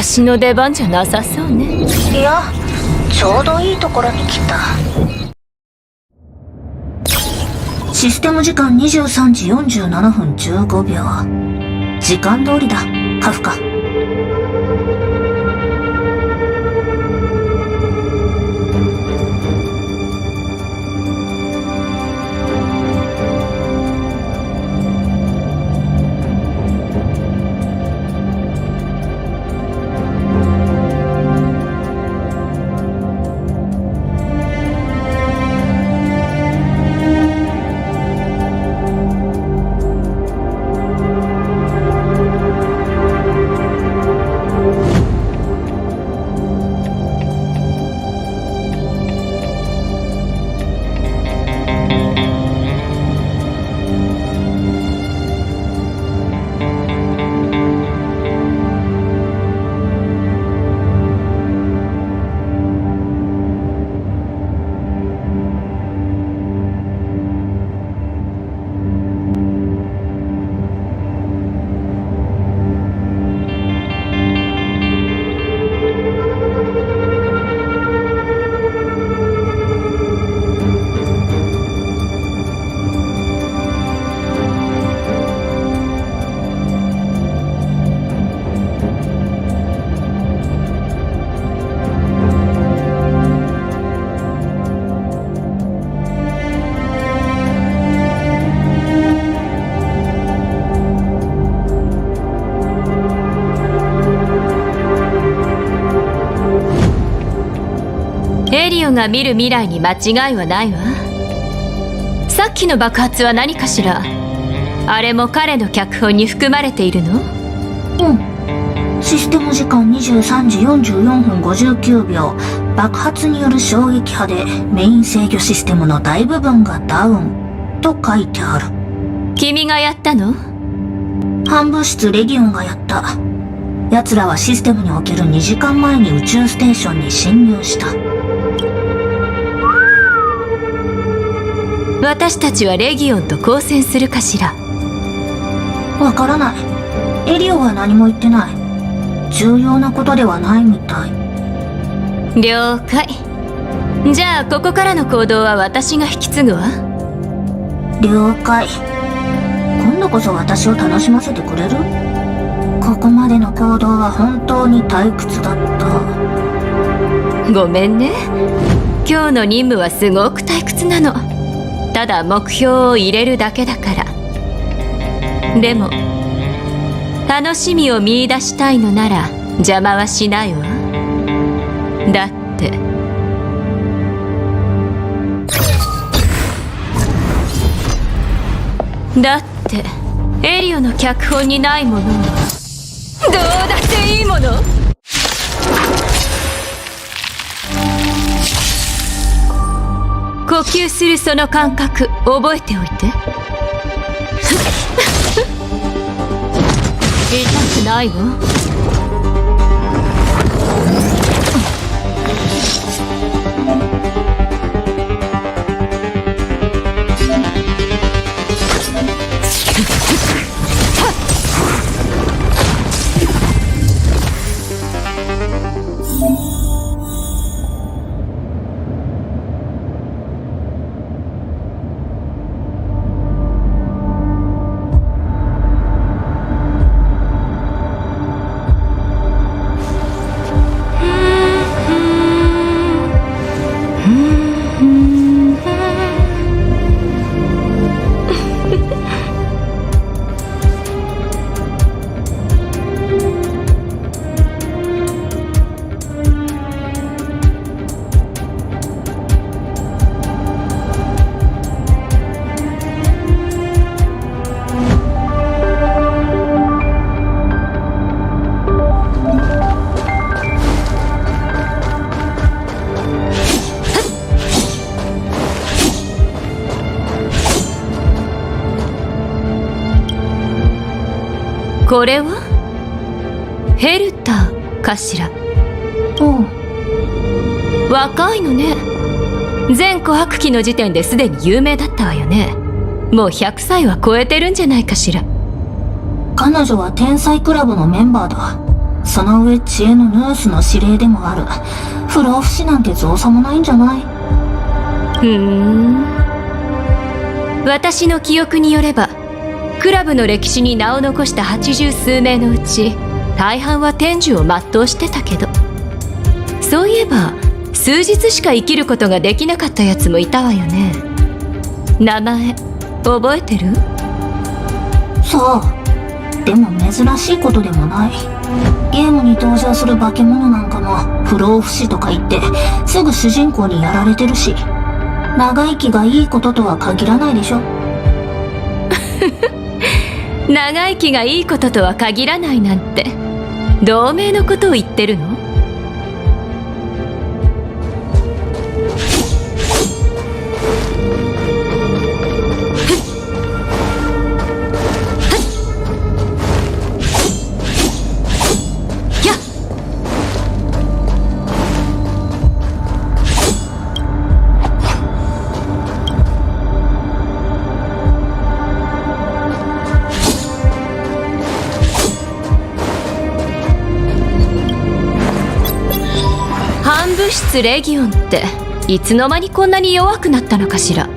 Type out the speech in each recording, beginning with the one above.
私の出番じゃなさそうね。いや、ちょうどいいところに来た。システム時間23時47分15秒。時間通りだ、カフカ。エリオが見る未来に間違いはないわ。さっきの爆発は何かしら。あれも彼の脚本に含まれているの？うん。システム時間23時44分59秒。爆発による衝撃波でメイン制御システムの大部分がダウンと書いてある。君がやったの？反物質レギオンがやった。奴らはシステムにおける2時間前に宇宙ステーションに侵入した。私たちはレギオンと交戦するかしら。わからない。エリオは何も言ってない。重要なことではないみたい。了解。じゃあここからの行動は私が引き継ぐわ。了解。今度こそ私を楽しませてくれる？ここまでの行動は本当に退屈だった。ごめんね。今日の任務はすごく退屈なの。ただ目標を入れるだけだから。でも楽しみを見出したいのなら邪魔はしないわ。だってエリオの脚本にないものはどうだっていいもの。呼吸するその感覚覚えておいて。痛くないわ。これはヘルタかしら。おう。若いのね。全琥珀期の時点ですでに有名だったわよね。もう100歳は超えてるんじゃないかしら。彼女は天才クラブのメンバーだ。その上知恵のヌースの指令でもある。不老不死なんて造作もないんじゃない？私の記憶によれば、クラブの歴史に名を残した80数名のうち大半は天寿を全うしてたけど、そういえば数日しか生きることができなかったやつもいたわよね。名前覚えてる？さあ、でも珍しいことでもない。ゲームに登場する化け物なんかも不老不死とか言ってすぐ主人公にやられてるし、長生きがいいこととは限らないでしょ。長生きがいいこととは限らないなんて同盟のことを言ってるの？物質レギオンっていつの間にこんなに弱くなったのかしら。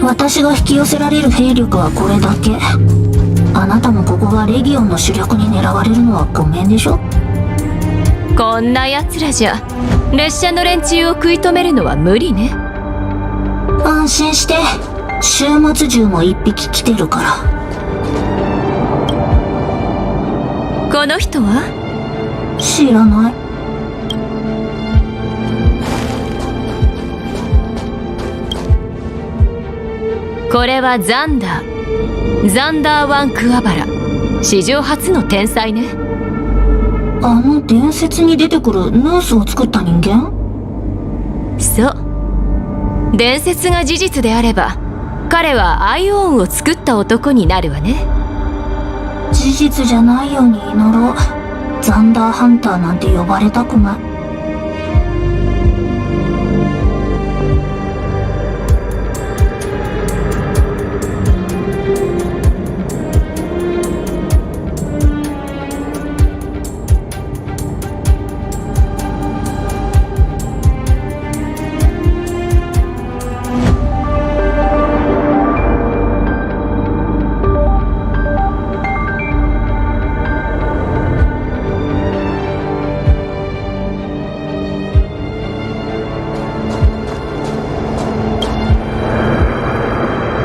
私が引き寄せられる兵力はこれだけ。あなたもここがレギオンの主力に狙われるのはごめんでしょ。こんな奴らじゃ列車の連中を食い止めるのは無理ね。安心して、終末獣も一匹来てるから。この人は？知らない。これはザンダーワンクワバラ、史上初の天才ね。あの伝説に出てくるヌースを作った人間？そう、伝説が事実であれば彼はアイオンを作った男になるわね。事実じゃないように祈ろう。ザンダーハンターなんて呼ばれたくない。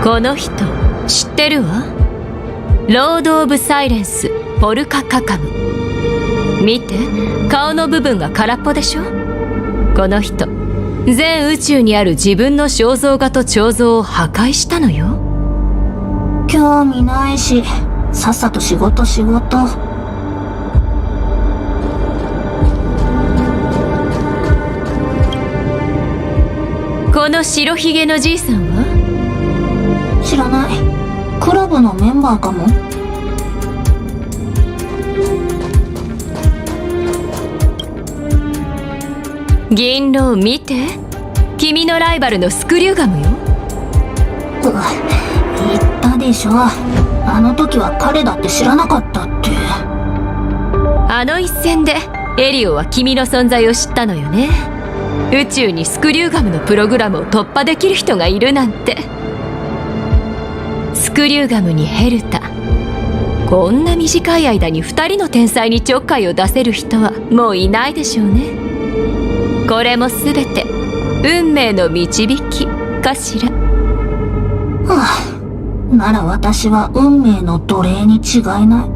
この人知ってるわ。ロード・オブ・サイレンス、ポルカ・カカム。見て、顔の部分が空っぽでしょ。この人全宇宙にある自分の肖像画と彫像を破壊したのよ。興味ないし、さっさと仕事。この白ひげのじいさんは？知らない。クラブのメンバーかも。銀狼見て、君のライバルのスクリューガムよ。言ったでしょ。あの時は彼だって知らなかったって。あの一戦でエリオは君の存在を知ったのよね。宇宙にスクリューガムのプログラムを突破できる人がいるなんて。スクリューガムにヘルタ、こんな短い間に2人の天才にちょっかいを出せる人はもういないでしょうね。これも全て運命の導きかしら。なら私は運命の奴隷に違いない。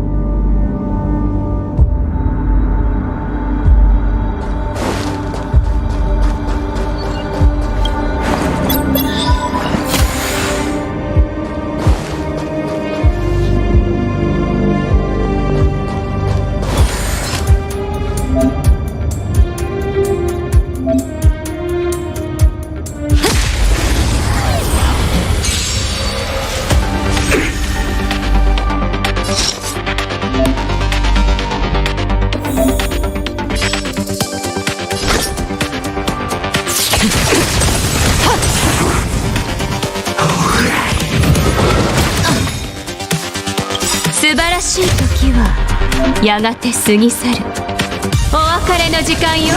素晴らしい時はやがて過ぎ去る。お別れの時間よ。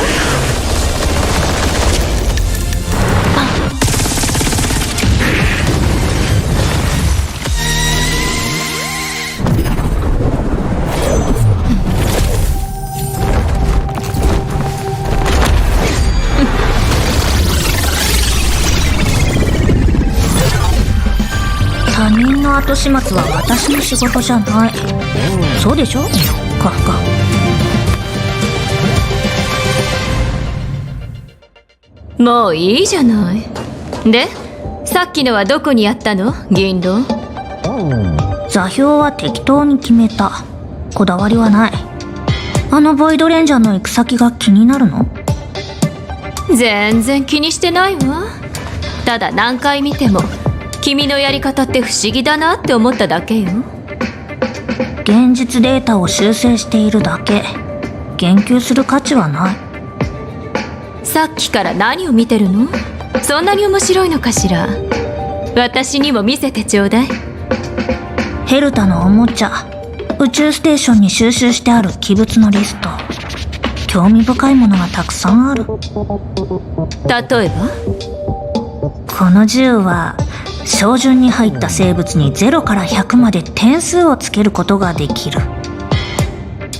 他人の後始末は私の仕事じゃない。そうでしょカフカ。もういいじゃない。で、さっきのはどこにあったの、銀狼。座標は適当に決めた。こだわりはない。あのボイドレンジャーの行く先が気になるの？全然気にしてないわ。ただ何回見ても君のやり方って不思議だなって思っただけよ。現実データを修正しているだけ。言及する価値はない。さっきから何を見てるの？そんなに面白いのかしら。私にも見せてちょうだい。ヘルタのおもちゃ。宇宙ステーションに収集してある器物のリスト。興味深いものがたくさんある。例えば？この銃は照準に入った生物に0から100まで点数をつけることができる。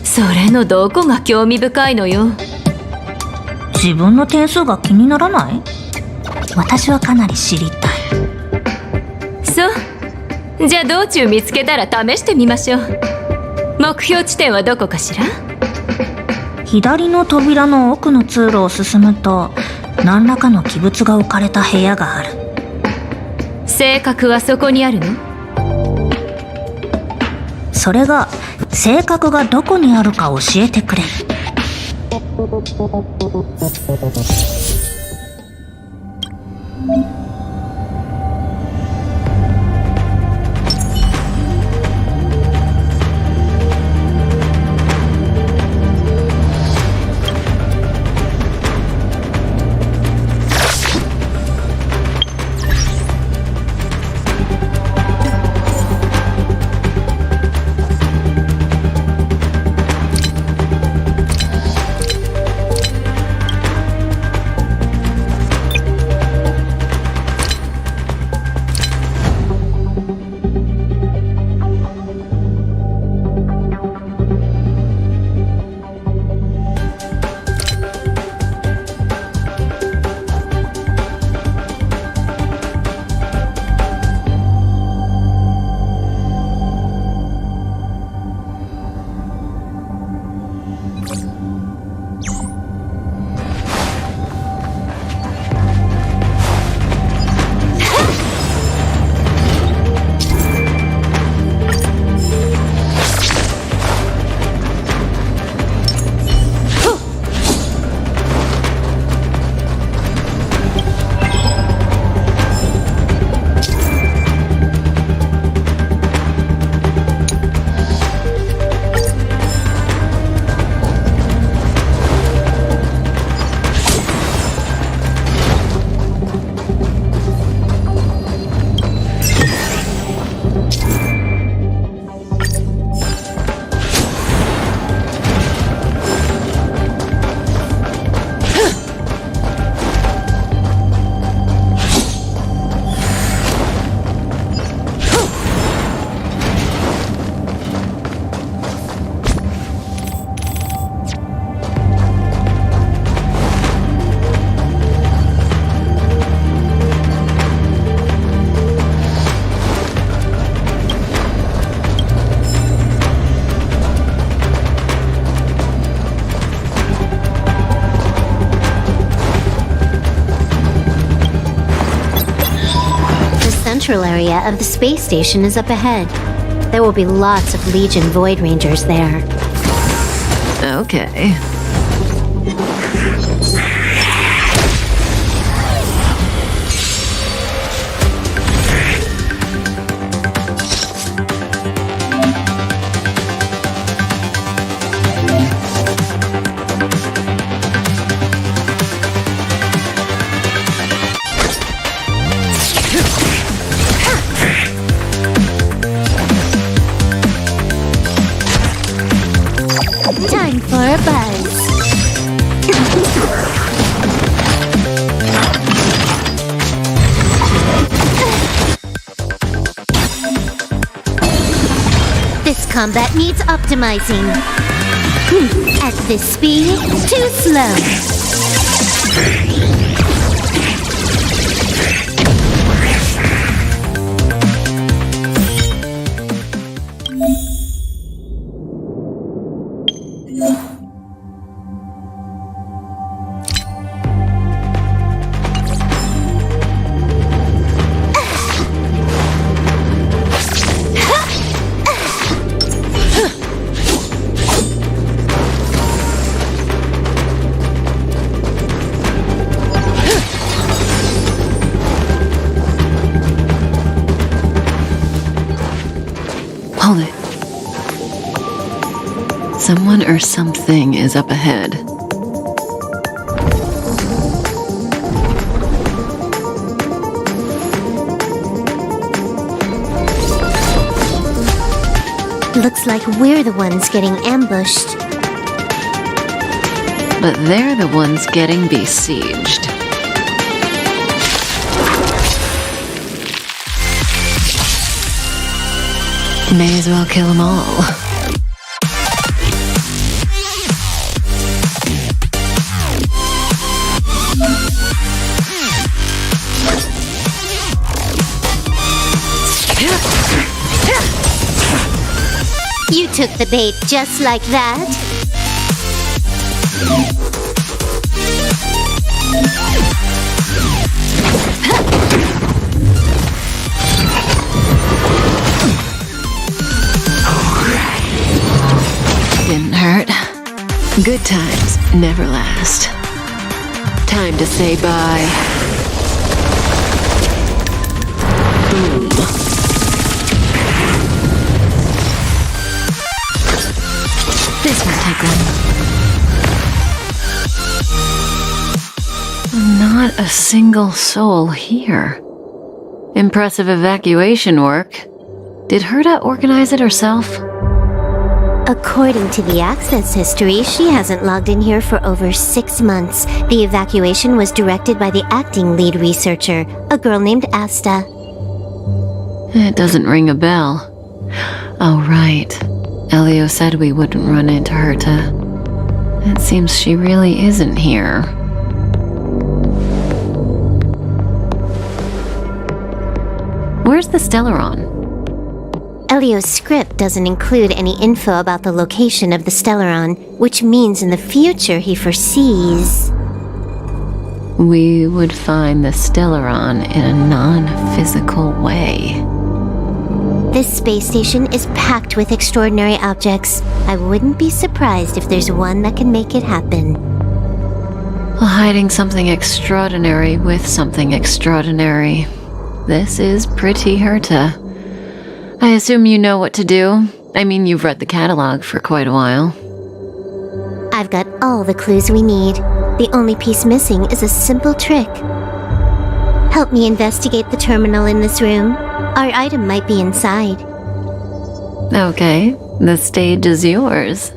それのどこが興味深いのよ。自分の点数が気にならない？私はかなり知りたい。そう。じゃあ道中見つけたら試してみましょう。目標地点はどこかしら？左の扉の奥の通路を進むと何らかの器物が置かれた部屋がある。性格はそこにあるの？それが性格がどこにあるか教えてくれる。The central area of the space station is up ahead. There will be lots of Legion Void Rangers there. Okay. a buzz. This combat needs optimizing. At this speed, too slow. Hold it. Someone or something is up ahead. Looks like we're the ones getting ambushed. But they're the ones getting besieged. May as well kill them all. You took the bait just like that. Didn't hurt. Good times never last. Time to say bye. Boom. This won't take long. Not a single soul here. Impressive evacuation work. Did Herta organize it herself? According to the access history, she hasn't logged in here for over 6 months. The evacuation was directed by the acting lead researcher, a girl named Asta. It doesn't ring a bell. Oh, right. Elio said we wouldn't run into Herta. It seems she really isn't here. Where's the Stellaron? Elio's script doesn't include any info about the location of the Stellaron, which means in the future he foresees... We would find the Stellaron in a non-physical way. This space station is packed with extraordinary objects. I wouldn't be surprised if there's one that can make it happen. Well, hiding something extraordinary with something extraordinary. This is pretty Herta. I assume you know what to do. I mean, you've read the catalog for quite a while. I've got all the clues we need. The only piece missing is a simple trick. Help me investigate the terminal in this room. Our item might be inside. Okay, the stage is yours.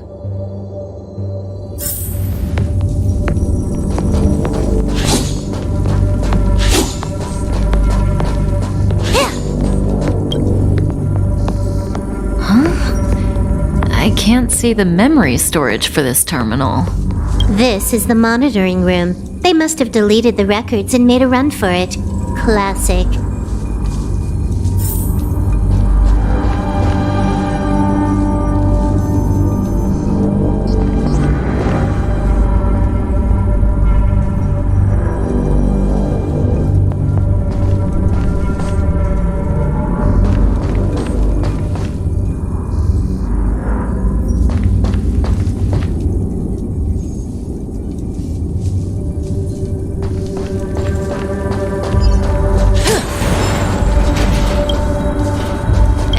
I can't see the memory storage for this terminal. This is the monitoring room. They must have deleted the records and made a run for it. Classic.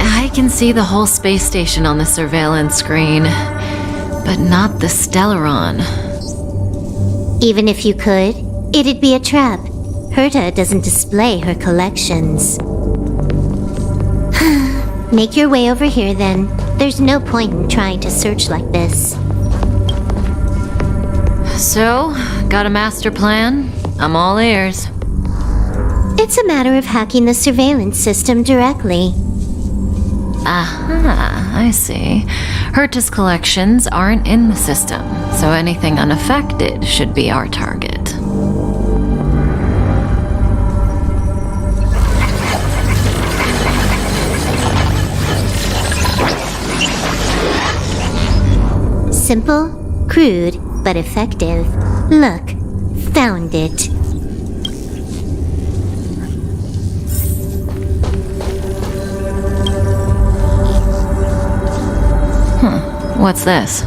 I can see the whole space station on the surveillance screen, but not the Stellaron. Even if you could, it'd be a trap. Herta doesn't display her collections. Make your way over here then. There's no point in trying to search like this. So, got a master plan? I'm all ears. It's a matter of hacking the surveillance system directly. Aha, I see. Herta's collections aren't in the system, so anything unaffected should be our target. Simple, crude, but effective. Look, found it. What's this?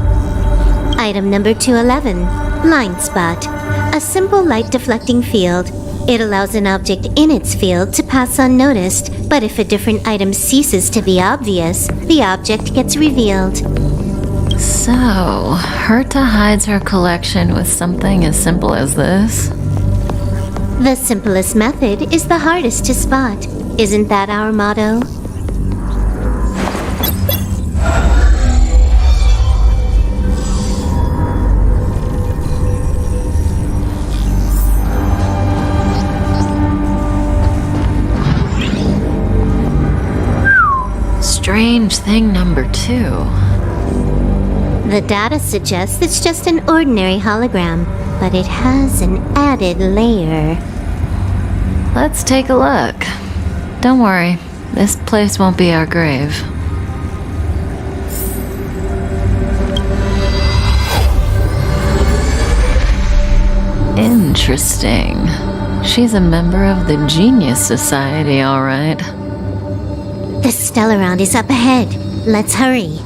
Item number 211, Line Spot. A simple light deflecting field. It allows an object in its field to pass unnoticed, but if a different item ceases to be obvious, the object gets revealed. So, Herta hides her collection with something as simple as this? The simplest method is the hardest to spot. Isn't that our motto? Strange thing number 2. The data suggests it's just an ordinary hologram, but it has an added layer. Let's take a look. Don't worry, this place won't be our grave. Interesting. She's a member of the Genius Society, all right. The Stellaround is up ahead. Let's hurry.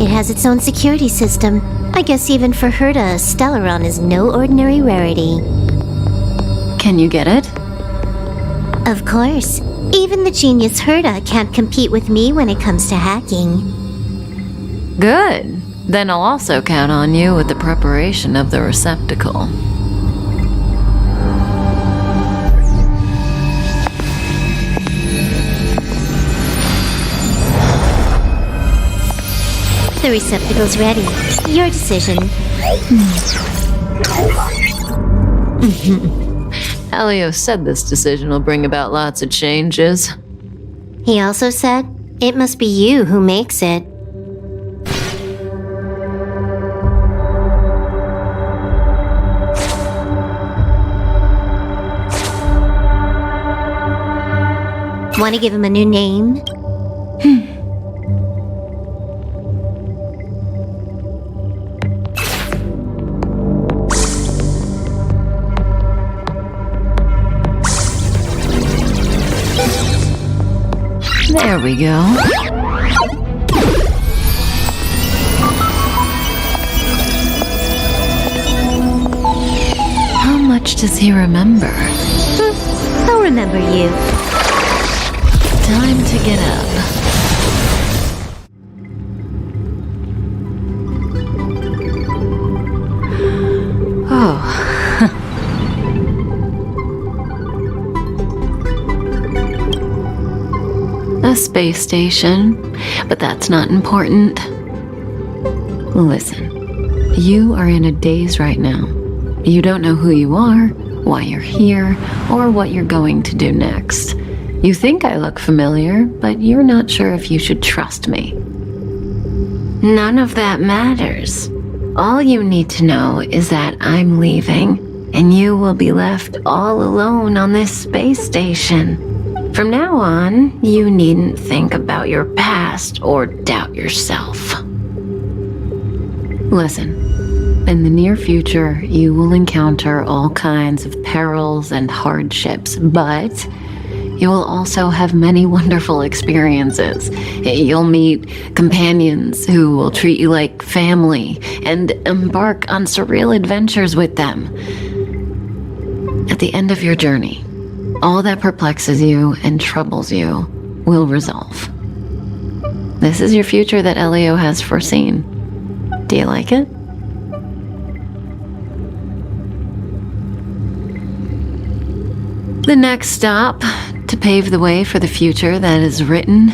It has its own security system. I guess even for Herta, Stellaron is no ordinary rarity. Can you get it? Of course. Even the genius Herta can't compete with me when it comes to hacking. Good. Then I'll also count on you with the preparation of the receptacle. The receptacle's ready. Your decision. Elio said this decision will bring about lots of changes. He also said, it must be you who makes it. Want to give him a new name? There we go. How much does he remember? He'll remember you. Time to get up. Oh. A space station, but that's not important. Listen, you are in a daze right now. You don't know who you are, why you're here, or what you're going to do next. You think I look familiar, but you're not sure if you should trust me. None of that matters. All you need to know is that I'm leaving, and you will be left all alone on this space station. From now on, you needn't think about your past or doubt yourself. Listen, in the near future, you will encounter all kinds of perils and hardships, but you will also have many wonderful experiences. You'll meet companions who will treat you like family and embark on surreal adventures with them. At the end of your journey, all that perplexes you and troubles you will resolve. This is your future that Elio has foreseen. Do you like it? The next stop to pave the way for the future that is written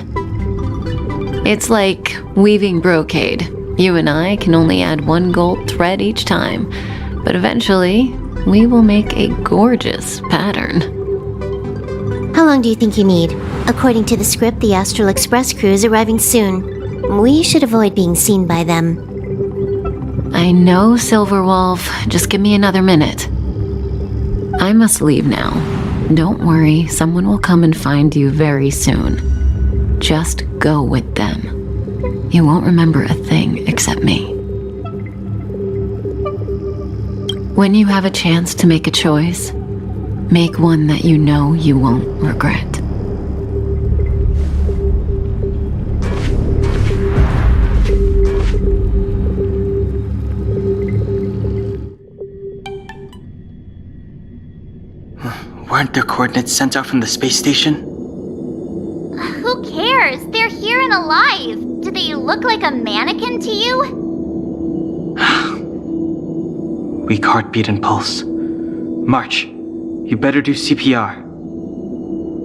It's like weaving brocade. You and I can only add one gold thread each time, but eventually we will make a gorgeous pattern. How long do you think you need? According to the script, the Astral Express crew is arriving soon. We should avoid being seen by them. I know, Silverwolf. Just give me another minute. I must leave now. Don't worry, someone will come and find you very soon. Just go with them. You won't remember a thing except me. When you have a chance to make a choice, make one that you know you won't regret. Weren't their coordinates sent out from the space station? Who cares? They're here and alive. Do they look like a mannequin to you? Weak heartbeat and pulse. March, you better do CPR.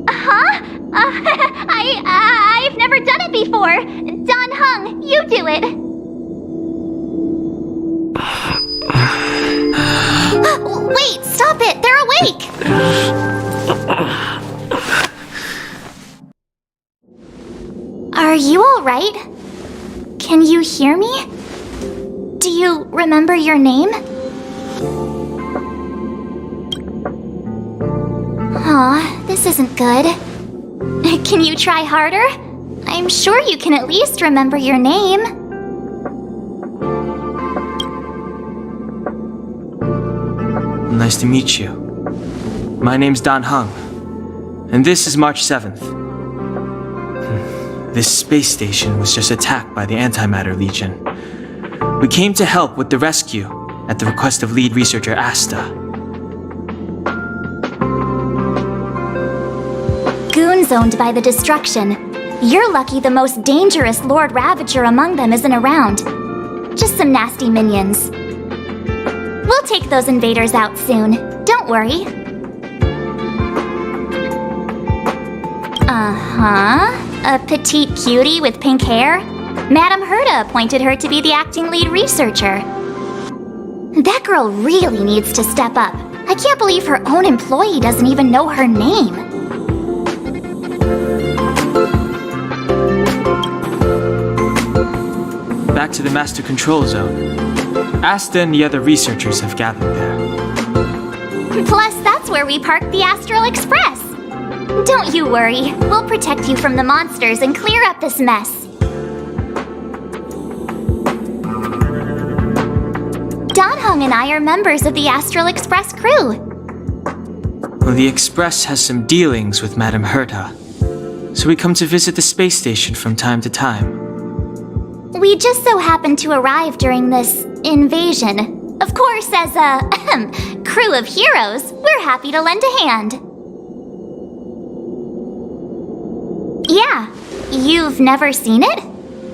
Huh? I've never done it before. Don Hung, you do it. Wait, stop it! They're awake! Are you alright? Can you hear me? Do you remember your name? Aw, this isn't good. Can you try harder? I'm sure you can at least remember your name. Nice to meet you. My name's Don Hung, and this is March 7th. This space station was just attacked by the Antimatter Legion. We came to help with the rescue at the request of lead researcher Asta. Goons owned by the destruction. You're lucky the most dangerous Lord Ravager among them isn't around. Just some nasty minions. We'll take those invaders out soon. Don't worry. Uh-huh. A petite cutie with pink hair? Madame Herta appointed her to be the acting lead researcher. That girl really needs to step up. I can't believe her own employee doesn't even know her name. Back to the Master Control Zone. Asta and the other researchers have gathered there. Plus, that's where we parked the Astral Express. Don't you worry. We'll protect you from the monsters and clear up this mess. Don Hung and I are members of the Astral Express crew. Well, the Express has some dealings with Madame Herta, so we come to visit the space station from time to time. We just so happened to arrive during this invasion. Of course, as a crew of heroes, we're happy to lend a hand. Yeah, you've never seen it?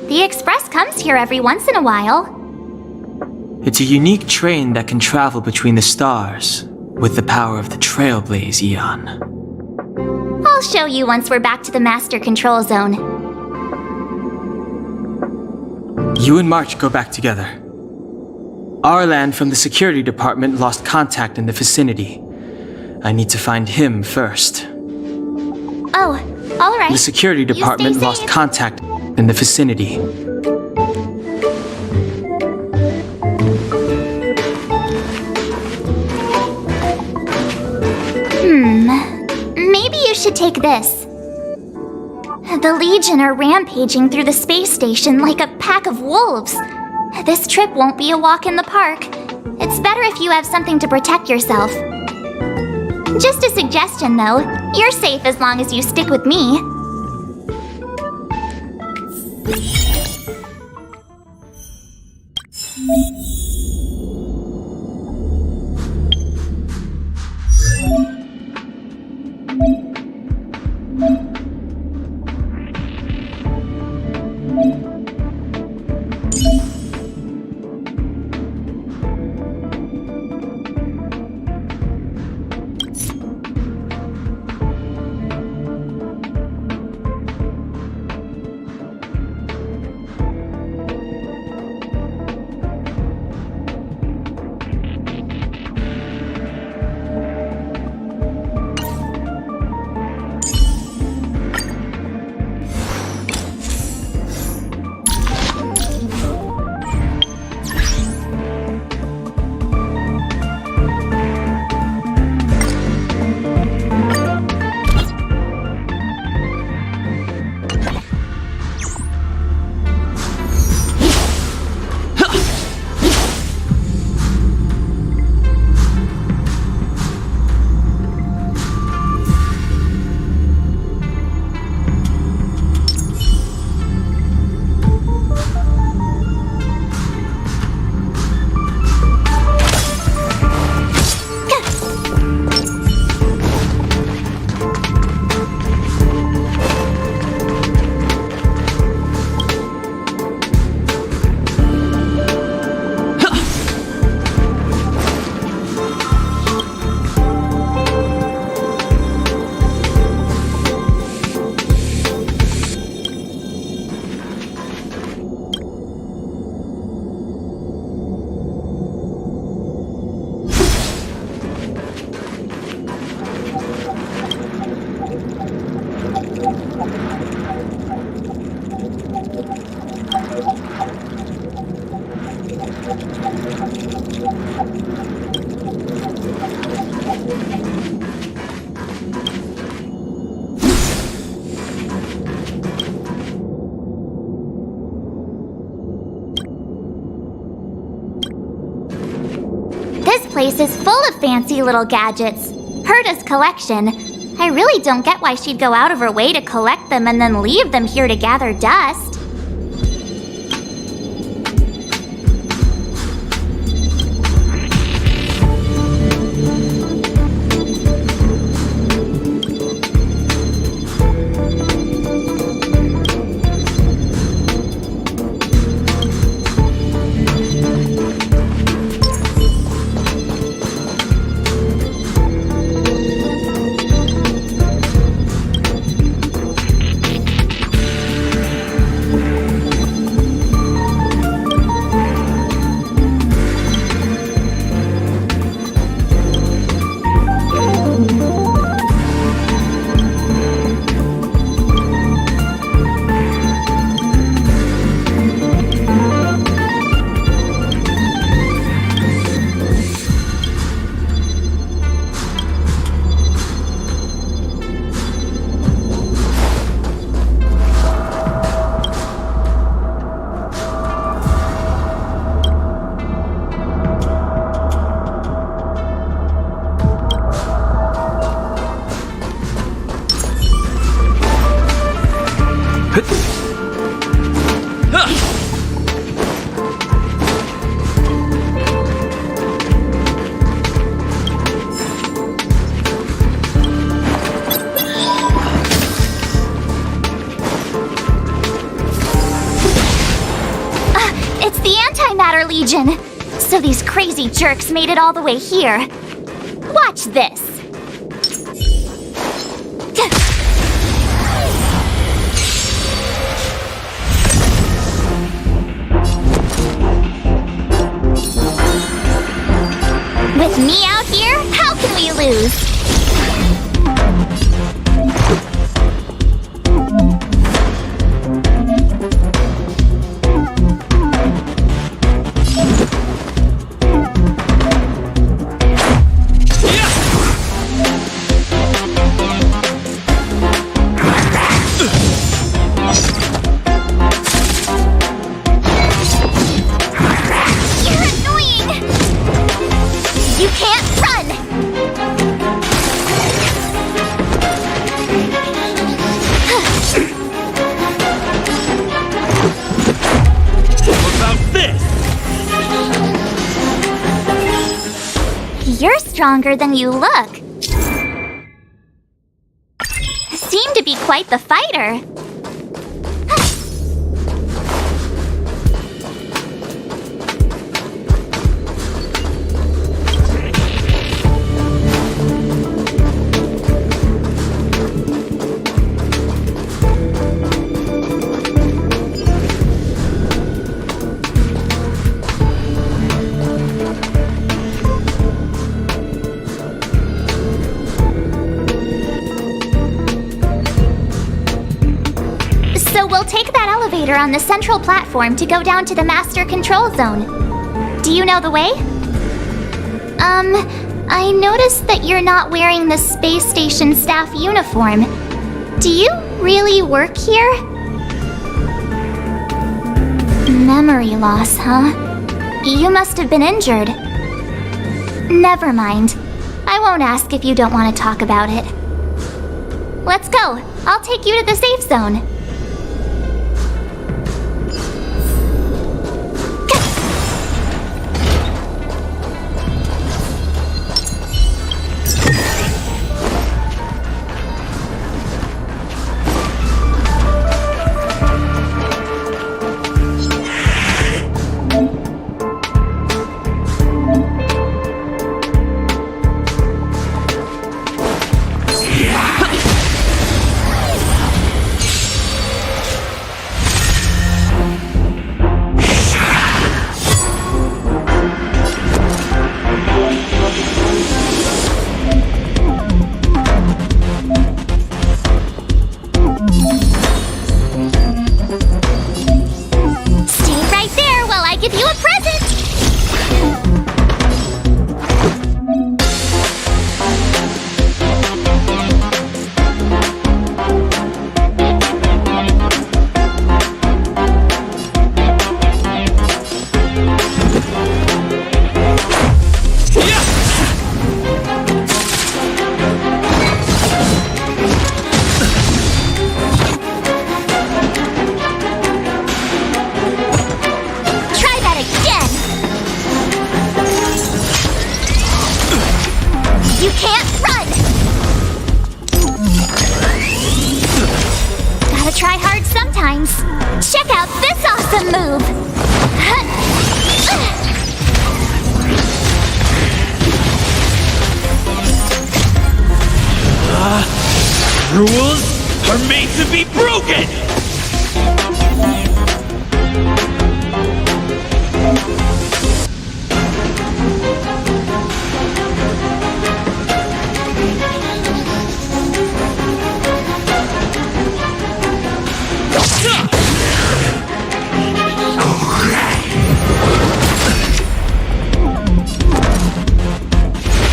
The Express comes here every once in a while. It's a unique train that can travel between the stars with the power of the trailblazer eon. I'll show you once we're back to the Master Control Zone. You and March go back together. Arlan from the security department lost contact in the vicinity. I need to find him first. Oh, all right. The security department lost contact in the vicinity. Maybe you should take this. The Legion are rampaging through the space station like a pack of wolves. This trip won't be a walk in the park. It's better if you have something to protect yourself. Just a suggestion, though. You're safe as long as you stick with me. place is full of fancy little gadgets. Herta's collection. I really don't get why she'd go out of her way to collect them and then leave them here to gather dust. Legion. So these crazy jerks made it all the way here. Watch this. With me out here, how can we lose? You're stronger than you look. Seem to be quite the fighter. On the central platform to go down to the master control zone. Do you know the way? I noticed that you're not wearing the space station staff uniform. Do you really work here? Memory loss, huh? You must have been injured. Never mind. I won't ask if you don't want to talk about it. Let's go. I'll take you to the safe zone. Yeah! try hard sometimes. Check out this awesome move! Rules are made to be broken!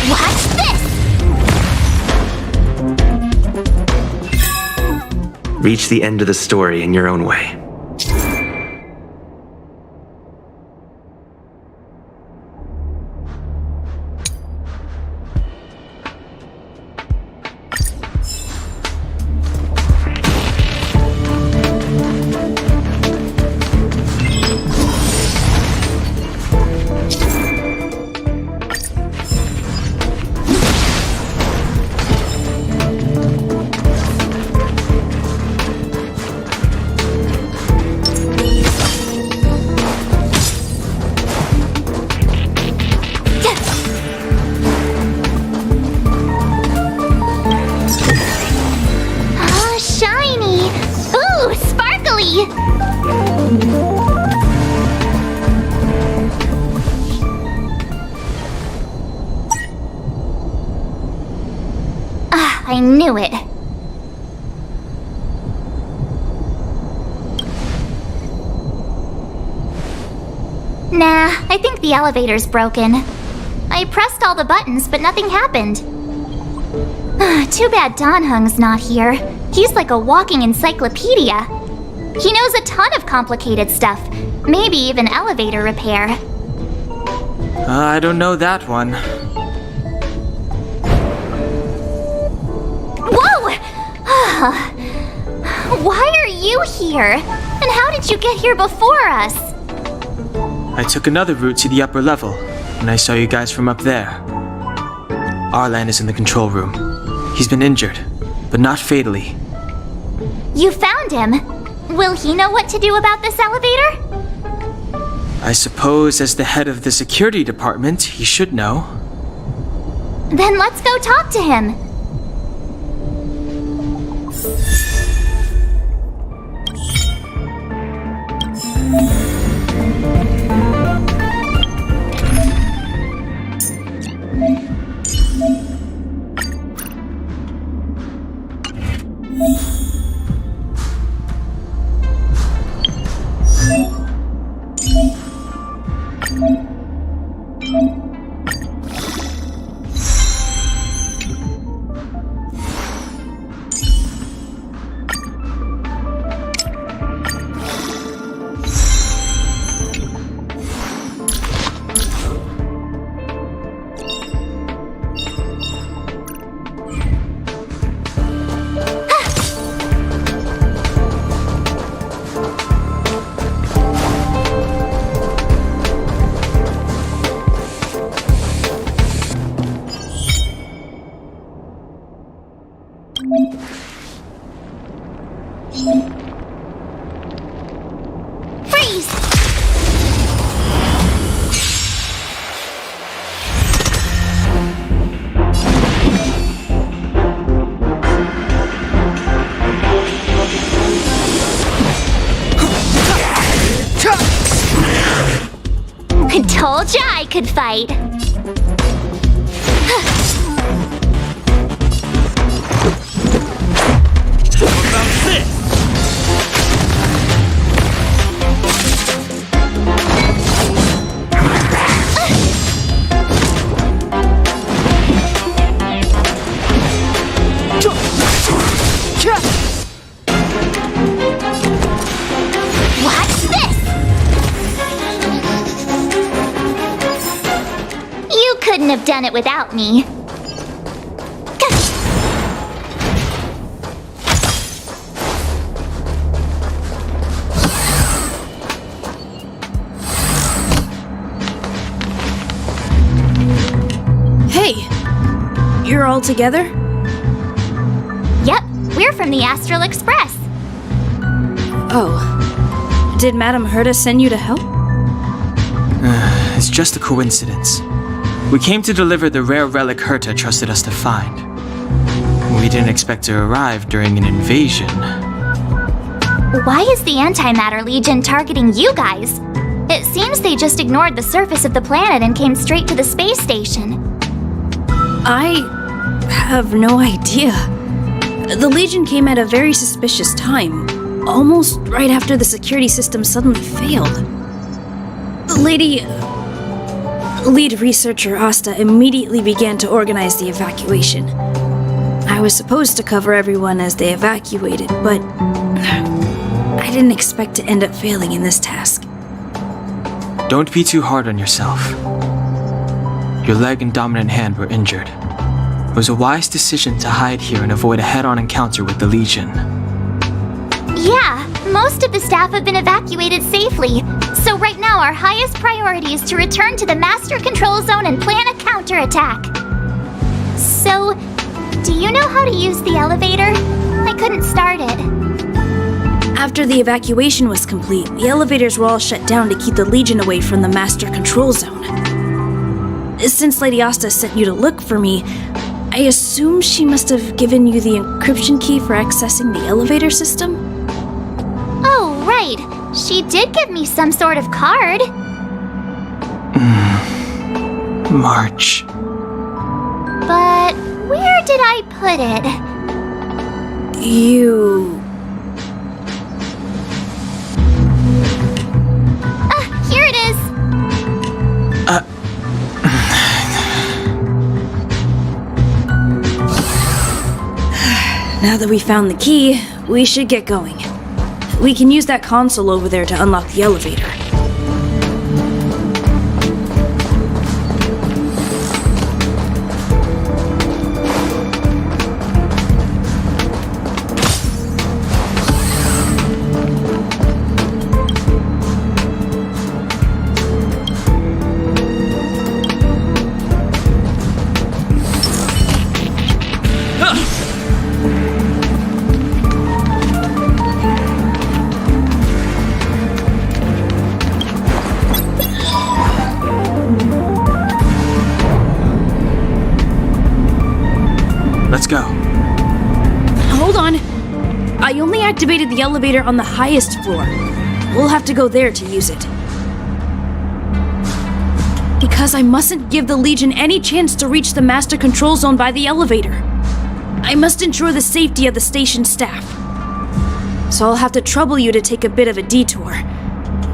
Watch this! Reach the end of the story in your own way. Oh, shiny! Ooh, sparkly! Ah, I knew it. Nah, I think the elevator's broken. I pressed all the buttons, but nothing happened. Too bad Danheng's not here. He's like a walking encyclopedia. He knows a ton of complicated stuff, maybe even elevator repair. I don't know that one. Whoa! Why are you here? And how did you get here before us? I took another route to the upper level, and I saw you guys from up there. Arlan is in the control room. He's been injured, but not fatally. You found him. Will he know what to do about this elevator? I suppose as the head of the security department, he should know. Then let's go talk to him. Freeze! I told ya I could fight. Watch this! You couldn't have done it without me. Hey! You're all together? Yep, we're from the Astral Express. Oh. Did Madame Herta send you to help? It's just a coincidence. We came to deliver the rare relic Herta trusted us to find. We didn't expect to arrive during an invasion. Why is the Antimatter Legion targeting you guys? It seems they just ignored the surface of the planet and came straight to the space station. I have no idea. The Legion came at a very suspicious time, almost right after the security system suddenly failed. The lead researcher Asta immediately began to organize the evacuation. I was supposed to cover everyone as they evacuated, but I didn't expect to end up failing in this task. Don't be too hard on yourself. Your leg and dominant hand were injured. It was a wise decision to hide here and avoid a head-on encounter with the Legion. Yeah, most of the staff have been evacuated safely. So right now our highest priority is to return to the Master Control Zone and plan a counterattack. So, do you know how to use the elevator? I couldn't start it. After the evacuation was complete, the elevators were all shut down to keep the Legion away from the Master Control Zone. Since Lady Asta sent you to look for me, I assume she must have given you the encryption key for accessing the elevator system? Oh, right. She did give me some sort of card. March. But where did I put it? You... Here it is. Now that we found the key, we should get going. We can use that console over there to unlock the elevator. Let's go. Hold on. I only activated the elevator on the highest floor. We'll have to go there to use it. Because I mustn't give the Legion any chance to reach the Master Control Zone by the elevator. I must ensure the safety of the station staff. So I'll have to trouble you to take a bit of a detour.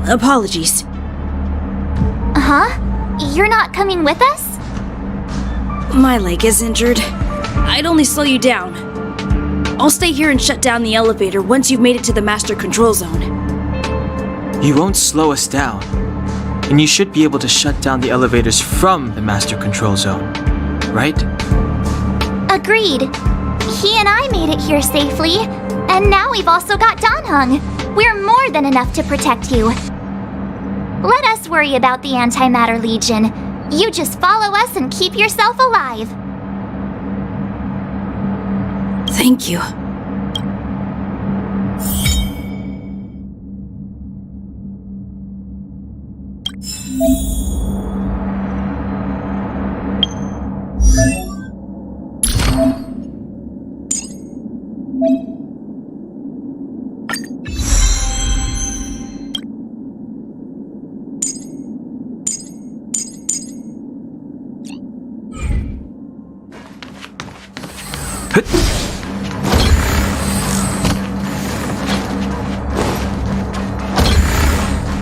Apologies. Huh? You're not coming with us? My leg is injured. I'd only slow you down. I'll stay here and shut down the elevator once you've made it to the Master Control Zone. You won't slow us down. And you should be able to shut down the elevators from the Master Control Zone, right? Agreed. He and I made it here safely, and now we've also got Danheng. We're more than enough to protect you. Let us worry about the Antimatter Legion. You just follow us and keep yourself alive. Thank you.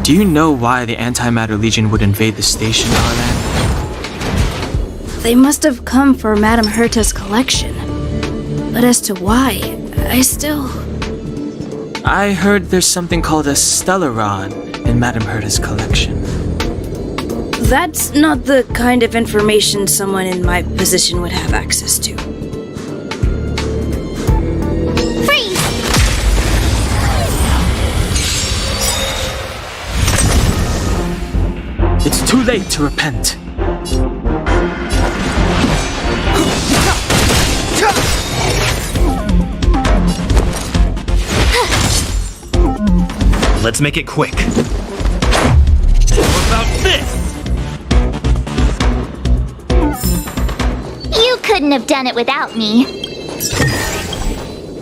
Do you know why the Antimatter Legion would invade the station, Arlan? They must have come for Madame Herta's collection. But as to why, I heard there's something called a stellaron in Madame Herta's collection. That's not the kind of information someone in my position would have access to. Freeze! It's too late to repent. Let's make it quick. How about this? You couldn't have done it without me.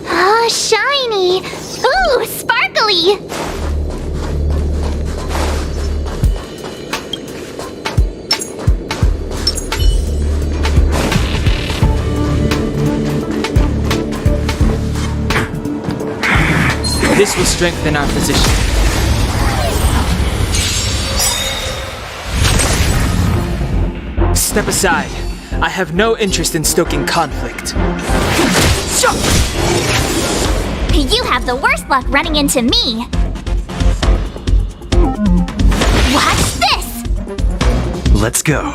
Ah, shiny! Ooh, sparkly! This will strengthen our position. Step aside. I have no interest in stoking conflict. You have the worst luck running into me. Watch this! Let's go.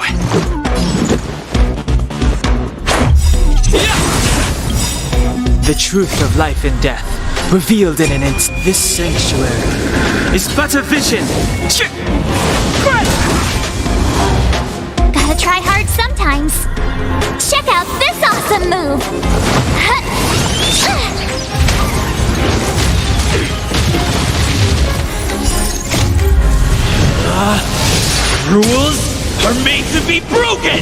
The truth of life and death, revealed in an instant. This sanctuary is but a vision. Gotta try hard sometimes. Check out this awesome move! Rules are made to be broken!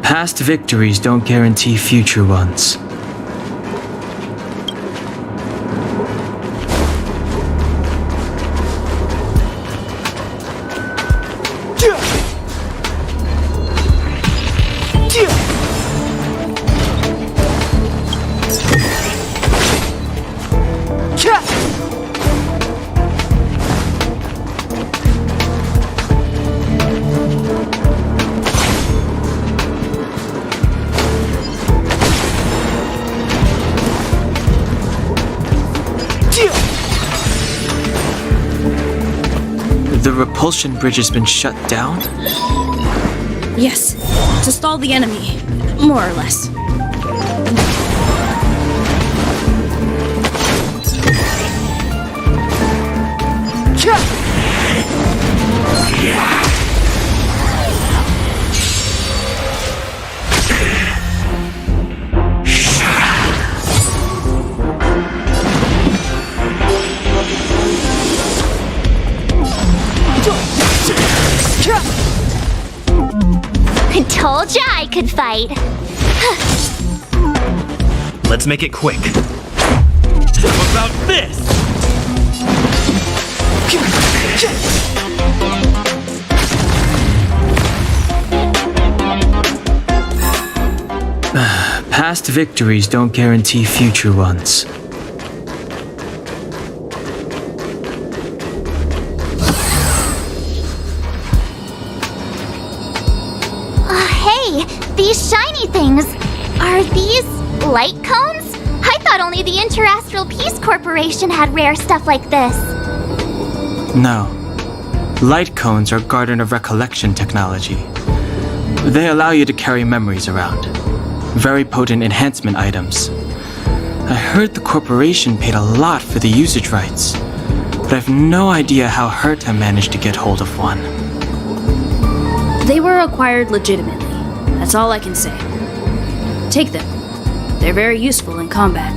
Past victories don't guarantee future ones. The repulsion bridge has been shut down? Yes, to stall the enemy, more or less. I told ya I could fight. Let's make it quick. How about this? Past victories don't guarantee future ones. Hey, these shiny things. Are these light cones? I thought only the Interastral Peace Corporation had rare stuff like this. No. Light cones are Garden of Recollection technology. They allow you to carry memories around. Very potent enhancement items. I heard the corporation paid a lot for the usage rights, but I've no idea how Herta managed to get hold of one. They were acquired legitimately. That's all I can say. Take them. They're very useful in combat.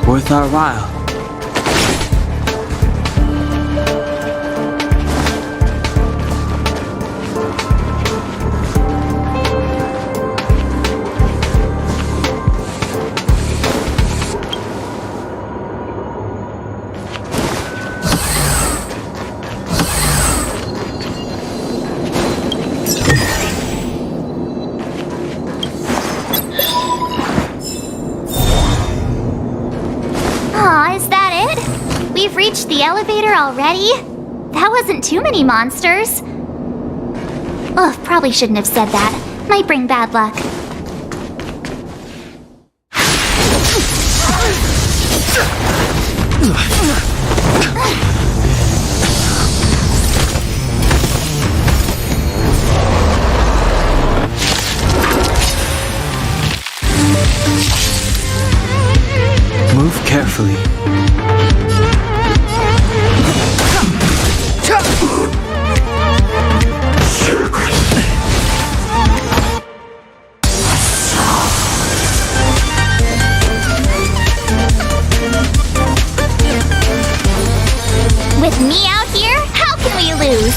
Worth our while. reached the elevator already? That wasn't too many monsters. Ugh, probably shouldn't have said that. Might bring bad luck. Move carefully. With me out here, how can we lose?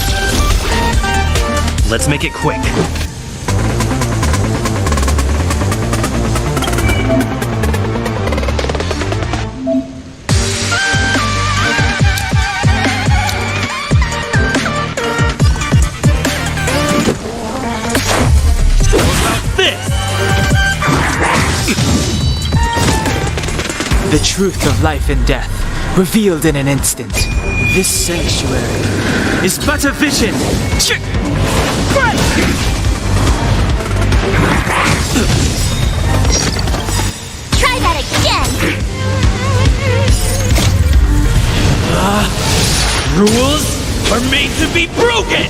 Let's make it quick. The truth of life and death, revealed in an instant. This sanctuary is but a vision. Try that again! Rules are made to be broken!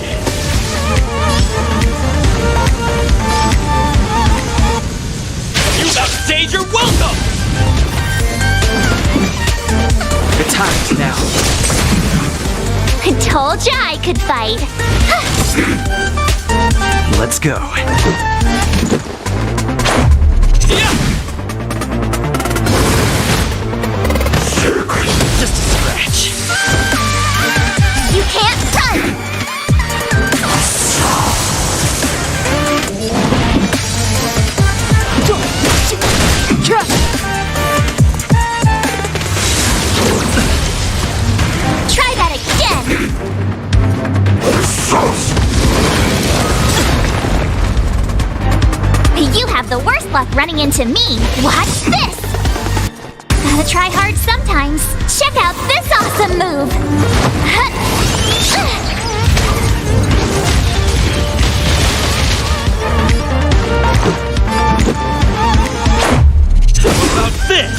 You outstayed your welcome! The time's now. I told ya I could fight. Let's go. Just a scratch. You can't run! Try that again! You have the worst luck running into me. Watch this! Gotta try hard sometimes. Check out this awesome move! How about this?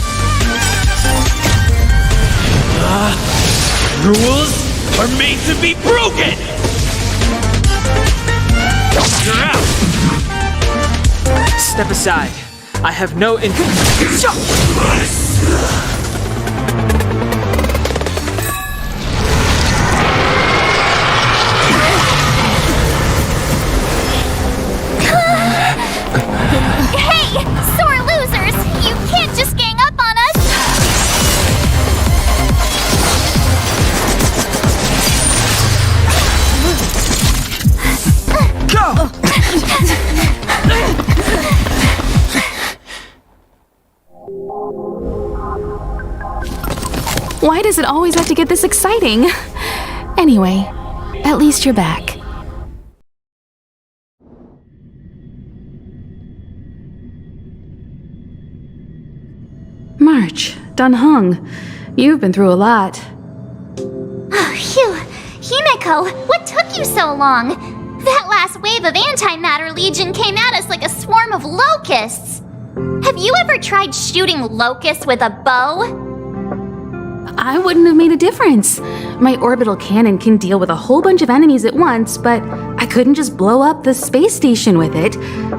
Rules are made to be broken! You're out! Step aside. I have no Hey! Sore losers! You can't just gang up on us! Go! Why does it always have to get this exciting? Anyway, at least you're back. March, Dunhung, you've been through a lot. Oh, phew! Homeko, what took you so long? That last wave of antimatter legion came at us like a swarm of locusts. Have you ever tried shooting locusts with a bow? I wouldn't have made a difference. My orbital cannon can deal with a whole bunch of enemies at once, but I couldn't just blow up the space station with it.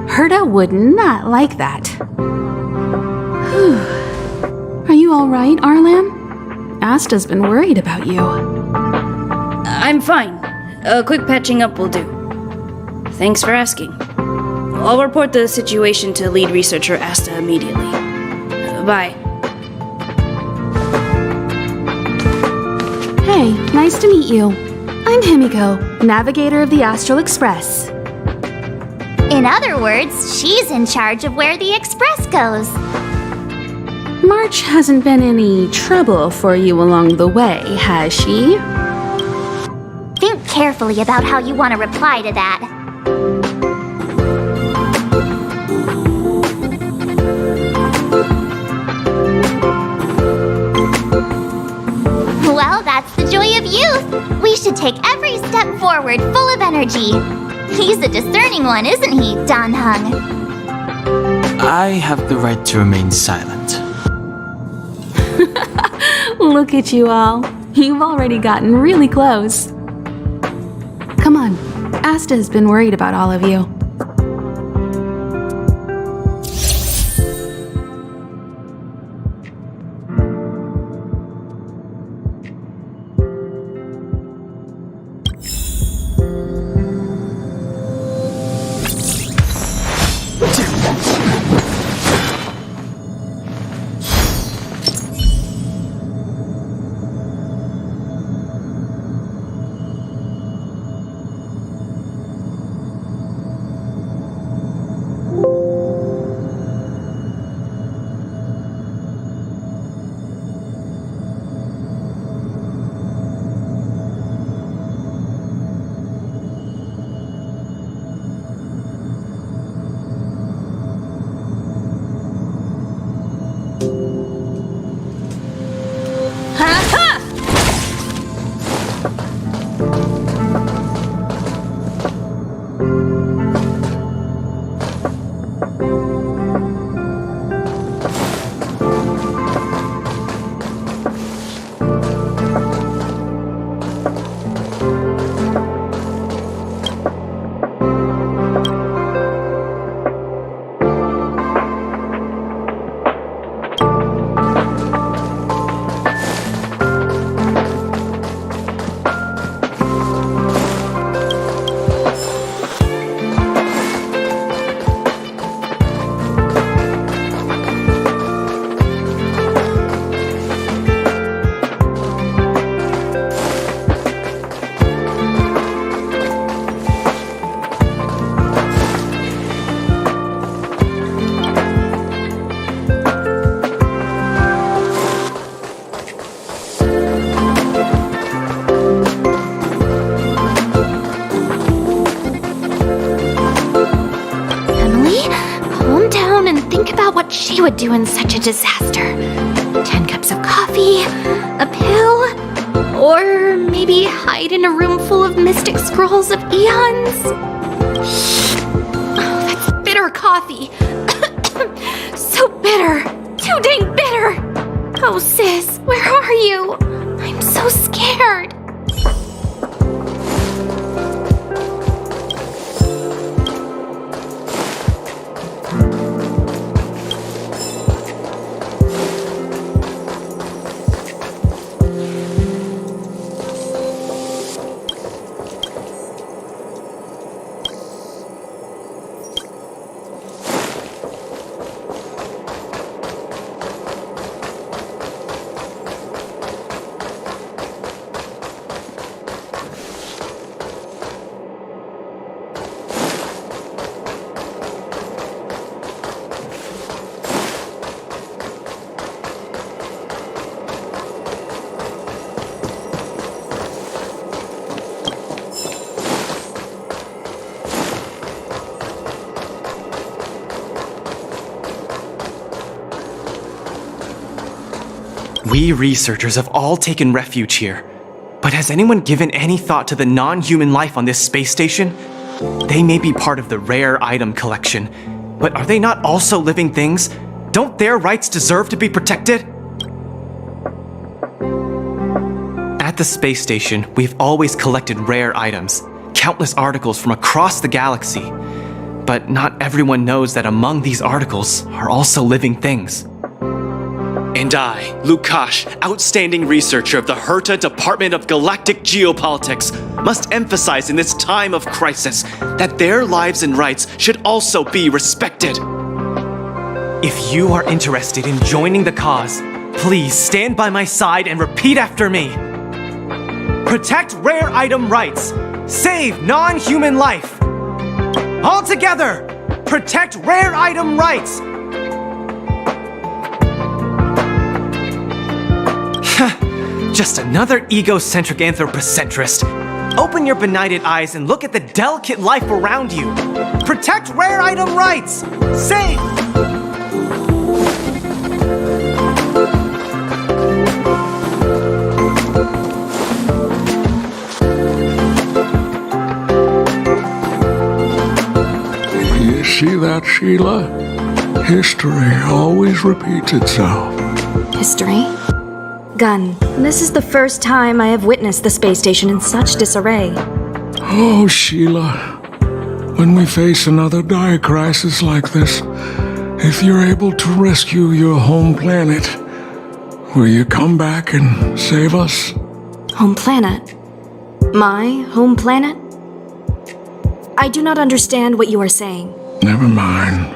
Herta would not like that. Are you all right, Arlan? Asta's been worried about you. I'm fine. A quick patching up will do. Thanks for asking. I'll report the situation to lead researcher Asta immediately. Bye. Hey, nice to meet you. I'm Homeko, navigator of the Astral Express. In other words, she's in charge of where the express goes. March hasn't been any trouble for you along the way, has she? Think carefully about how you want to reply to that. Well, forward, full of energy. He's a discerning one, isn't he, Dan Heng? I have the right to remain silent. Look at you all. You've already gotten really close. Come on, Asta has been worried about all of you. What she would do in such a disaster. 10 cups of coffee, a pill, or maybe hide in a room full of mystic scrolls of eons. Oh, that's bitter coffee. So bitter. Too dang bitter. Oh, sis, where are you? I'm so scared. We researchers have all taken refuge here. But has anyone given any thought to the non-human life on this space station? They may be part of the rare item collection, but are they not also living things? Don't their rights deserve to be protected? At the space station, we've always collected rare items, countless articles from across the galaxy. But not everyone knows that among these articles are also living things. And I, Lukash, outstanding researcher of the Herta Department of Galactic Geopolitics, must emphasize in this time of crisis that their lives and rights should also be respected. If you are interested in joining the cause, please stand by my side and repeat after me. Protect rare item rights. Save non-human life. All together, protect rare item rights. Just another egocentric anthropocentrist. Open your benighted eyes and look at the delicate life around you. Protect rare item rights. Save. Sheila. History always repeats itself. History? Gun, this is the first time I have witnessed the space station in such disarray. Oh, Sheila. When we face another dire crisis like this, if you're able to rescue your home planet, will you come back and save us? Home planet? My home planet? I do not understand what you are saying. Never mind.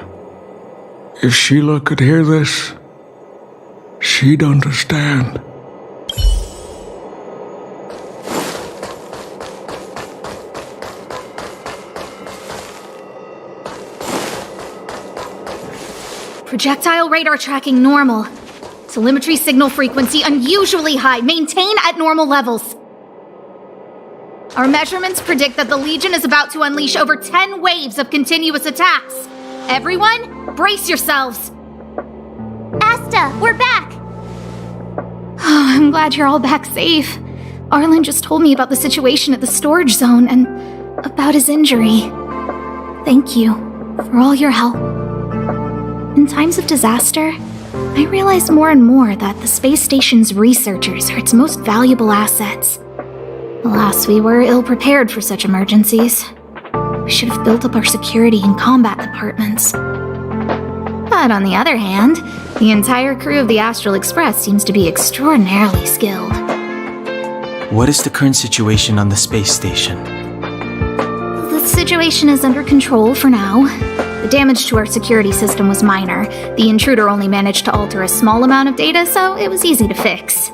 If Sheila could hear this, she'd understand. Projectile radar tracking normal. Telemetry signal frequency unusually high. Maintain at normal levels. Our measurements predict that the Legion is about to unleash over 10 waves of continuous attacks. Everyone, brace yourselves. Asta, we're back! Oh, I'm glad you're all back safe. Arlan just told me about the situation at the storage zone and about his injury. Thank you for all your help. In times of disaster, I realize more and more that the space station's researchers are its most valuable assets. Alas, we were ill-prepared for such emergencies. We should have built up our security and combat departments. But on the other hand, the entire crew of the Astral Express seems to be extraordinarily skilled. What is the current situation on the space station? The situation is under control for now. The damage to our security system was minor. The intruder only managed to alter a small amount of data, so it was easy to fix.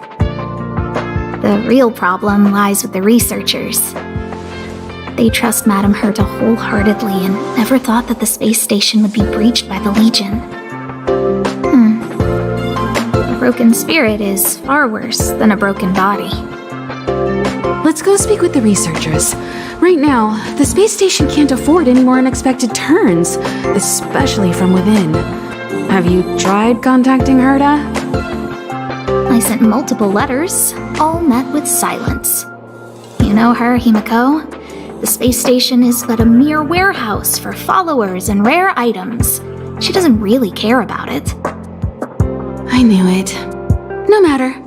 The real problem lies with the researchers. They trust Madame Herta wholeheartedly and never thought that the space station would be breached by the Legion. A broken spirit is far worse than a broken body. Let's go speak with the researchers. Right now, the space station can't afford any more unexpected turns, especially from within. Have you tried contacting Herta? I sent multiple letters, all met with silence. You know her, Homeko? The space station is but a mere warehouse for followers and rare items. She doesn't really care about it. I knew it. No matter.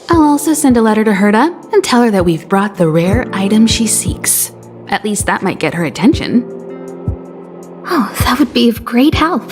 I'll also send a letter to Herta and tell her that we've brought the rare item she seeks. At least that might get her attention. Oh, that would be of great help.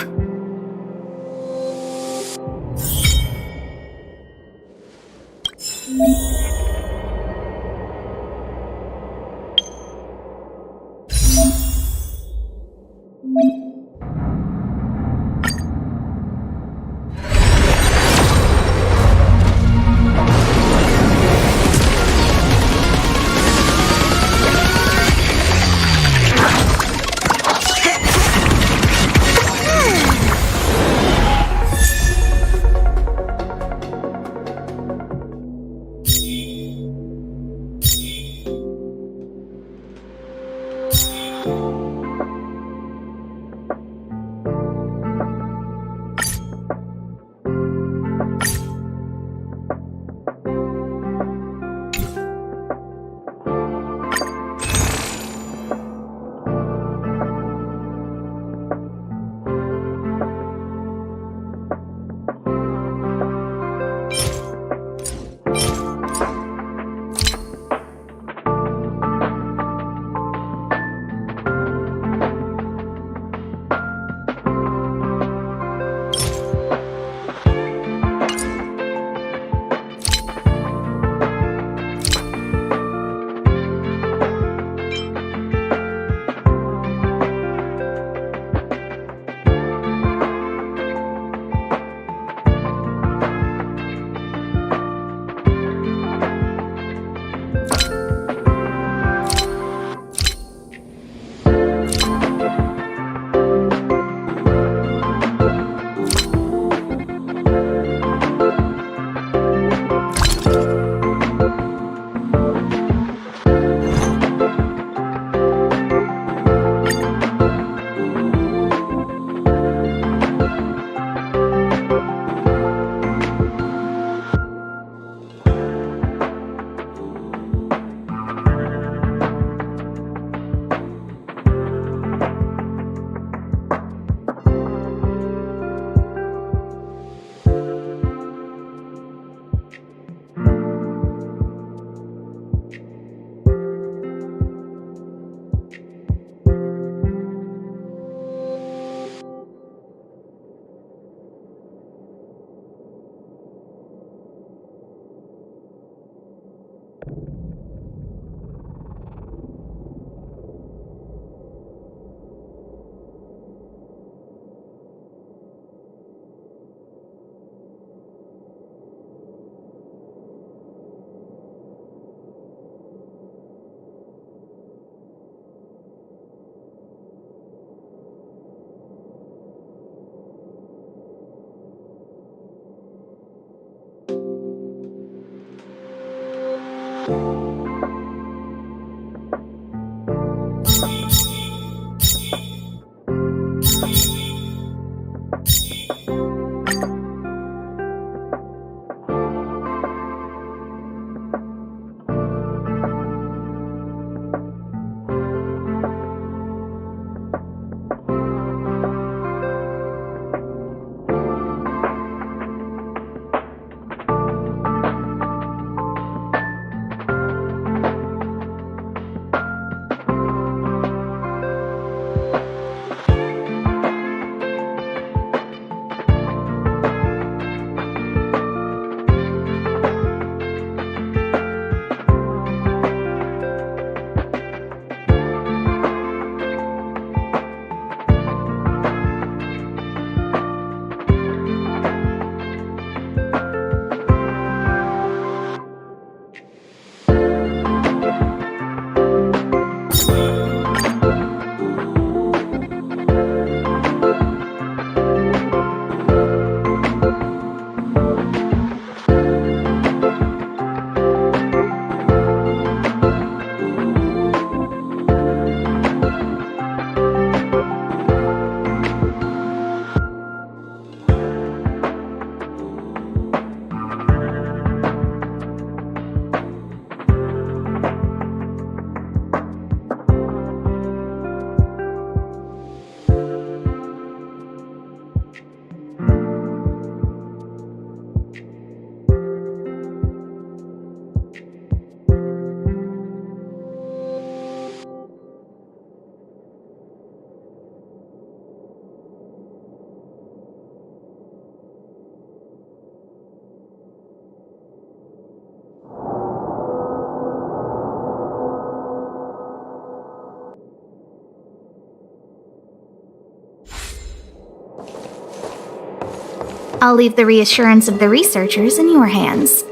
I'll leave the reassurance of the researchers in your hands.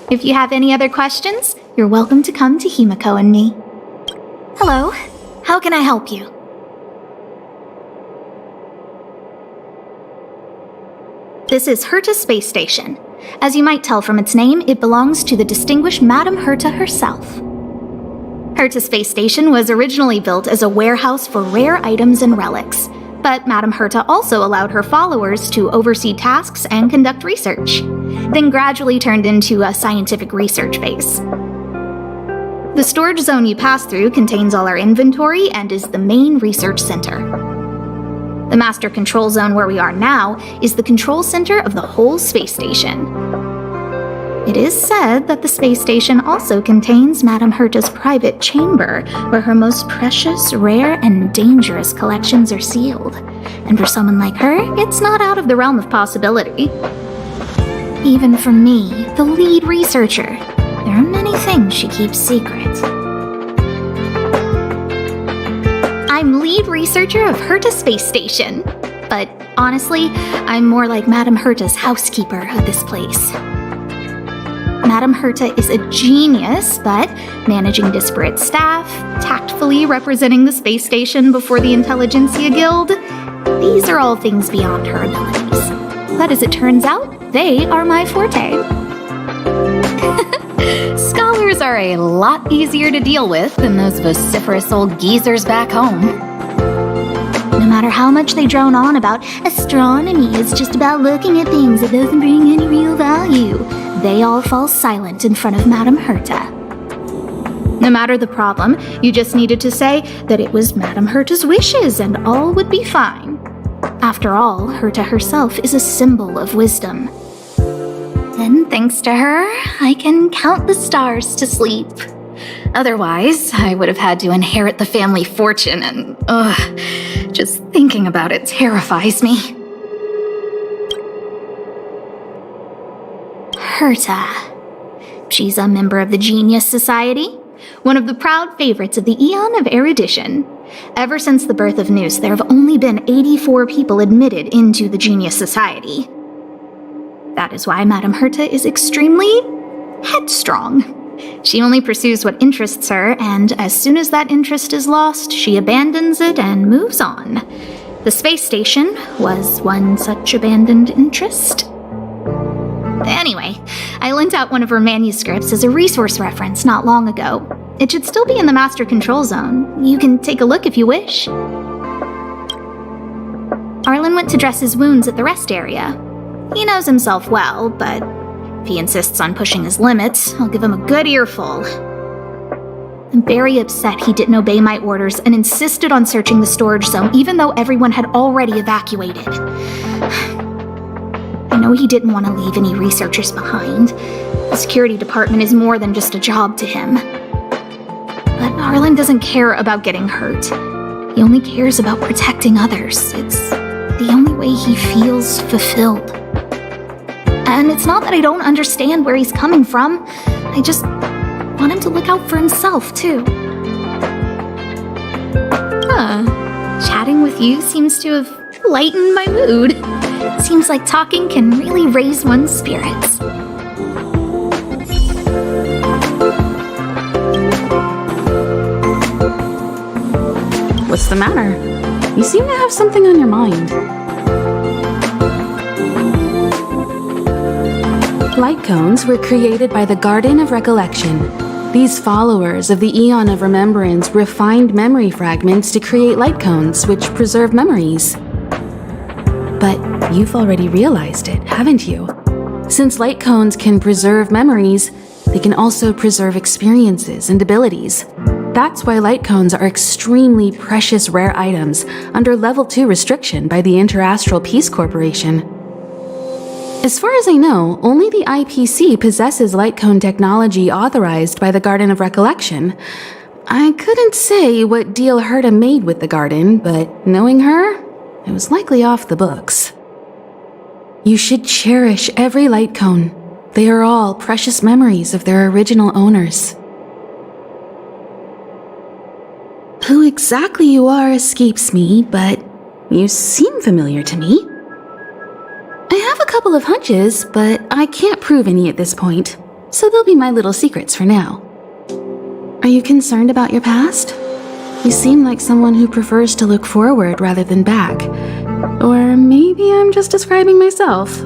If you have any other questions, you're welcome to come to Himeko and me. Hello, how can I help you? This is Herta Space Station. As you might tell from its name, it belongs to the distinguished Madame Herta herself. Herta Space Station was originally built as a warehouse for rare items and relics, but Madame Herta also allowed her followers to oversee tasks and conduct research, then gradually turned into a scientific research base. The storage zone you pass through contains all our inventory and is the main research center. The master control zone where we are now is the control center of the whole space station. It is said that the space station also contains Madame Herta's private chamber, where her most precious, rare, and dangerous collections are sealed. And for someone like her, it's not out of the realm of possibility. Even for me, the lead researcher, there are many things she keeps secret. I'm lead researcher of Herta Space Station, but honestly, I'm more like Madame Herta's housekeeper of this place. Madame Herta is a genius, but managing disparate staff, tactfully representing the space station before the Intelligentsia Guild, these are all things beyond her abilities. But as it turns out, they are my forte. Scholars are a lot easier to deal with than those vociferous old geezers back home. No matter how much they drone on about astronomy is just about looking at things that doesn't bring any real value, they all fall silent in front of Madame Herta. No matter the problem, you just needed to say that it was Madame Herta's wishes and all would be fine. After all, Herta herself is a symbol of wisdom. Then, thanks to her, I can count the stars to sleep. Otherwise, I would have had to inherit the family fortune and, just thinking about it terrifies me. Herta. She's a member of the Genius Society, one of the proud favorites of the Eon of Erudition. Ever since the birth of Noose, there have only been 84 people admitted into the Genius Society. That is why Madame Herta is extremely headstrong. She only pursues what interests her, and as soon as that interest is lost, she abandons it and moves on. The space station was one such abandoned interest. Anyway, I lent out one of her manuscripts as a resource reference not long ago. It should still be in the Master Control Zone. You can take a look if you wish. Arlan went to dress his wounds at the rest area. He knows himself well, but if he insists on pushing his limits, I'll give him a good earful. I'm very upset he didn't obey my orders and insisted on searching the storage zone even though everyone had already evacuated. I know he didn't want to leave any researchers behind. The security department is more than just a job to him. But Arlan doesn't care about getting hurt. He only cares about protecting others. It's the only way he feels fulfilled. And it's not that I don't understand where he's coming from. I just want him to look out for himself, too. Chatting with you seems to have lightened my mood. Seems like talking can really raise one's spirits. What's the matter? You seem to have something on your mind. Light cones were created by the Garden of Recollection. These followers of the Eon of Remembrance refined memory fragments to create light cones, which preserve memories. But you've already realized it, haven't you? Since light cones can preserve memories, they can also preserve experiences and abilities. That's why light cones are extremely precious rare items under Level 2 restriction by the Interastral Peace Corporation. As far as I know, only the IPC possesses light cone technology authorized by the Garden of Recollection. I couldn't say what deal Herta made with the Garden, but knowing her, it was likely off the books. You should cherish every light cone. They are all precious memories of their original owners. Who exactly you are escapes me, but you seem familiar to me. a couple of hunches, but I can't prove any at this point, so they'll be my little secrets for now. Are you concerned about your past? You seem like someone who prefers to look forward rather than back. Or maybe I'm just describing myself.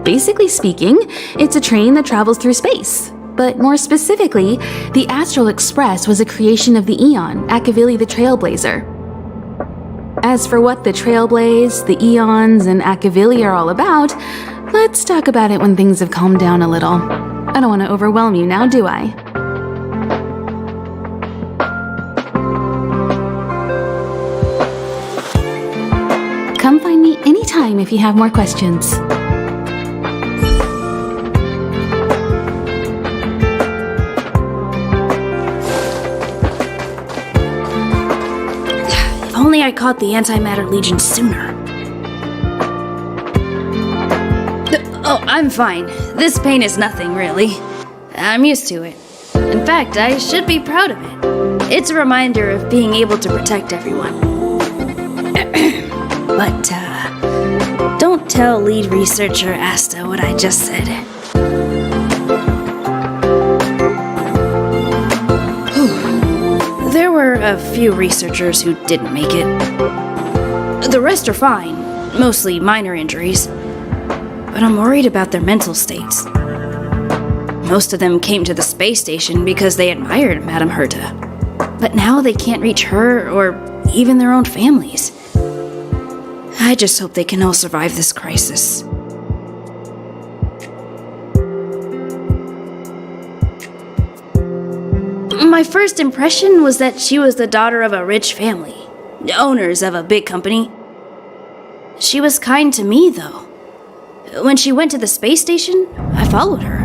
Basically speaking, it's a train that travels through space. But more specifically, the Astral Express was a creation of the Eon, Akavili the Trailblazer. As for what the Trailblaze, the Eons, and Akavili are all about, let's talk about it when things have calmed down a little. I don't want to overwhelm you now, do I? Come find me anytime if you have more questions. If only I caught the Antimatter Legion sooner. Oh, I'm fine. This pain is nothing, really. I'm used to it. In fact, I should be proud of it. It's a reminder of being able to protect everyone. But, don't tell lead researcher Asta what I just said. There were a few researchers who didn't make it. The rest are fine, mostly minor injuries. But I'm worried about their mental states. Most of them came to the space station because they admired Madame Herta. But now they can't reach her or even their own families. I just hope they can all survive this crisis. My first impression was that she was the daughter of a rich family, owners of a big company. She was kind to me, though. When she went to the space station, I followed her.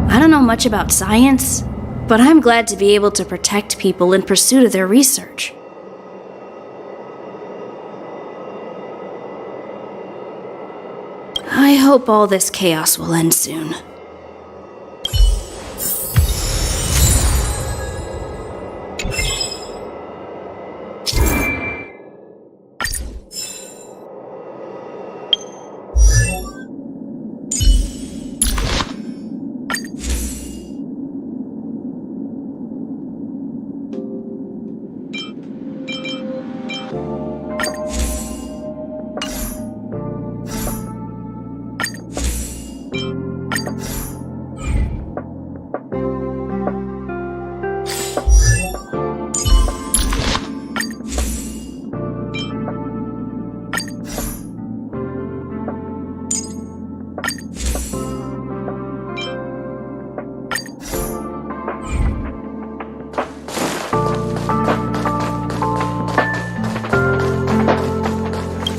I don't know much about science, but I'm glad to be able to protect people in pursuit of their research. I hope all this chaos will end soon.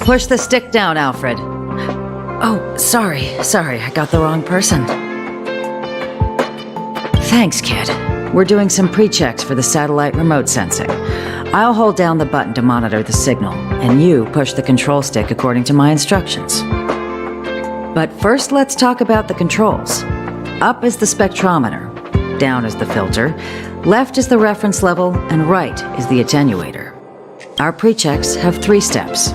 Push the stick down, Alfred. Oh, sorry, I got the wrong person. Thanks, kid. We're doing some pre-checks for the satellite remote sensing. I'll hold down the button to monitor the signal, and you push the control stick according to my instructions. But first, let's talk about the controls. Up is the spectrometer, down is the filter, left is the reference level, and right is the attenuator. Our pre-checks have 3 steps.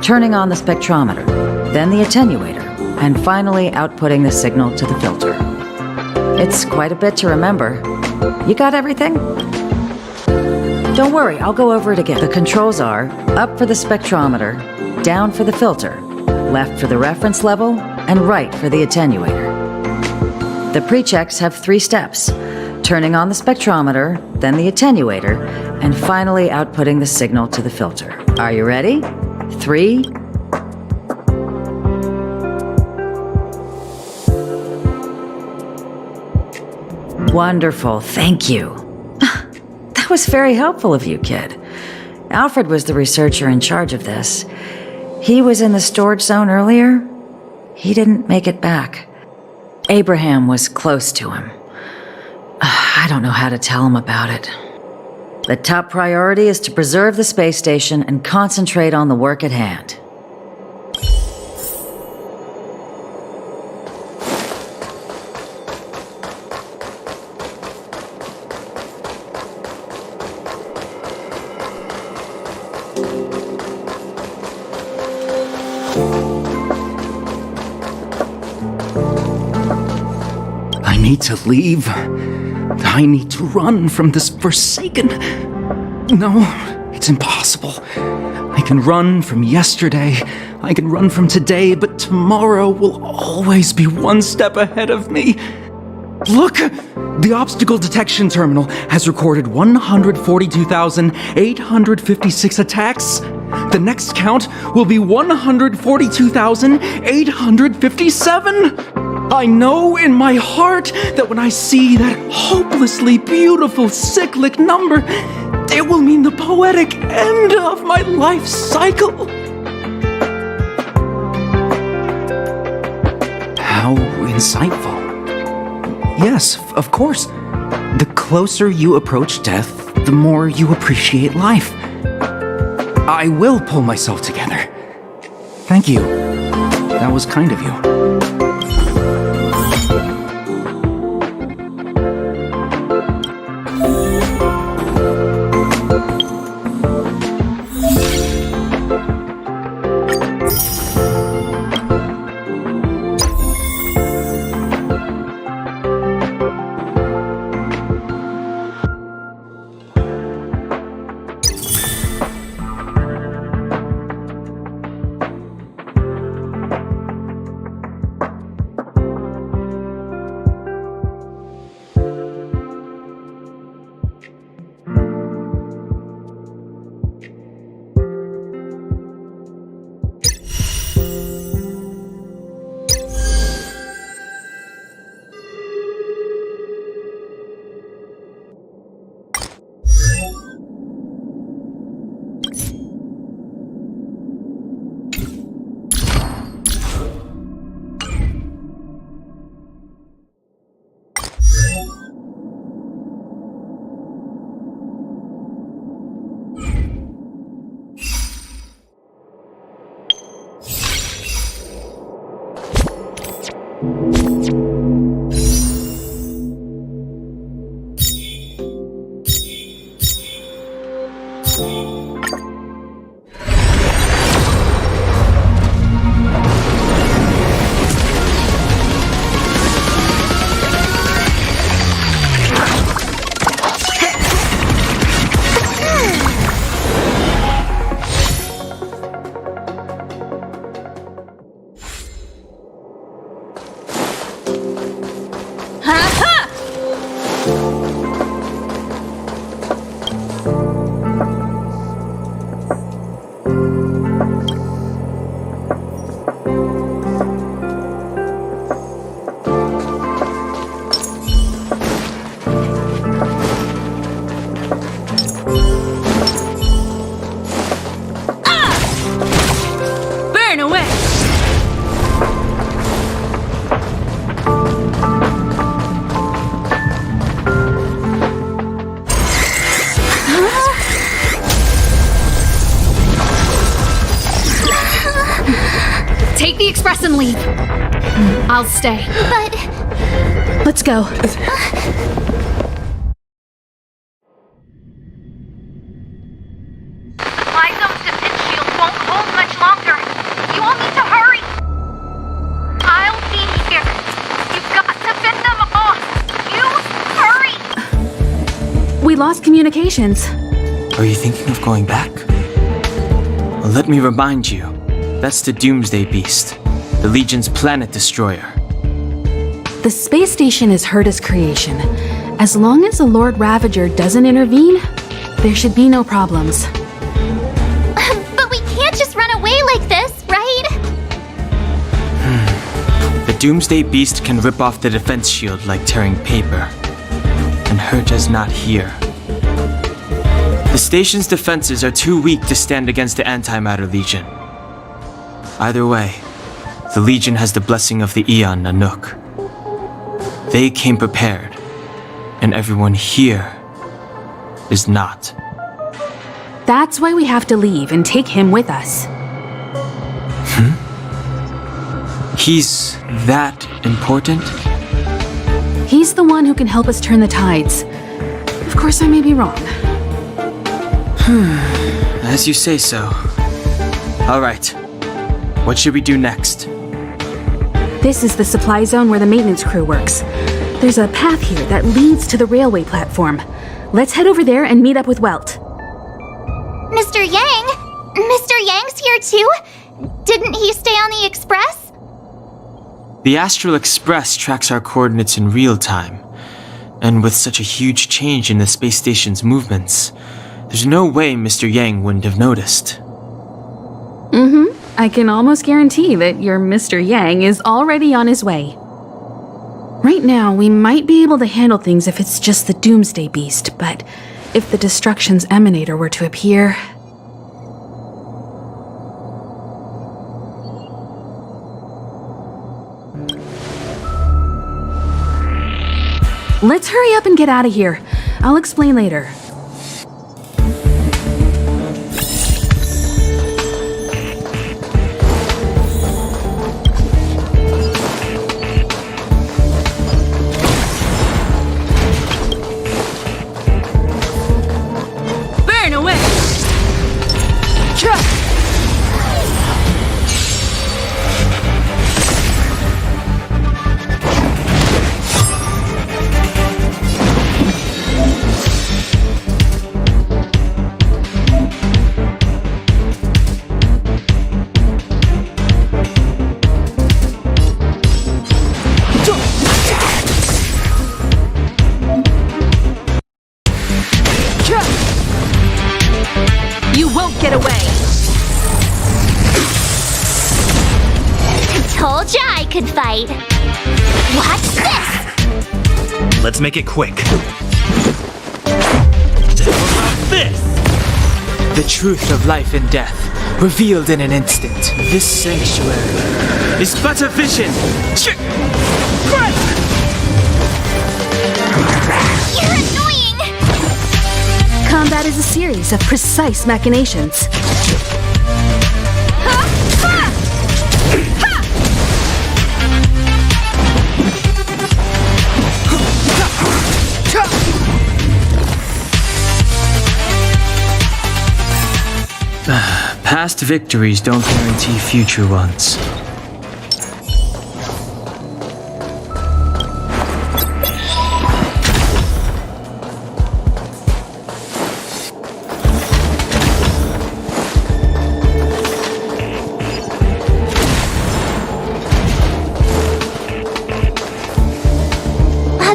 Turning on the spectrometer, then the attenuator, and finally outputting the signal to the filter. It's quite a bit to remember. You got everything? Don't worry, I'll go over it again. The controls are up for the spectrometer, down for the filter, left for the reference level, and right for the attenuator. The pre-checks have 3 steps. Turning on the spectrometer, then the attenuator, and finally outputting the signal to the filter. Are you ready? 3. Wonderful, thank you. That was very helpful of you, kid. Alfred was the researcher in charge of this. He was in the storage zone earlier. He didn't make it back. Abraham was close to him. I don't know how to tell him about it. The top priority is to preserve the space station and concentrate on the work at hand. need to leave. I need to run from this forsaken... No, it's impossible. I can run from yesterday, I can run from today, but tomorrow will always be one step ahead of me. Look! The obstacle detection terminal has recorded 142,856 attacks. The next count will be 142,857. I know in my heart that when I see that hopelessly beautiful cyclic number, it will mean the poetic end of my life cycle. How insightful. Yes, of course. The closer you approach death, the more you appreciate life. I will pull myself together. Thank you. That was kind of you. Take the express and leave. I'll stay. But... Let's go. My zone's defense shield won't hold much longer. You all need to hurry. I'll be here. You've got to fend them off. You hurry. We lost communications. Are you thinking of going back? Well, let me remind you. That's the Doomsday Beast, the Legion's planet destroyer. The space station is Herta's creation. As long as the Lord Ravager doesn't intervene, there should be no problems. But we can't just run away like this, right? The Doomsday Beast can rip off the defense shield like tearing paper. And Herta's not here. The station's defenses are too weak to stand against the Antimatter Legion. Either way, the Legion has the blessing of the Aeon Nanook. They came prepared, and everyone here is not. That's why we have to leave and take him with us. He's that important? He's the one who can help us turn the tides. Of course, I may be wrong. As you say so. All right. What should we do next? This is the supply zone where the maintenance crew works. There's a path here that leads to the railway platform. Let's head over there and meet up with Welt. Mr. Yang? Mr. Yang's here too? Didn't he stay on the express? The Astral Express tracks our coordinates in real time. And with such a huge change in the space station's movements, there's no way Mr. Yang wouldn't have noticed. I can almost guarantee that your Mr. Yang is already on his way. Right now, we might be able to handle things if it's just the Doomsday Beast, but if the Destruction's Emanator were to appear... Let's hurry up and get out of here. I'll explain later. Burn away! You won't get away! Told ya I could fight. Watch this! Let's make it quick. This! The truth of life and death, revealed in an instant. This sanctuary is but a vision. You're annoying! Combat is a series of precise machinations. Past victories don't guarantee future ones.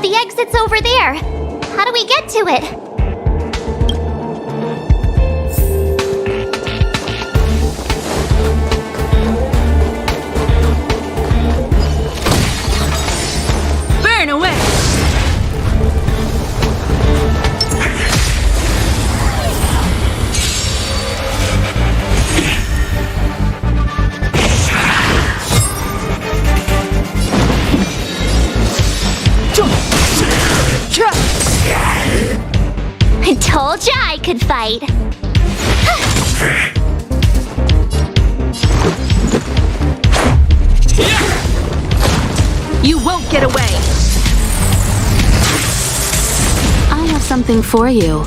The exit's over there. How do we get to it? Burn away! I told ya I could fight. You won't get away! I have something for you.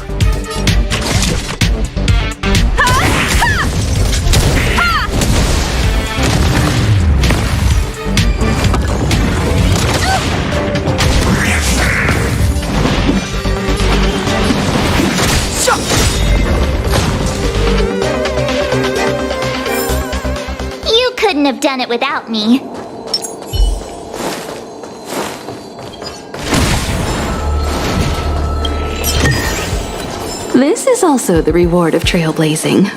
You couldn't have done it without me. This is also the reward of trailblazing.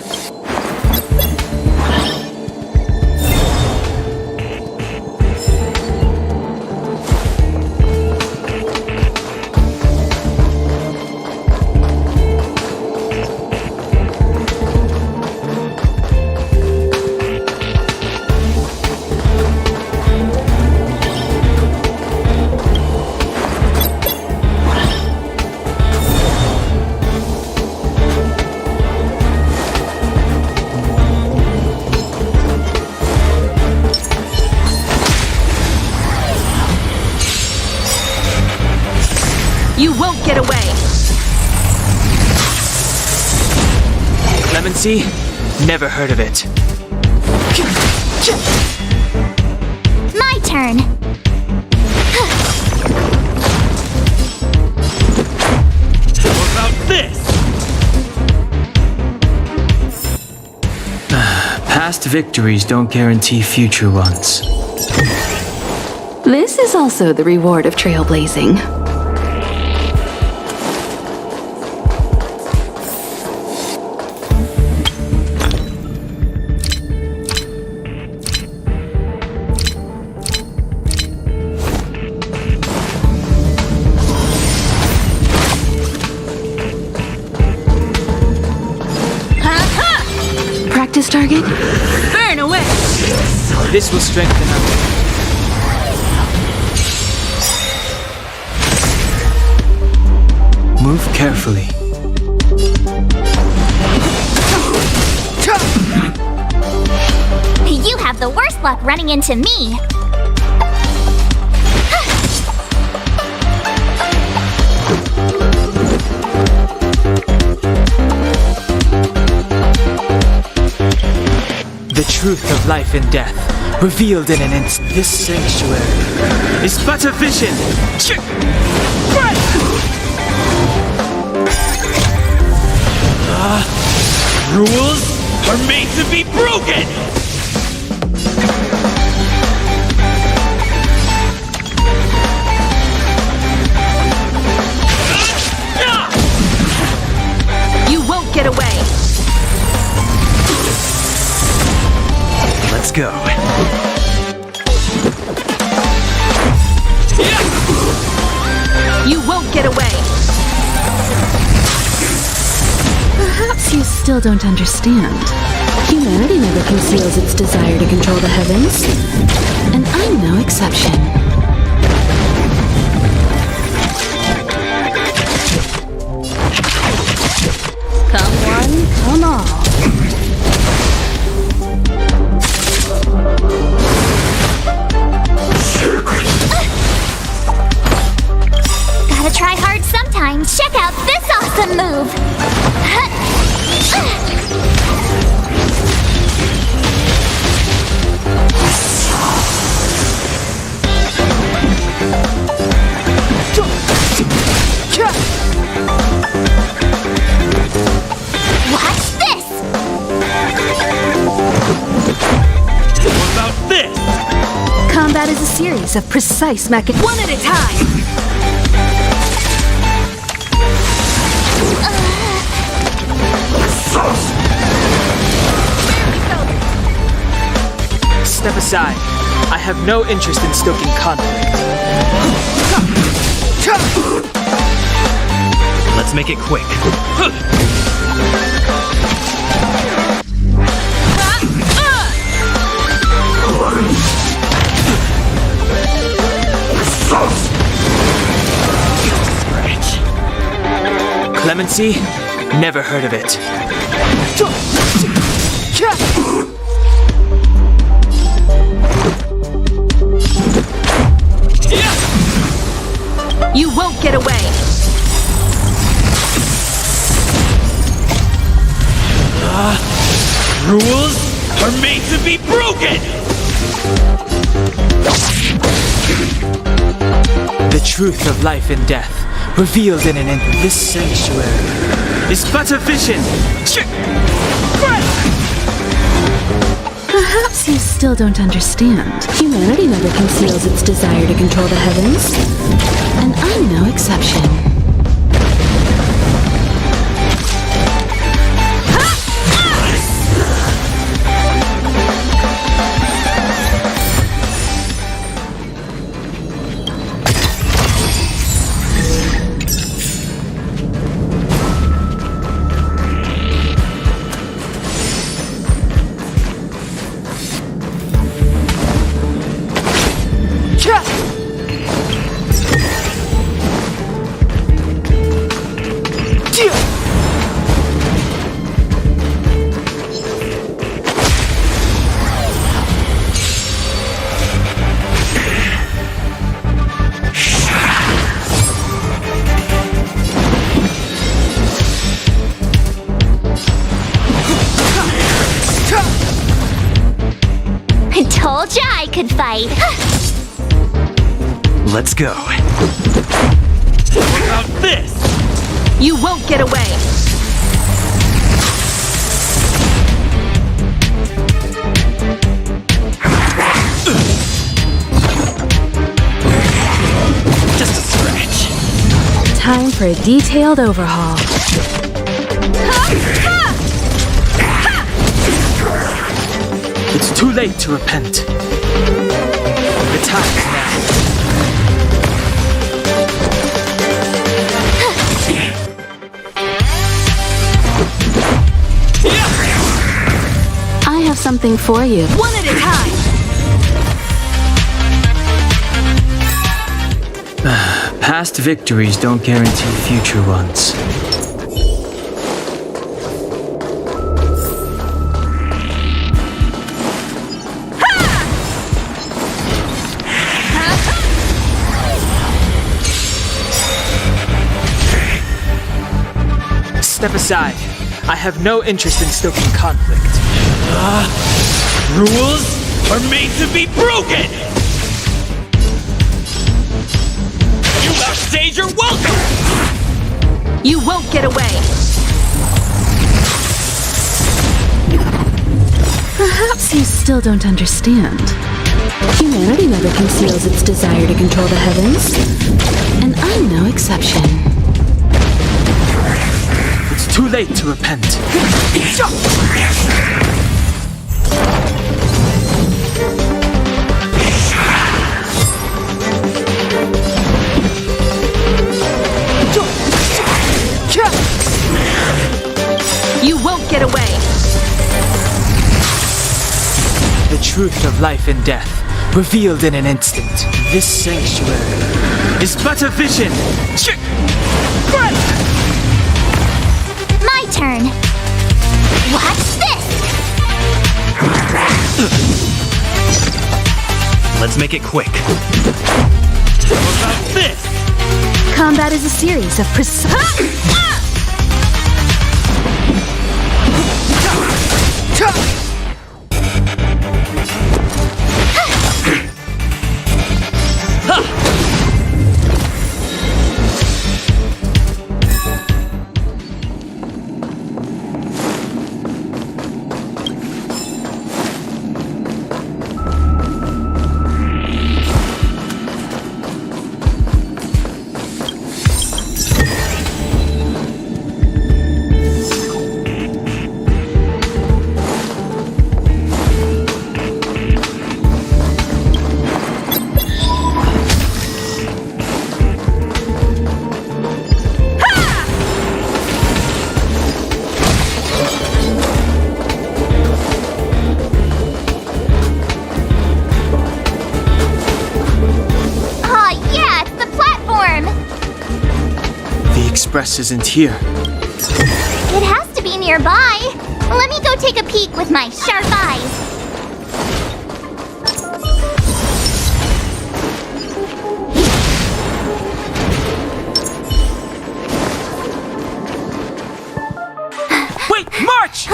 You won't get away! Clemency? Never heard of it. My turn. Past victories don't guarantee future ones. This is also the reward of trailblazing. Practice target? Burn away! This will strengthen our... Move carefully. You have the worst luck running into me. The truth of life and death, revealed in an instant. This sanctuary is but a vision. Rules are made to be broken! You won't get away! Let's go. You won't get away! Perhaps you still don't understand. Humanity never conceals its desire to control the heavens. And I'm no exception. Come one, come all. Gotta try hard sometimes. Check out this awesome move. Watch this. What about this? Combat is a series of precise mechanisms. One at a time! Step aside. I have no interest in stoking conflict. Let's make it quick. Clemency? Never heard of it. You won't get away! Rules are made to be broken! The truth of life and death, revealed in an instant. This sanctuary is but a vision. Perhaps you still don't understand. Humanity never conceals its desire to control the heavens. And I'm no exception. Told ya I could fight. Let's go. What about this? You won't get away! for a detailed overhaul. It's too late to repent. The time is now. I have something for you. One at a time! Past victories don't guarantee future ones. Step aside. I have no interest in stoking conflict. Rules are made to be broken! You outstayed your welcome! You won't get away! Perhaps you still don't understand. Humanity never conceals its desire to control the heavens, and I'm no exception. It's too late to repent. You won't get away! The truth of life and death, revealed in an instant. This sanctuary is but a vision. My turn. Watch this! Let's make it quick. How about this? Combat is a series of Express isn't here. It has to be nearby. Let me go take a peek with my sharp eyes. Wait, march!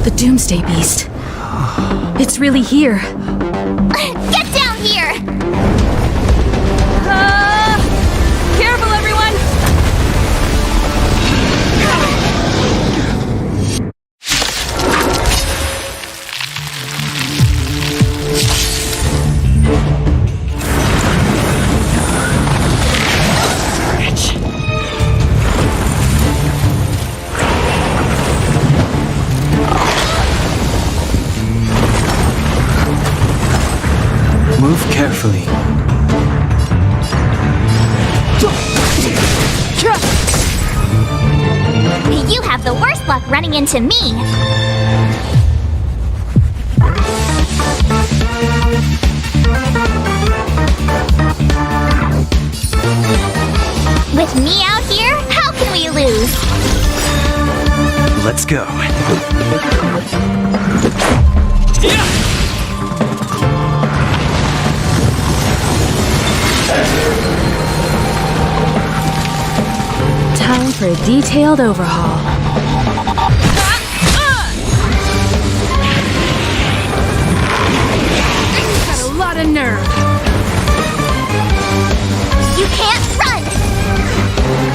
The Doomsday Beast. It's really here. Get down here! Careful, everyone! Move carefully. You have the worst luck running into me. With me out here, how can we lose? Let's go. Time for a detailed overhaul. Got a lot of nerve. You can't run!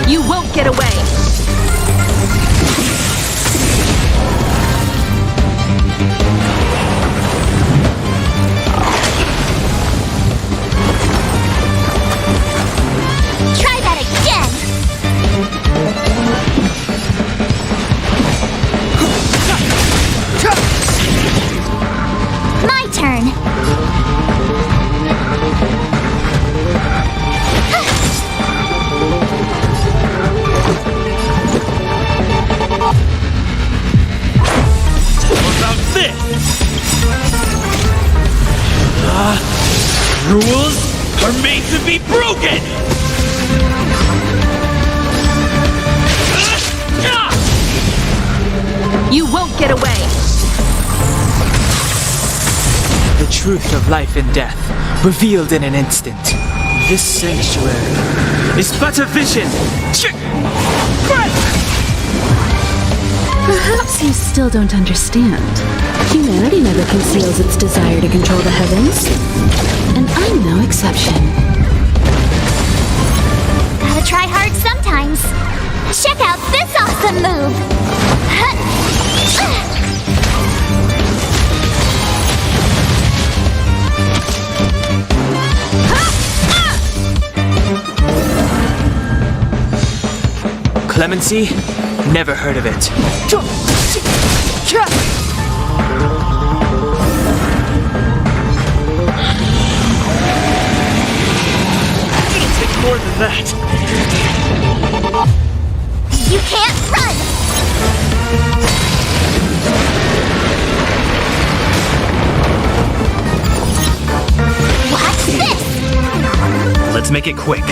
You won't get away. Rules are made to be broken! You won't get away! The truth of life and death, revealed in an instant. This sanctuary is but a vision! Perhaps you still don't understand. Humanity never conceals its desire to control the heavens. And I'm no exception. Gotta try hard sometimes. Check out this awesome move! Clemency? Never heard of it. It'll take more than that. You can't run! Watch this! Let's make it quick.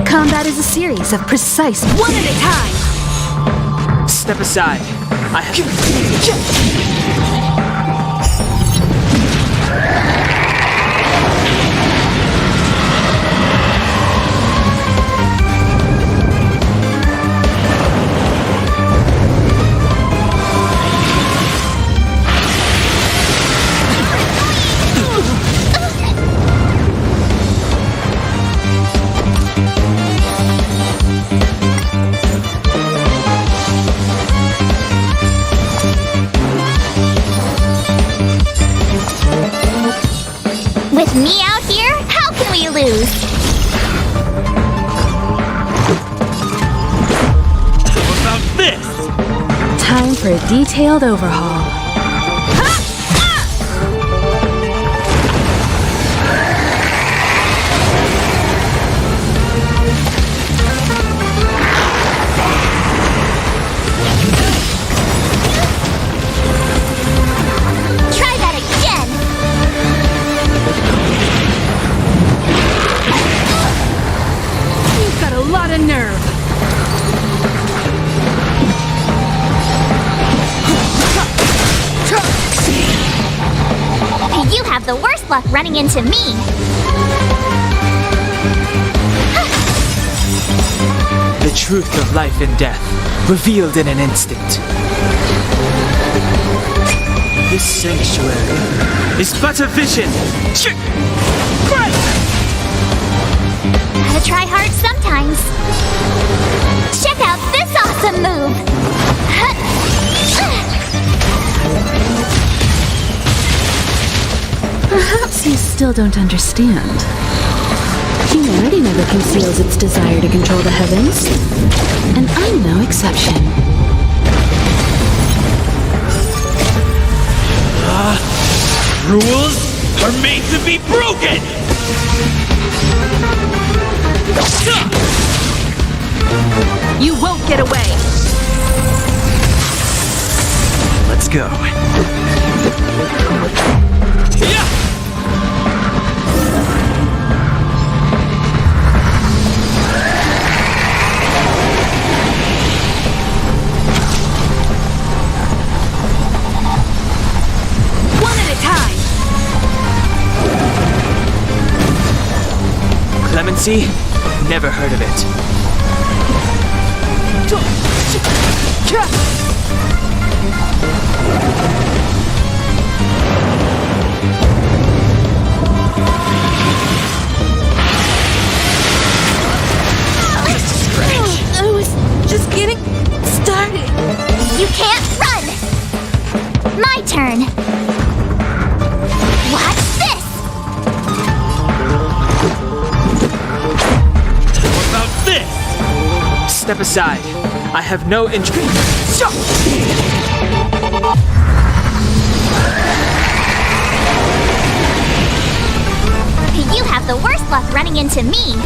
Combat is a series of precise one at a time. Step aside. I have... With me out here, how can we lose? How about this? Time for a detailed overhaul. Try that again! You've got a lot of nerve. You have the worst luck running into me! The truth of life and death, revealed in an instant. This sanctuary is but a vision! Gotta try hard sometimes. Check out this awesome move! Perhaps you still don't understand. Humanity never conceals its desire to control the heavens. And I'm no exception. Rules are made to be broken! You won't get away! Let's go. One at a time! Clemency? Never heard of it. I was just getting started. You can't run! My turn! Watch this! How about this? Step aside. I have no interest. You have the worst luck running into me!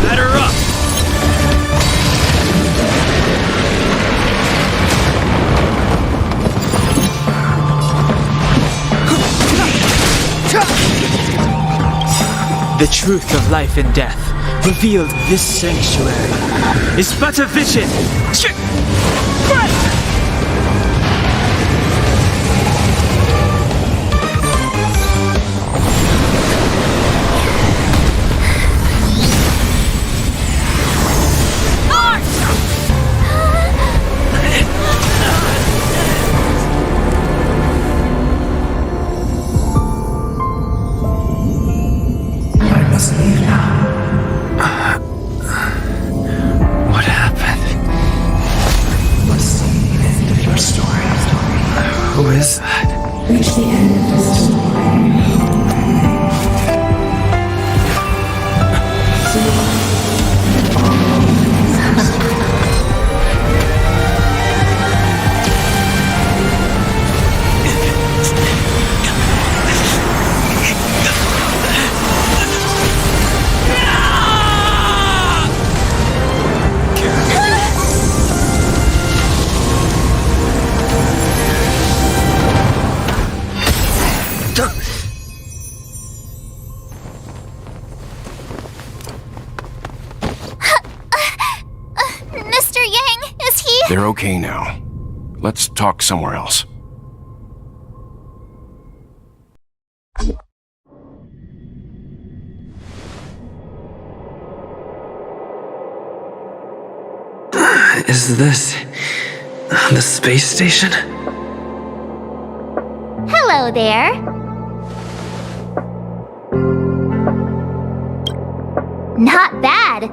Batter up! The truth of life and death, revealed this sanctuary, is but a vision. What happened? What's the end of your story? Who is that? Reach the end of this Mr. Yang, is he? They're okay now. Let's talk somewhere else. Is this the space station? Hello there. Not bad.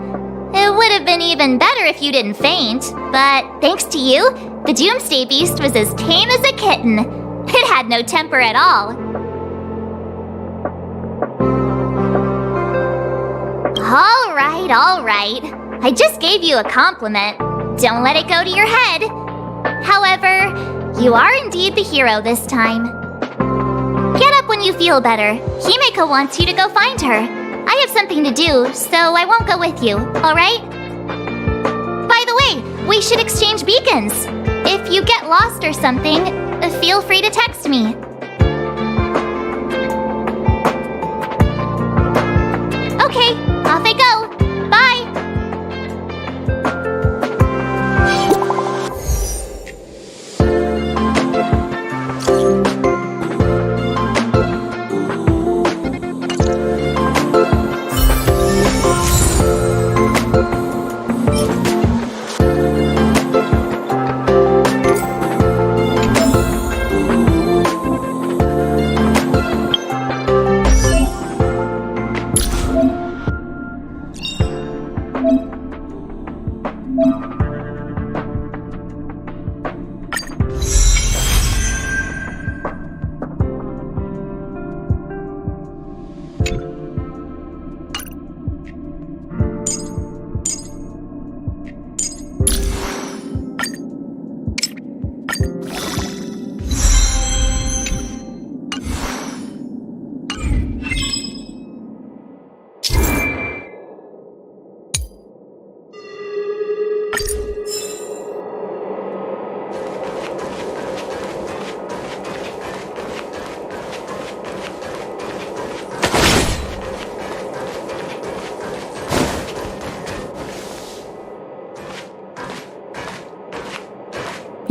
It would have been even better if you didn't faint, but thanks to you, the Doomsday Beast was as tame as a kitten. It had no temper at all. All right. I just gave you a compliment. Don't let it go to your head. However, you are indeed the hero this time. Get up when you feel better. Himeko wants you to go find her. I have something to do, so I won't go with you, alright? By the way, we should exchange beacons. If you get lost or something, feel free to text me. Okay, off I go. Bye!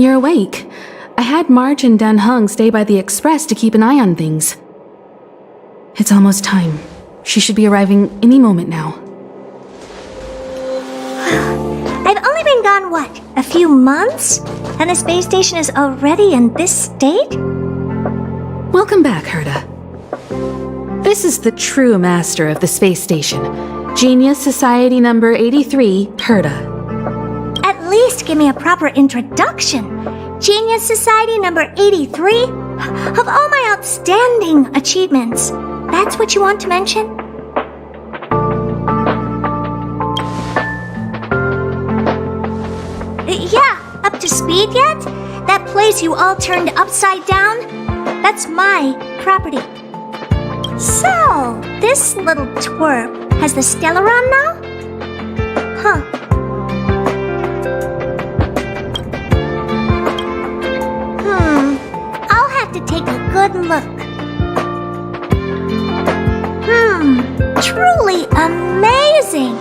You're awake. I had March and Dan Heng stay by the express to keep an eye on things. It's almost time. She should be arriving any moment now. I've only been gone, what, a few months? And the space station is already in this state? Welcome back, Herta. This is the true master of the space station. Genius Society number 83, Herta. At least give me a proper introduction. Genius Society number 83? Of all my outstanding achievements, that's what you want to mention? Yeah, up to speed yet? That place you all turned upside down? That's my property. So, this little twerp has the Stellaron now? Huh. I'll have to take a good look. truly amazing!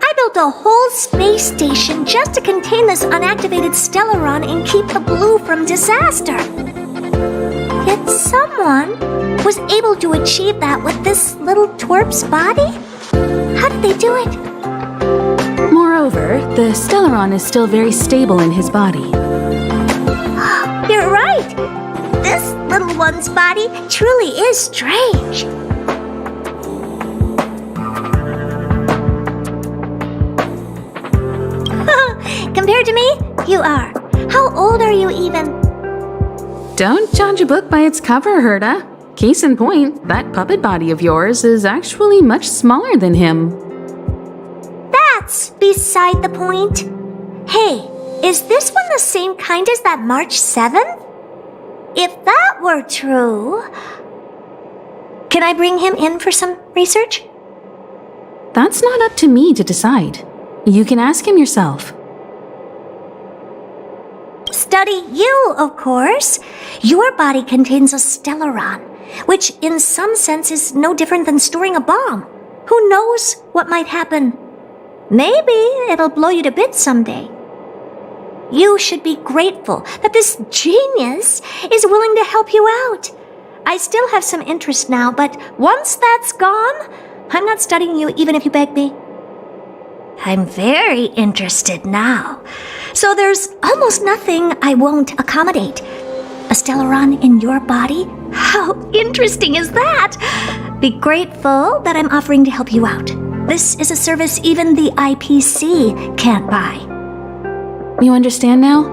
I built a whole space station just to contain this unactivated Stellaron and keep the blue from disaster. Yet someone was able to achieve that with this little twerp's body? How did they do it? Moreover, the Stellaron is still very stable in his body. You're right! This little one's body truly is strange. Compared to me, you are. How old are you even? Don't judge a book by its cover, Herta. Case in point, that puppet body of yours is actually much smaller than him. That's beside the point. Hey, is this one the same kind as that March 7th? If that were true... Can I bring him in for some research? That's not up to me to decide. You can ask him yourself. Study you, of course. Your body contains a Stellaron, which in some sense is no different than storing a bomb. Who knows what might happen? Maybe it'll blow you to bits someday. You should be grateful that this genius is willing to help you out. I still have some interest now, but once that's gone, I'm not studying you even if you beg me. I'm very interested now. So there's almost nothing I won't accommodate. A Stellaron in your body? How interesting is that? Be grateful that I'm offering to help you out. This is a service even the IPC can't buy. You understand now?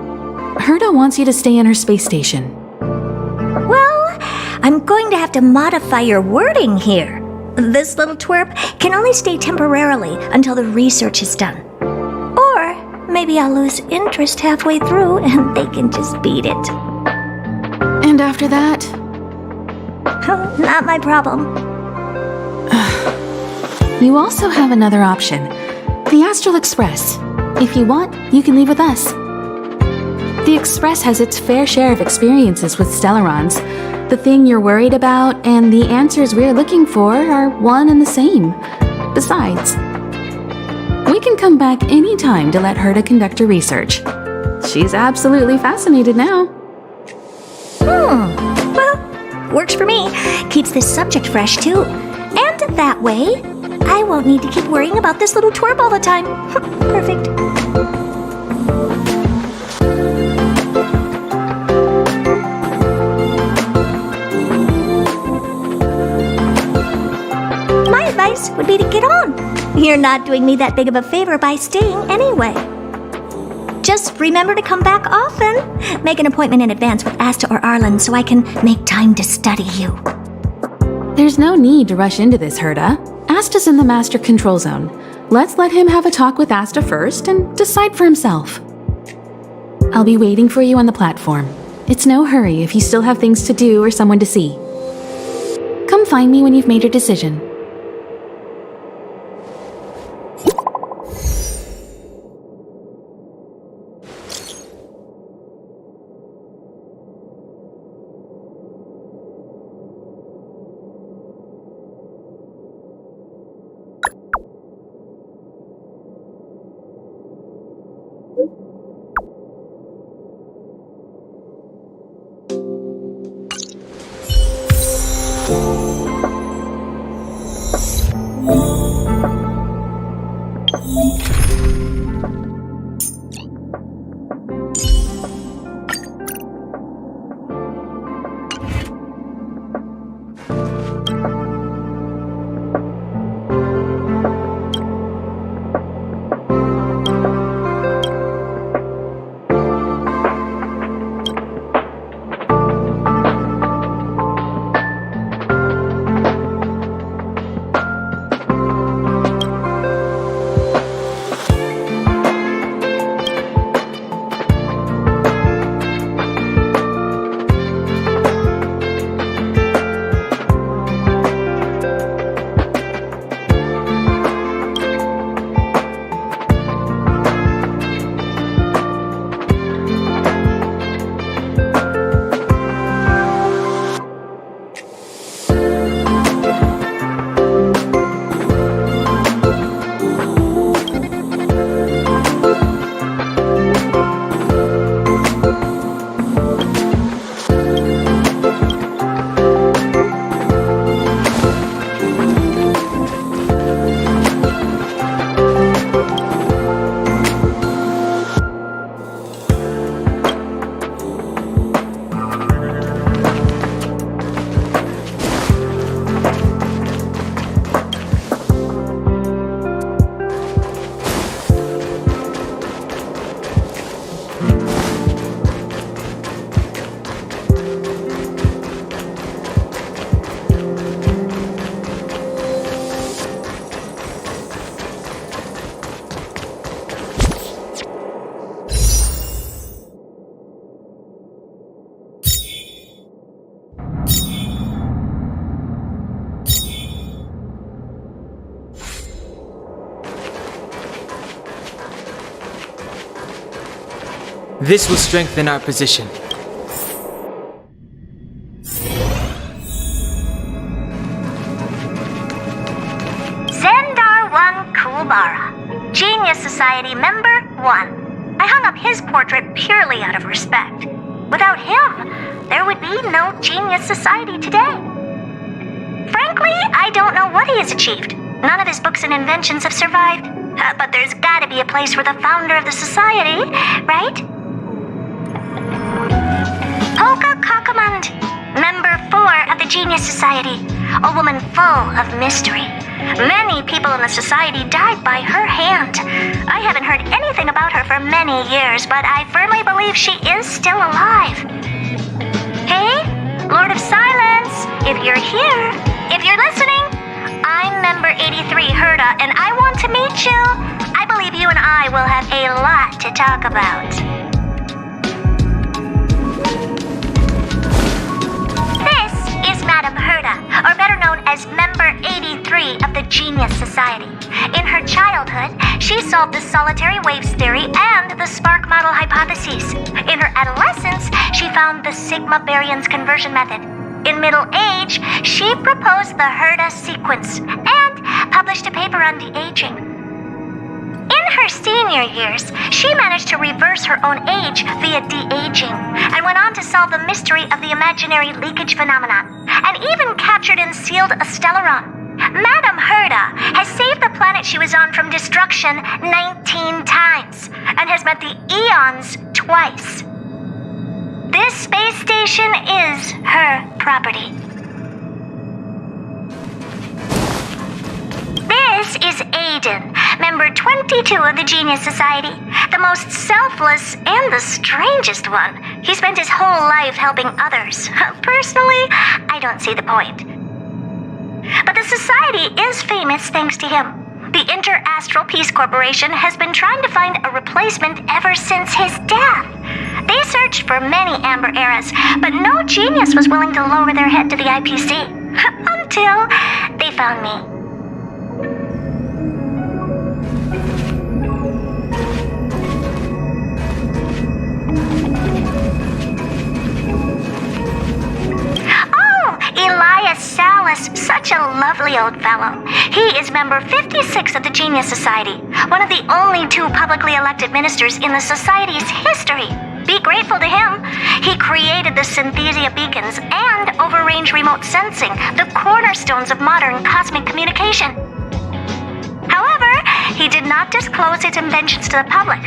Herta wants you to stay in her space station. Well, I'm going to have to modify your wording here. This little twerp can only stay temporarily until the research is done. Or maybe I'll lose interest halfway through and they can just beat it. And after that? Not my problem. You also have another option. The Astral Express. If you want, you can leave with us. The Express has its fair share of experiences with Stellarons. The thing you're worried about and the answers we're looking for are one and the same. Besides, we can come back any time to let Herta conduct her research. She's absolutely fascinated now. Well, works for me. Keeps this subject fresh, too. And that way, I won't need to keep worrying about this little twerp all the time. Perfect. My advice would be to get on. You're not doing me that big of a favor by staying anyway. Just remember to come back often. Make an appointment in advance with Asta or Arlan so I can make time to study you. There's no need to rush into this, Herta. Asta's in the Master Control Zone. Let's let him have a talk with Asta first and decide for himself. I'll be waiting for you on the platform. It's no hurry if you still have things to do or someone to see. Come find me when you've made your decision. This will strengthen our position. Zendar 1 Kulbara, Genius Society Member 1. I hung up his portrait purely out of respect. Without him, there would be no Genius Society today. Frankly, I don't know what he has achieved. None of his books and inventions have survived. But there's gotta be a place for the founder of the society, right? Polka Kakamund, Member 4 of the Genius Society. A woman full of mystery. Many people in the society died by her hand. I haven't heard anything about her for many years, but I firmly believe she is still alive. Hey, Lord of Silence, if you're here, if you're listening, I'm Member 83, Herta, and I want to meet you. I believe you and I will have a lot to talk about. This is Madame Herta, or better known as Member 83 of the Genius Society. In her childhood, she solved the solitary waves theory and the spark model hypotheses. In her adolescence, she found the sigma baryons conversion method. In middle age, she proposed the Herta sequence and published a paper on de-aging. In her senior years, she managed to reverse her own age via de-aging and went on to solve the mystery of the imaginary leakage phenomenon and even captured and sealed a stellaron. Madame Herta has saved the planet she was on from destruction 19 times and has met the Eons twice. This space station is her property. This is Aiden, Member 22 of the Genius Society, the most selfless and the strangest one. He spent his whole life helping others. Personally, I don't see the point. But the society is famous thanks to him. The Inter-Astral Peace Corporation has been trying to find a replacement ever since his death. They searched for many Amber Eras, but no genius was willing to lower their head to the IPC. Until they found me. Elias Salas, such a lovely old fellow. He is Member 56 of the Genius Society, one of the only 2 publicly elected ministers in the society's history. Be grateful to him. He created the Synthesia beacons and overrange remote sensing, the cornerstones of modern cosmic communication. However, he did not disclose his inventions to the public,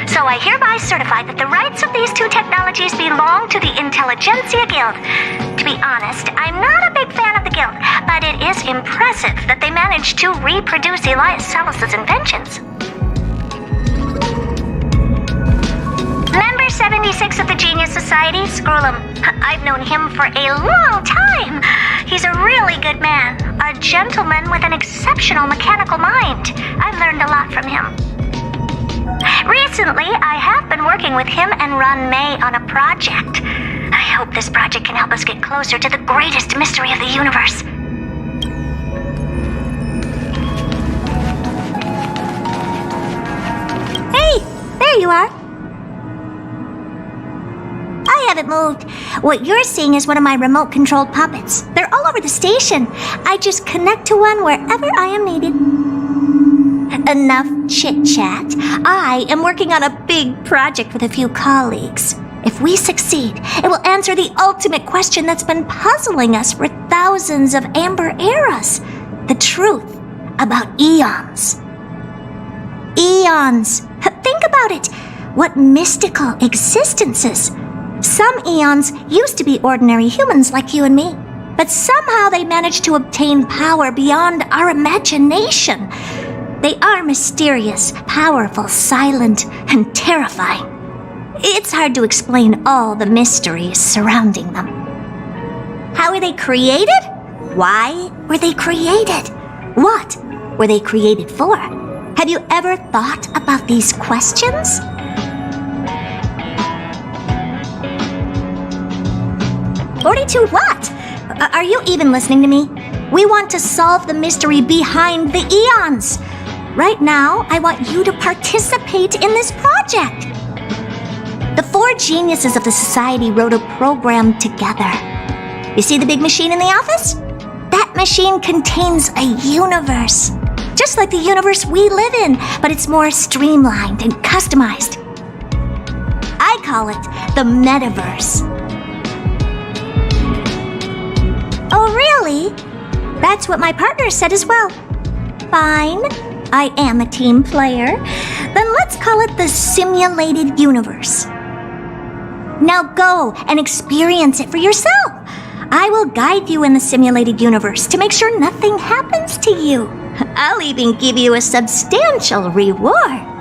so I hereby certify that the rights of these 2 technologies belong to the Intelligentsia Guild. To be honest, I'm not a big fan of the guild, but it is impressive that they managed to reproduce Elias Salas's inventions. Member 76 of the Genius Society, Scrollum. I've known him for a long time. He's a really good man, a gentleman with an exceptional mechanical mind. I've learned a lot from him. Recently, I have been working with him and Ron May on a project. I hope this project can help us get closer to the greatest mystery of the universe. Hey, there you are. I haven't moved. What you're seeing is one of my remote-controlled puppets. They're all over the station. I just connect to one wherever I am needed. Enough chit-chat. I am working on a big project with a few colleagues. If we succeed, it will answer the ultimate question that's been puzzling us for thousands of Amber Eras. The truth about eons. Eons. Think about it. What mystical existences. Some eons used to be ordinary humans like you and me, but somehow they managed to obtain power beyond our imagination. They are mysterious, powerful, silent, and terrifying. It's hard to explain all the mysteries surrounding them. How were they created? Why were they created? What were they created for? Have you ever thought about these questions? "42 what? Are you even listening to me? We want to solve the mystery behind the eons. Right now, I want you to participate in this project. The 4 geniuses of the society wrote a program together. You see the big machine in the office? That machine contains a universe. Just like the universe we live in, but it's more streamlined and customized. I call it the metaverse. Oh, really? That's what my partner said as well. Fine, I am a team player. Then let's call it the simulated universe. Now go and experience it for yourself. I will guide you in the simulated universe to make sure nothing happens to you. I'll even give you a substantial reward.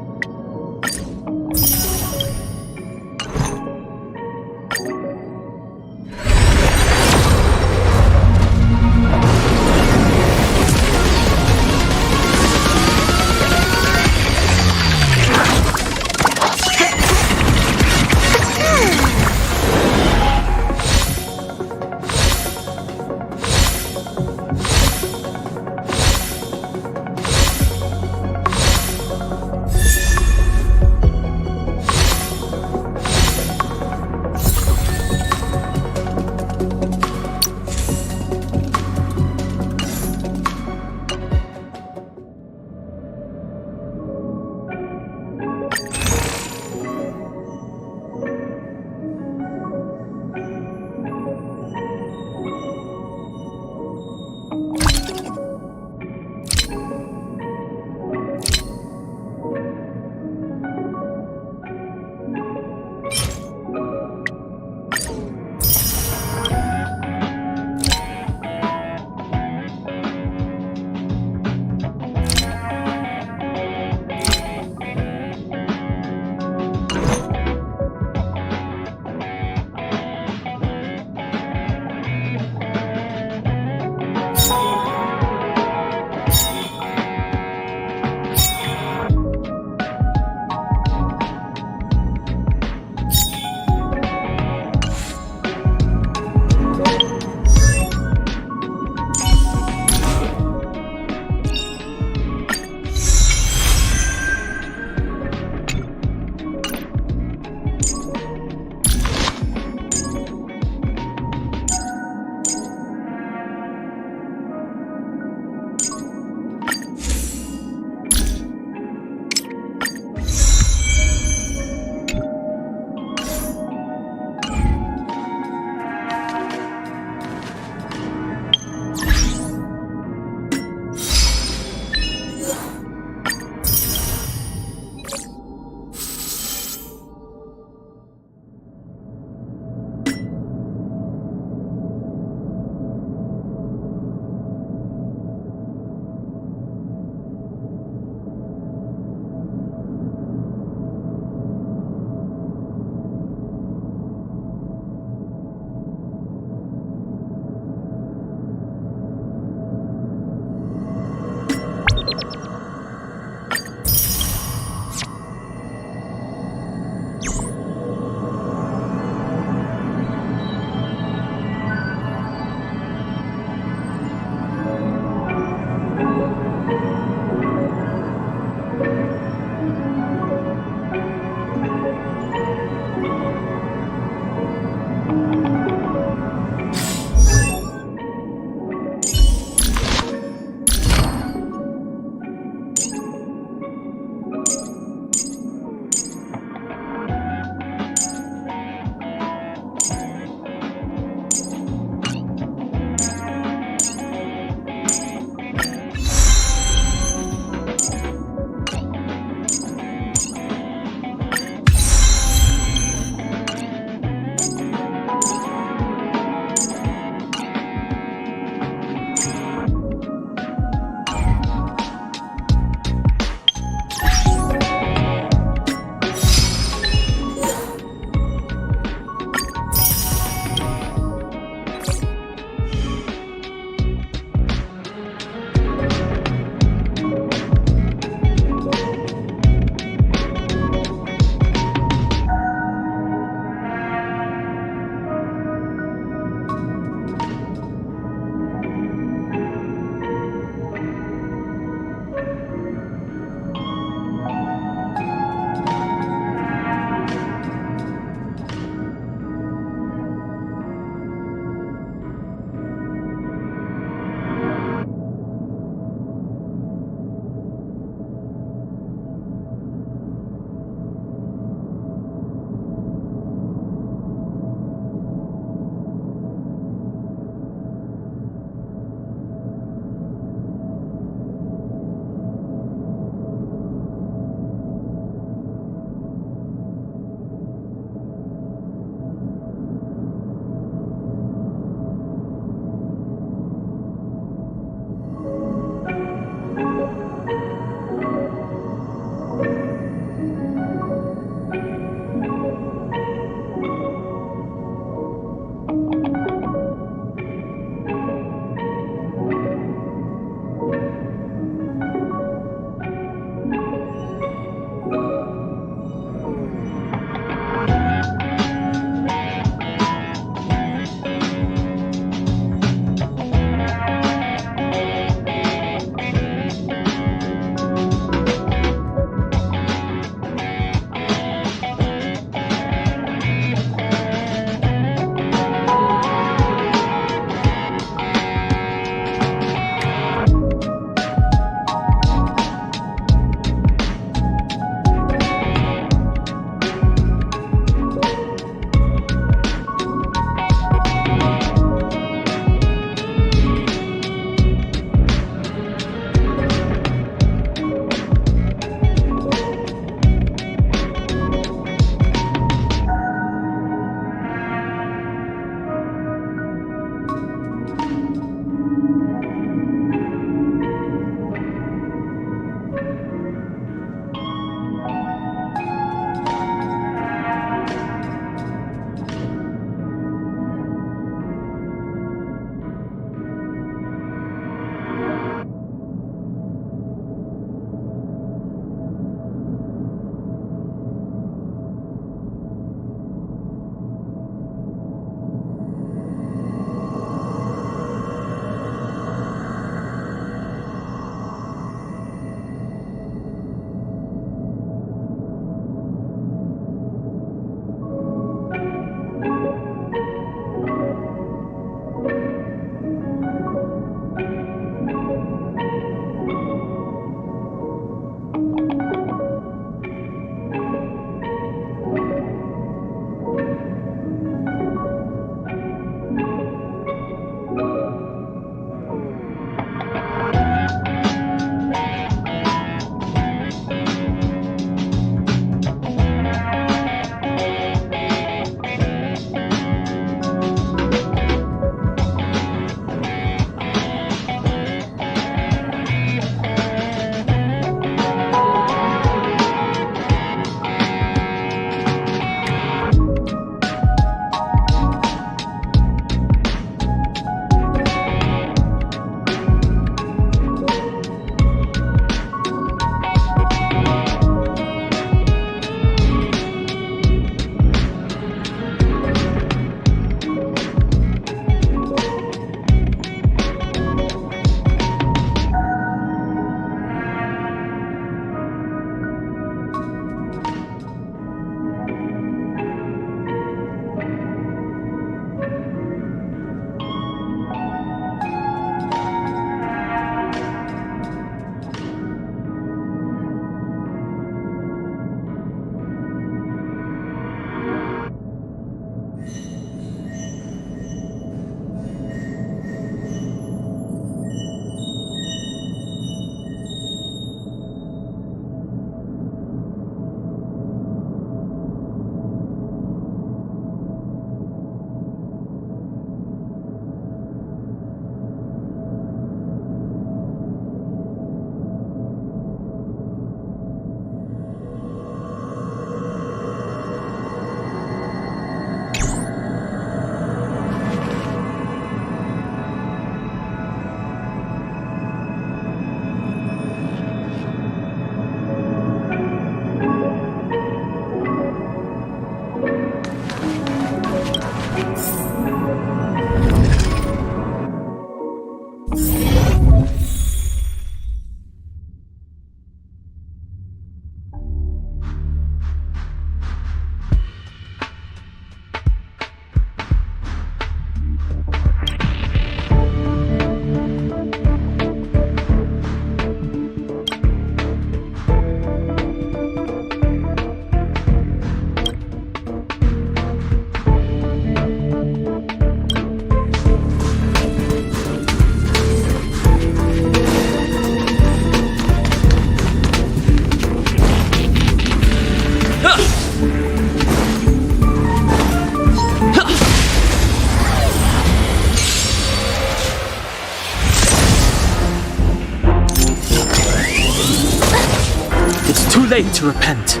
late to repent.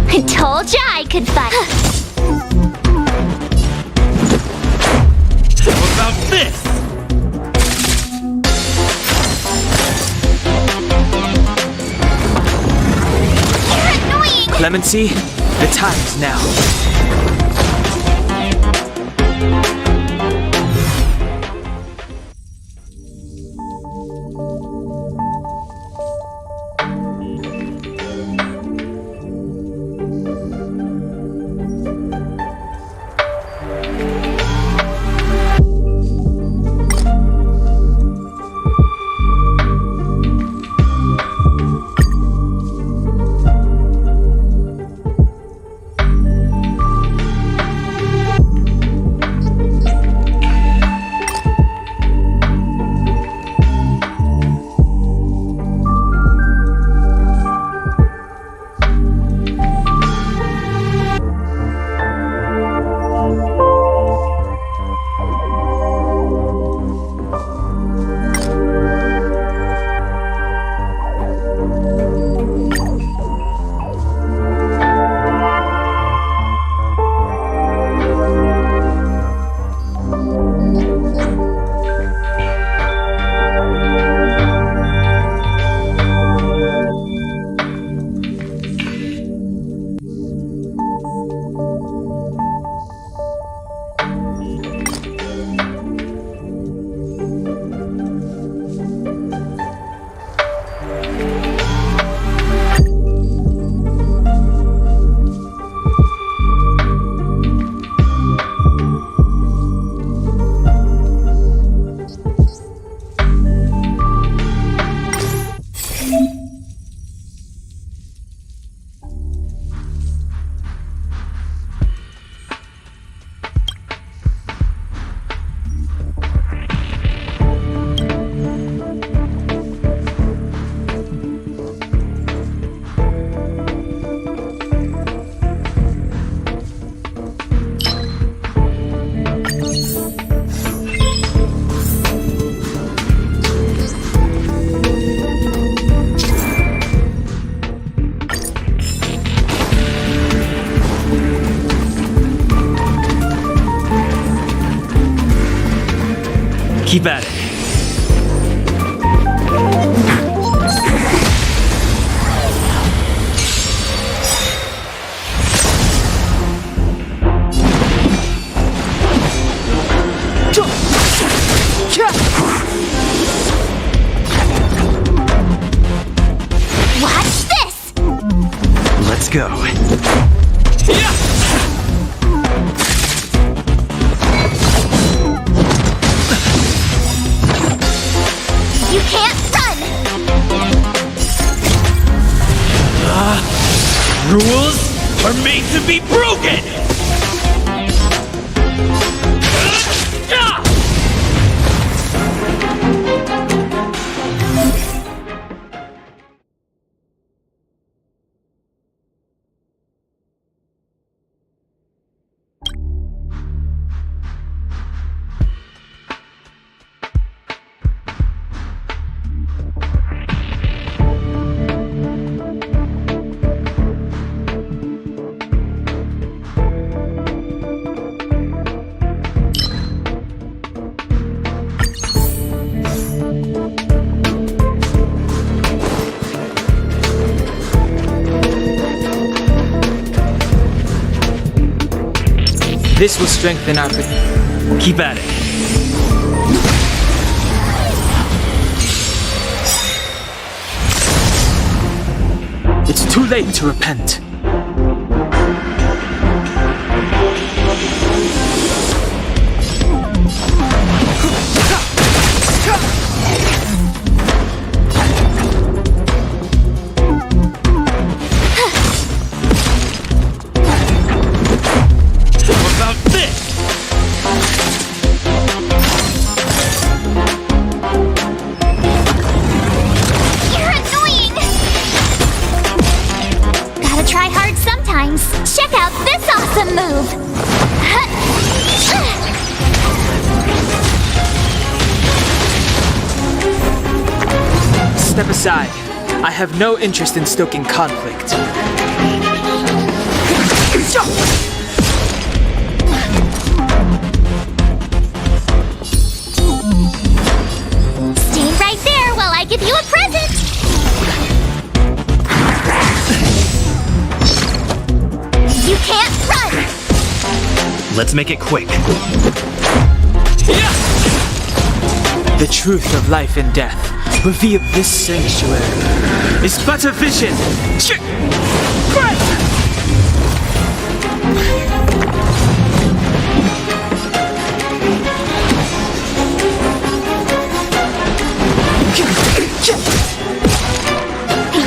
I told ya I could fight. How about this? You're annoying! Clemency, the time is now. Keep at it. Watch this! Let's go. You can't run! Rules are made to be broken! This will strengthen our... Keep at it. It's too late to repent. step aside. I have no interest in stoking conflict. Stay right there while I give you a present! You can't run! Let's make it quick. The truth of life and death, revealed this sanctuary, is but a vision.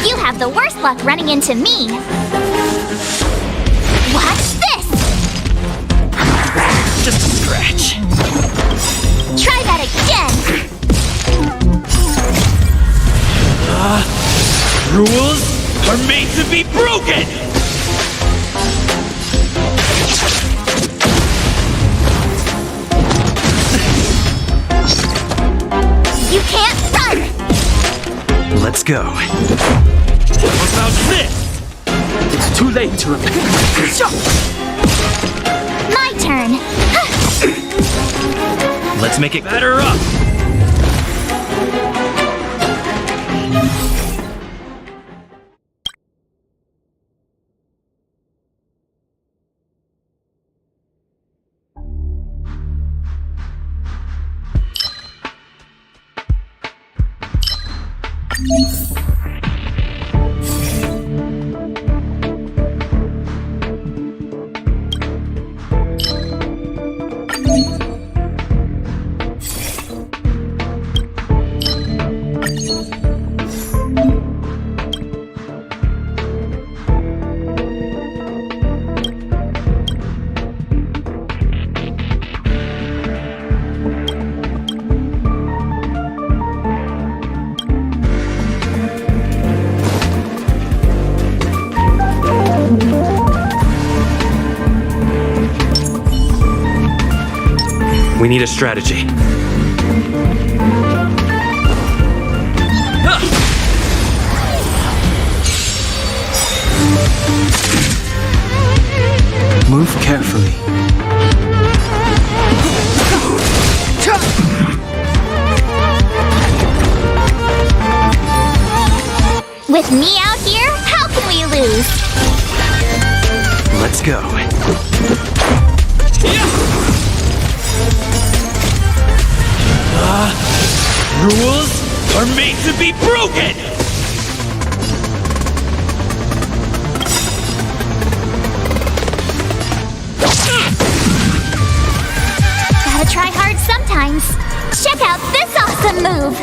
You have the worst luck running into me. Watch this! Just a scratch. Try that again! Rules are made to be broken! You can't run! Let's go. What about this? It's too late to repent. My turn! Let's make it batter up. We need a strategy. Move carefully. With me out here, how can we lose? Let's go. Rules are made to be broken! Gotta try hard sometimes. Check out this awesome move!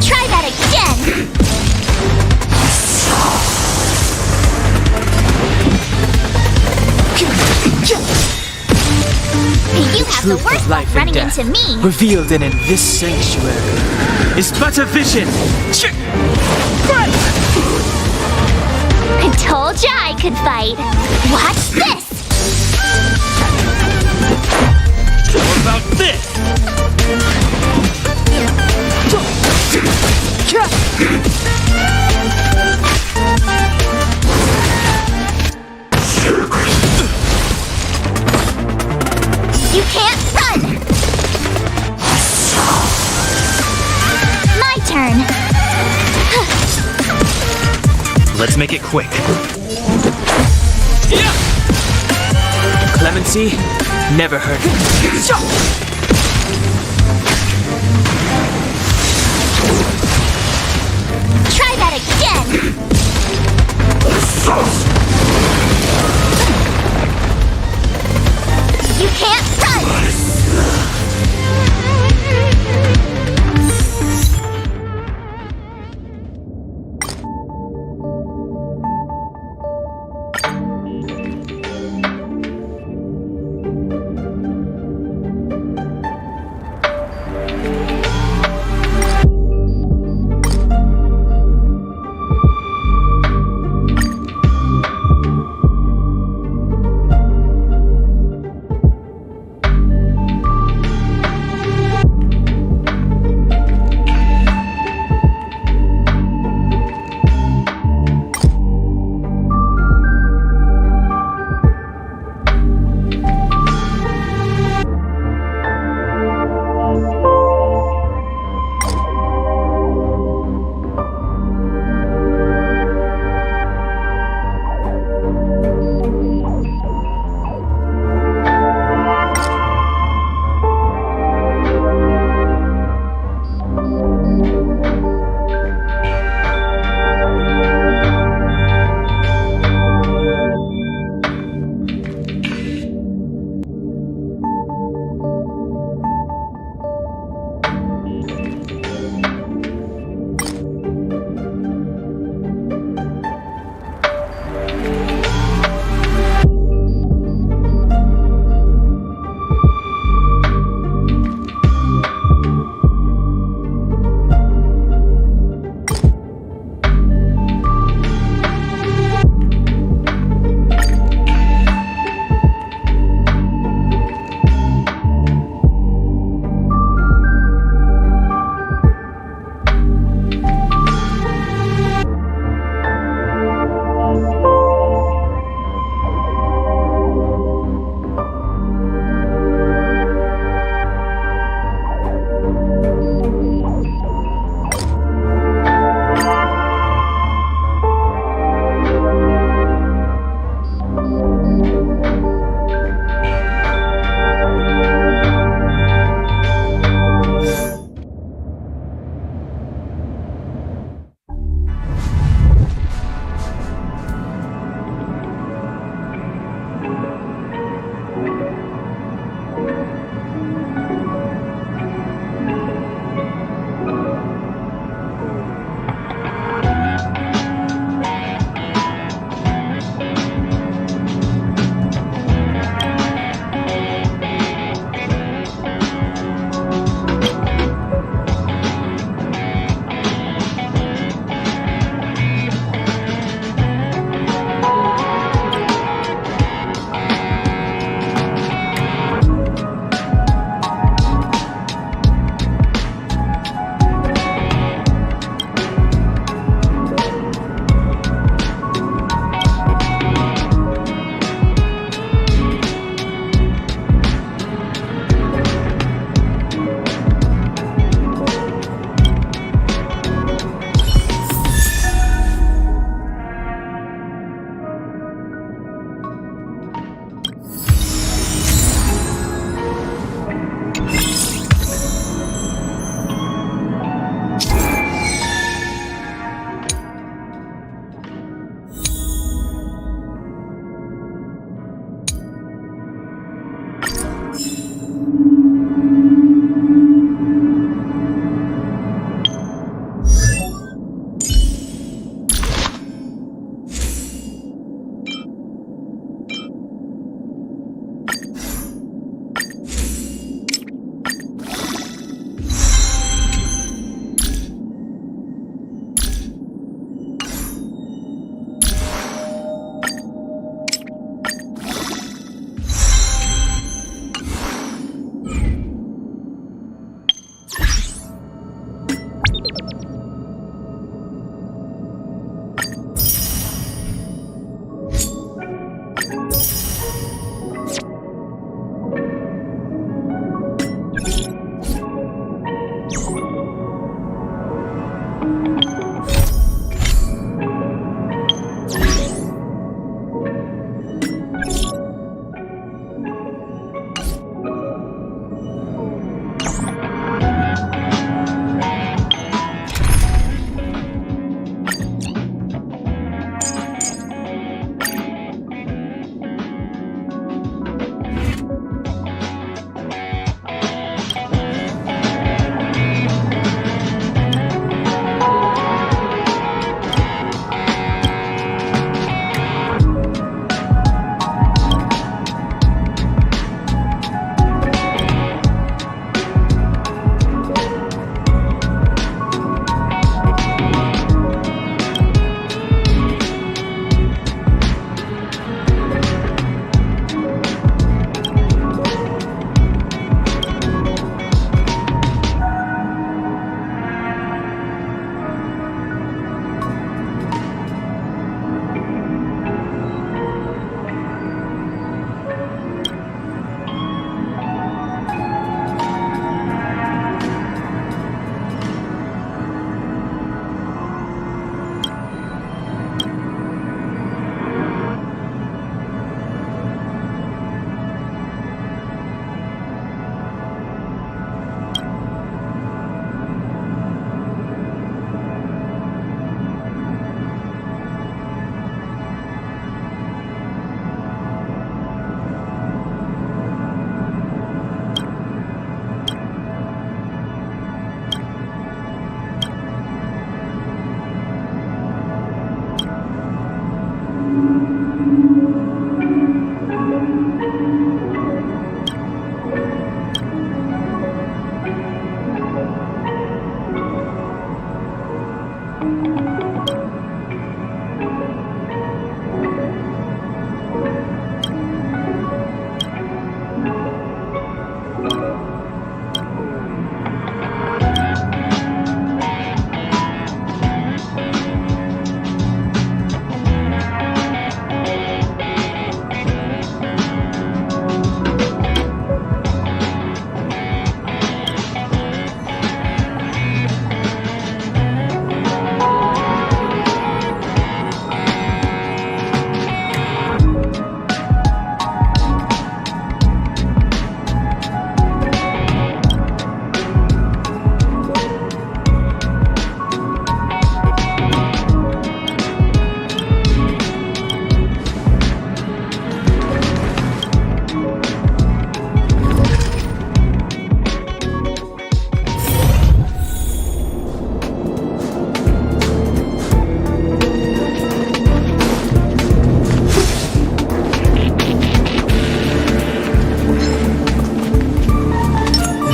Try that again! You have the worst luck running into me! Revealed in this sanctuary, is but a vision. I told ya I could fight! Watch this! What about this? You can't run! My turn! Let's make it quick. Clemency never hurt. Try that again! You can't run!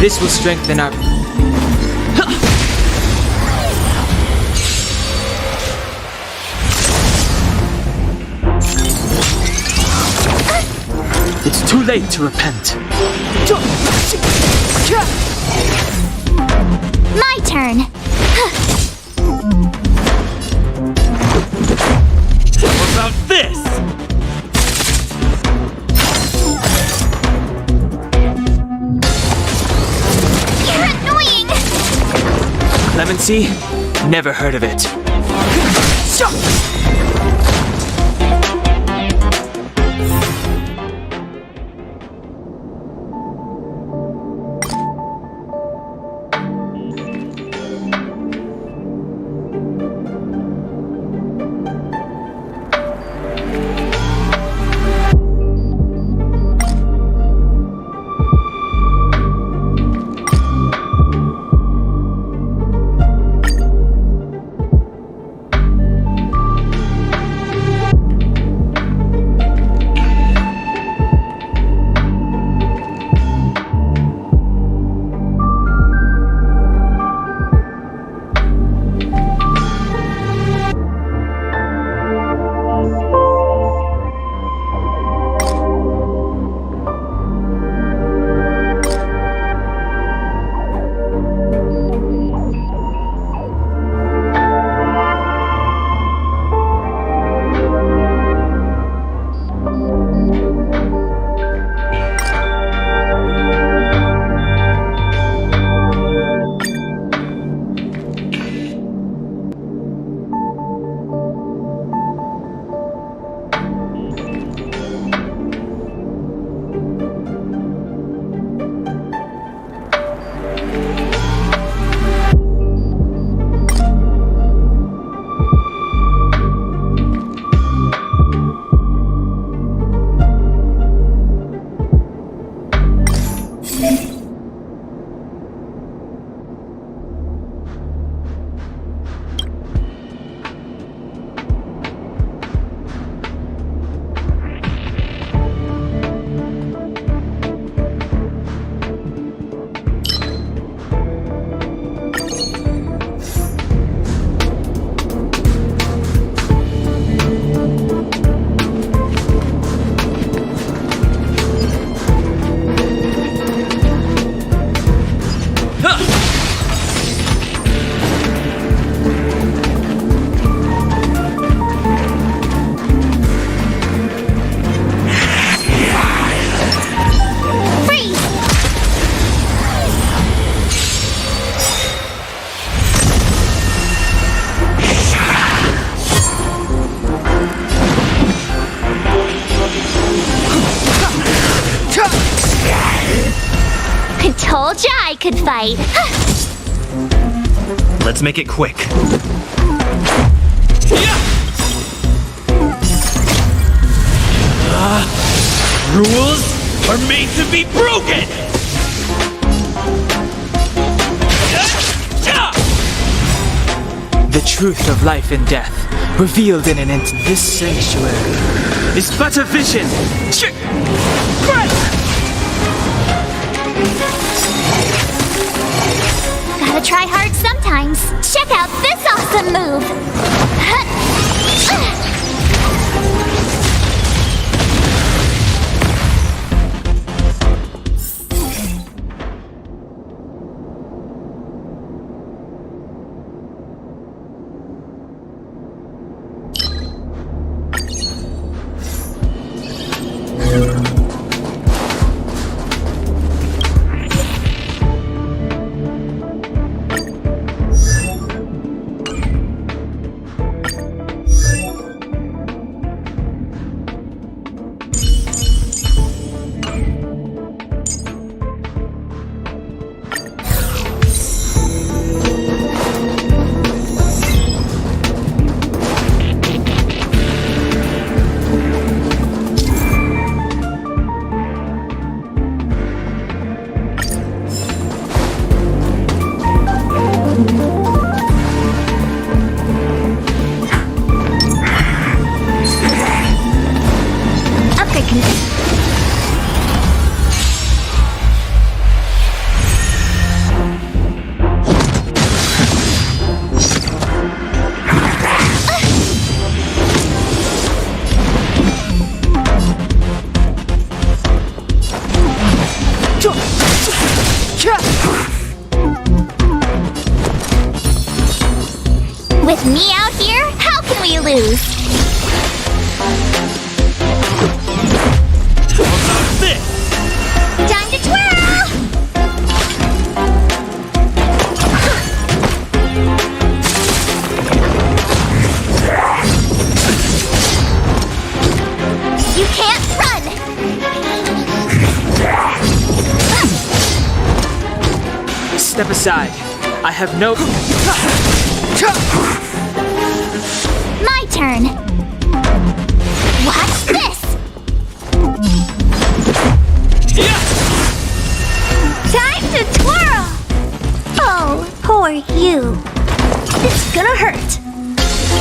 This will strengthen our... It's too late to repent. My turn. What about this? You're annoying! Clemency? Never heard of it. Told ya I could fight. Let's make it quick. Rules are made to be broken! The truth of life and death, revealed in an instant. This sanctuary is but a vision. Gotta try hard sometimes. Check out this awesome move! clues. How about this? Time to twirl! You can't run! Step aside. I have no... My turn. Watch this! Time to twirl! Oh, poor you. It's gonna hurt.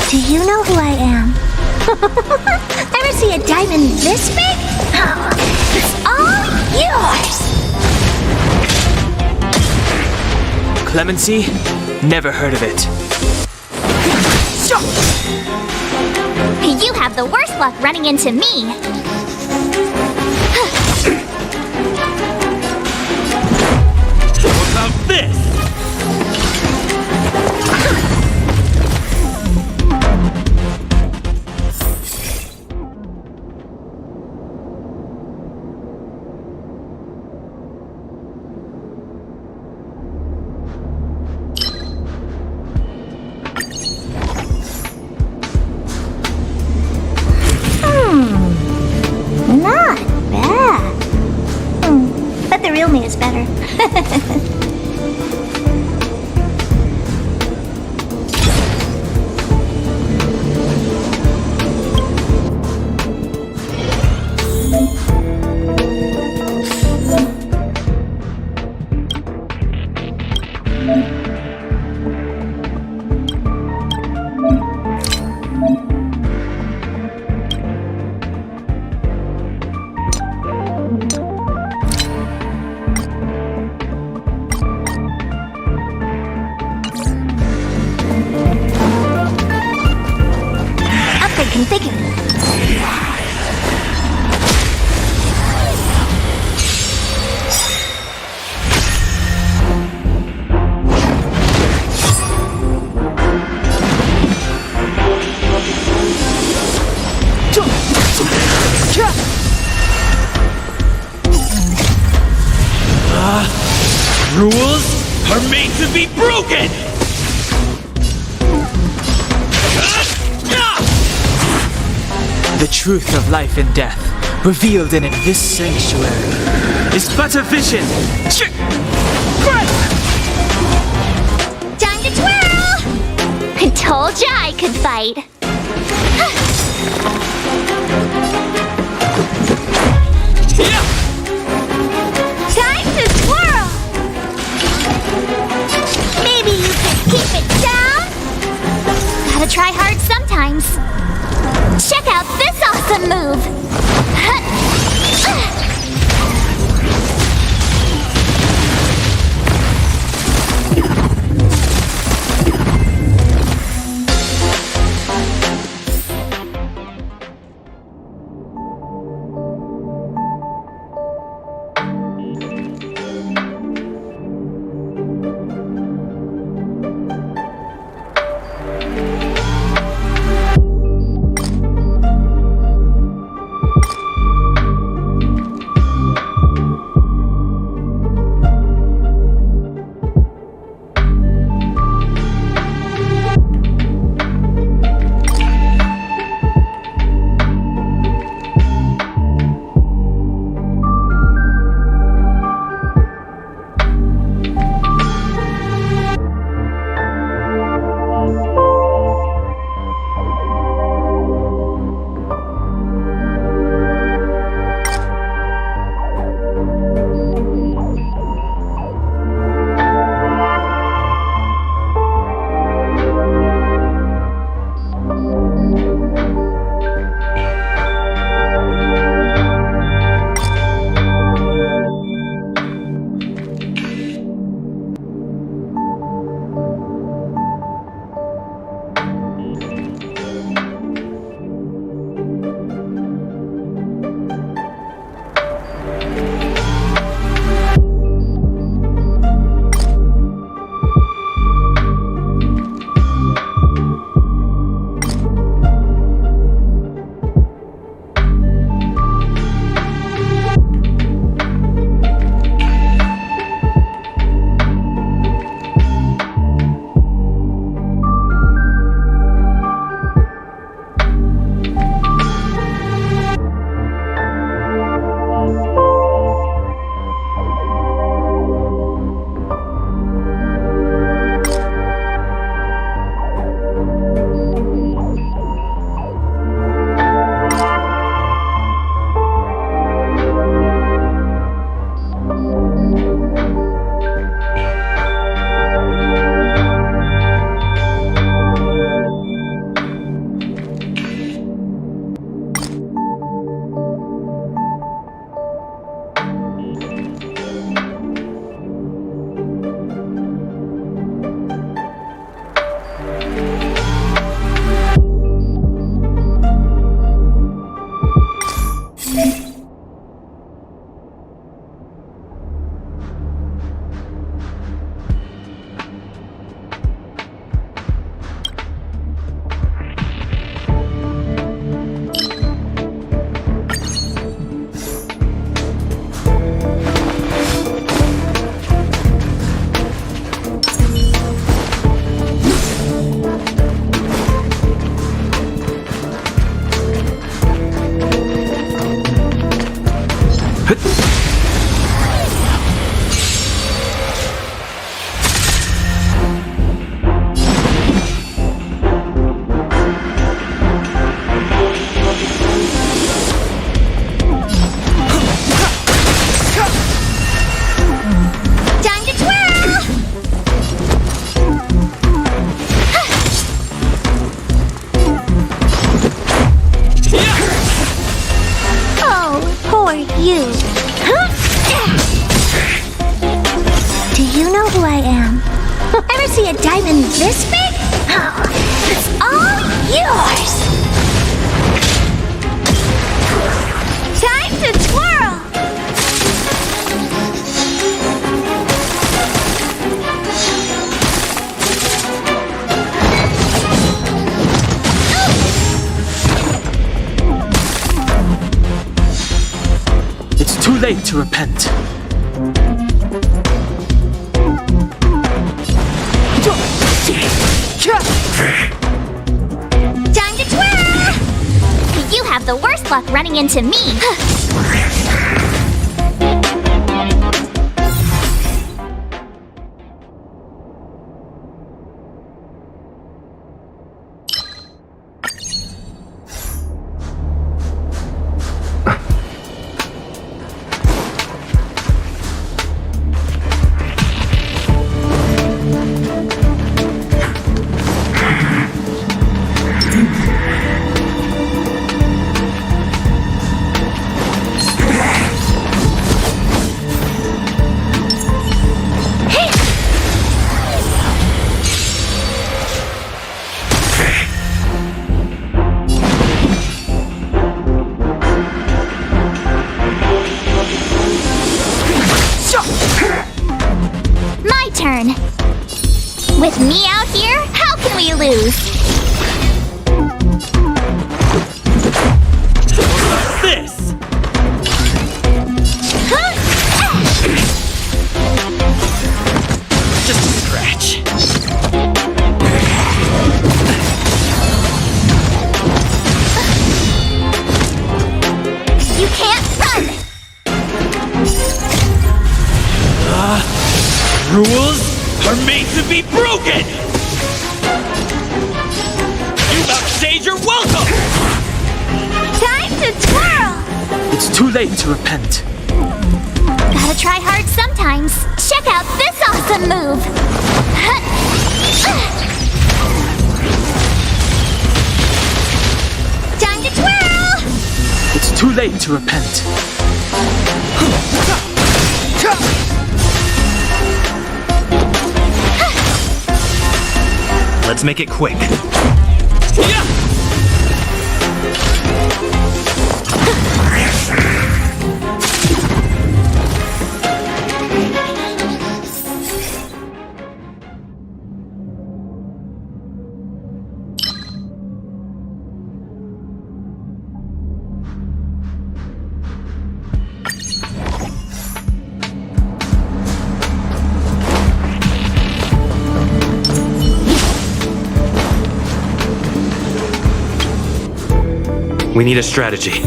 Do you know who I am? Ever see a diamond this big? Oh, it's all yours! Clemency? Never heard of it. You have the worst luck running into me. How about this? Not bad. But the real me is better. Configured. Rules are made to be broken! The truth of life and death, revealed in this sanctuary, is but a vision. Time to twirl! I told ya I could fight. Time to twirl! Maybe you can keep it down? Gotta try hard sometimes. Check out this awesome move! Time to twirl! Oh, poor you. Do you know who I am? Ever see a diamond this big? Oh, it's all yours. Time to twirl. It's too late to repent. Time to twirl! You have the worst luck running into me. My turn. With me out here, how can we lose? This! Just a scratch. You can't run! Rules are made to be broken! You outstage your welcome! Time to twirl! It's too late to repent. Gotta try hard sometimes. Check out this awesome move! Time to twirl! It's too late to repent. Let's make it quick. We need a strategy.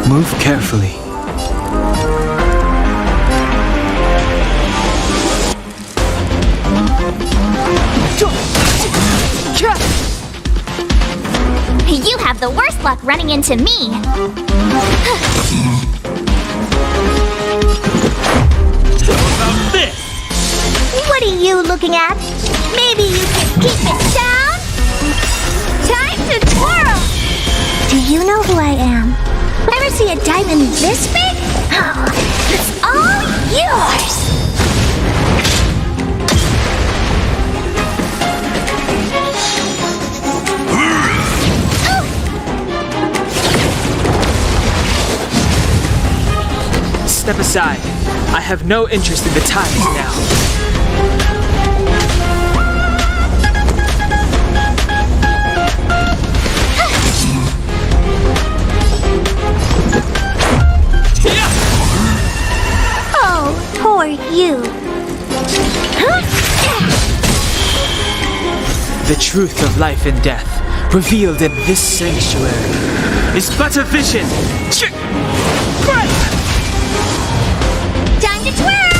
Move carefully. You have the worst luck running into me. About this! What are you looking at? Maybe you can keep it down? Time to twirl! Do you know who I am? Ever see a diamond this big? Oh, it's all yours! Step aside. I have no interest in the tides now. The truth of life and death, revealed in this sanctuary, is but a vision. Time to twirl!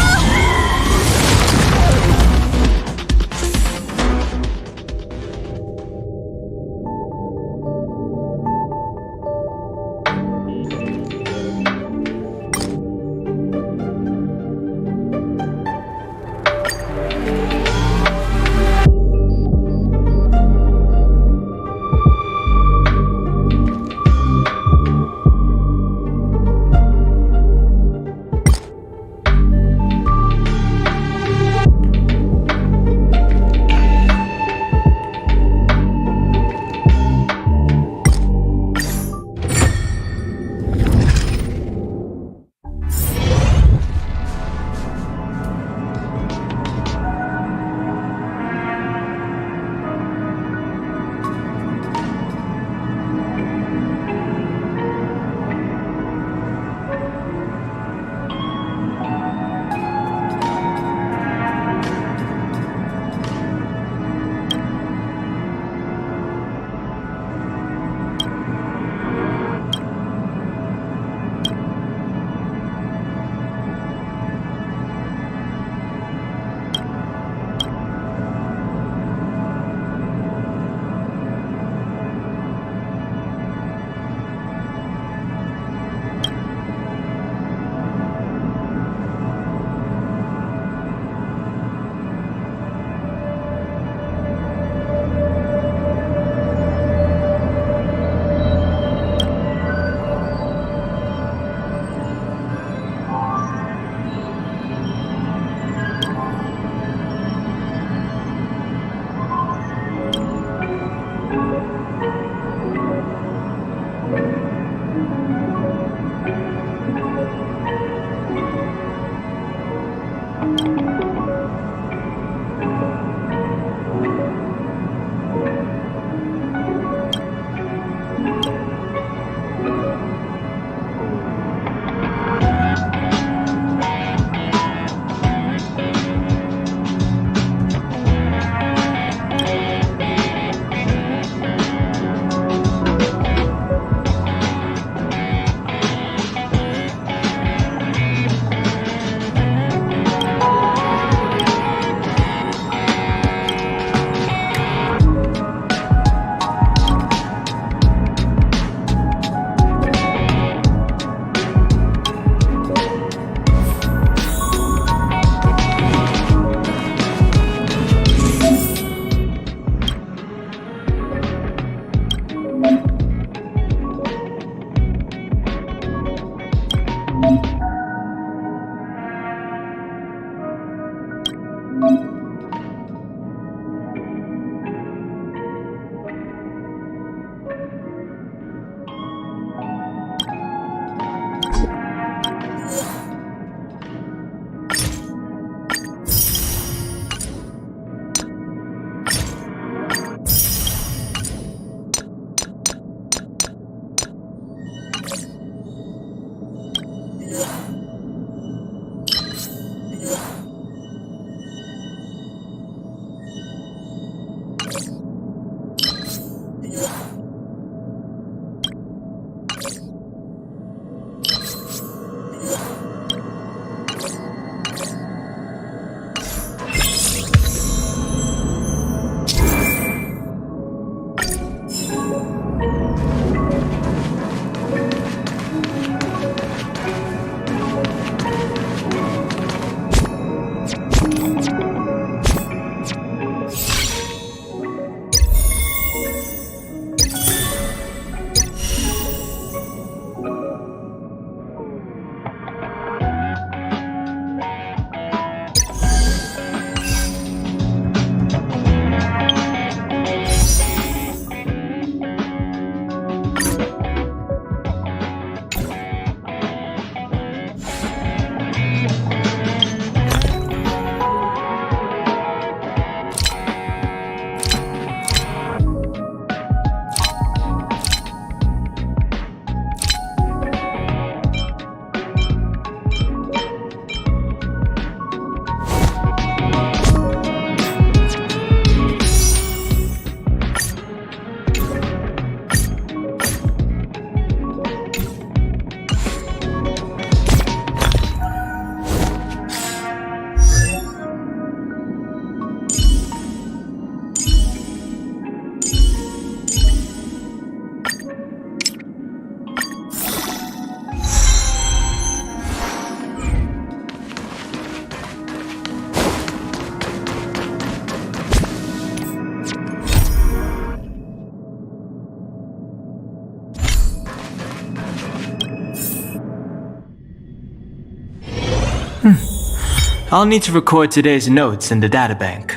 I'll need to record today's notes in the databank.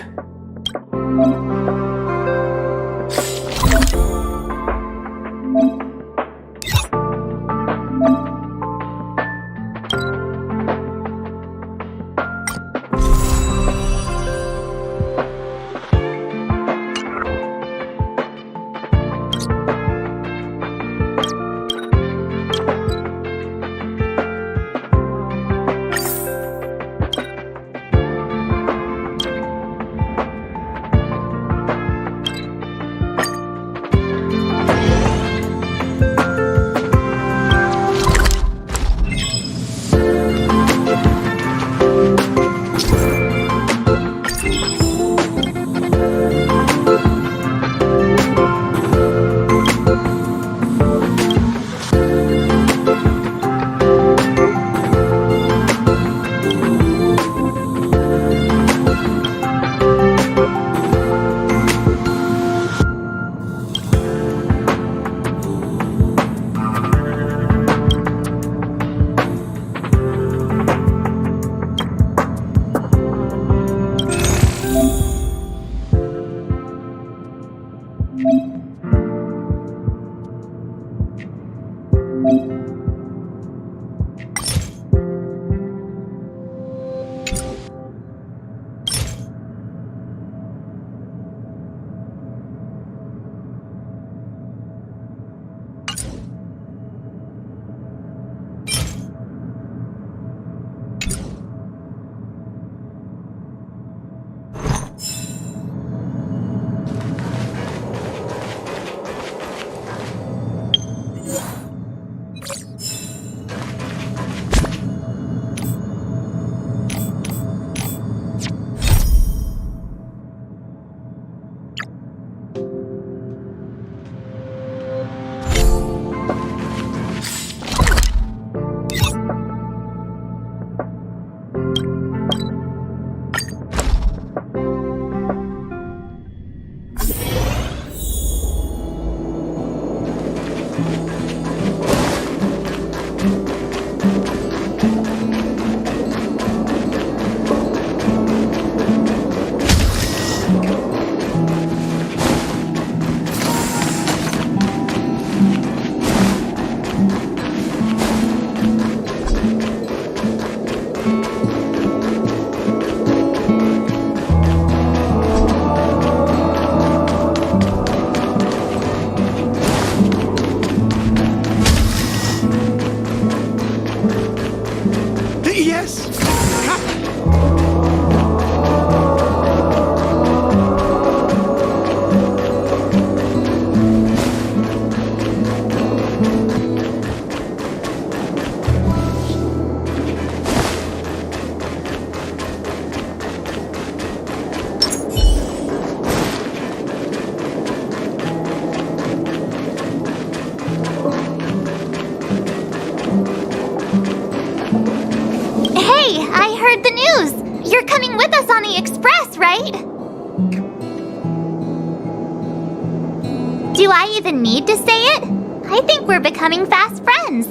Do I even need to say it? I think we're becoming fast friends.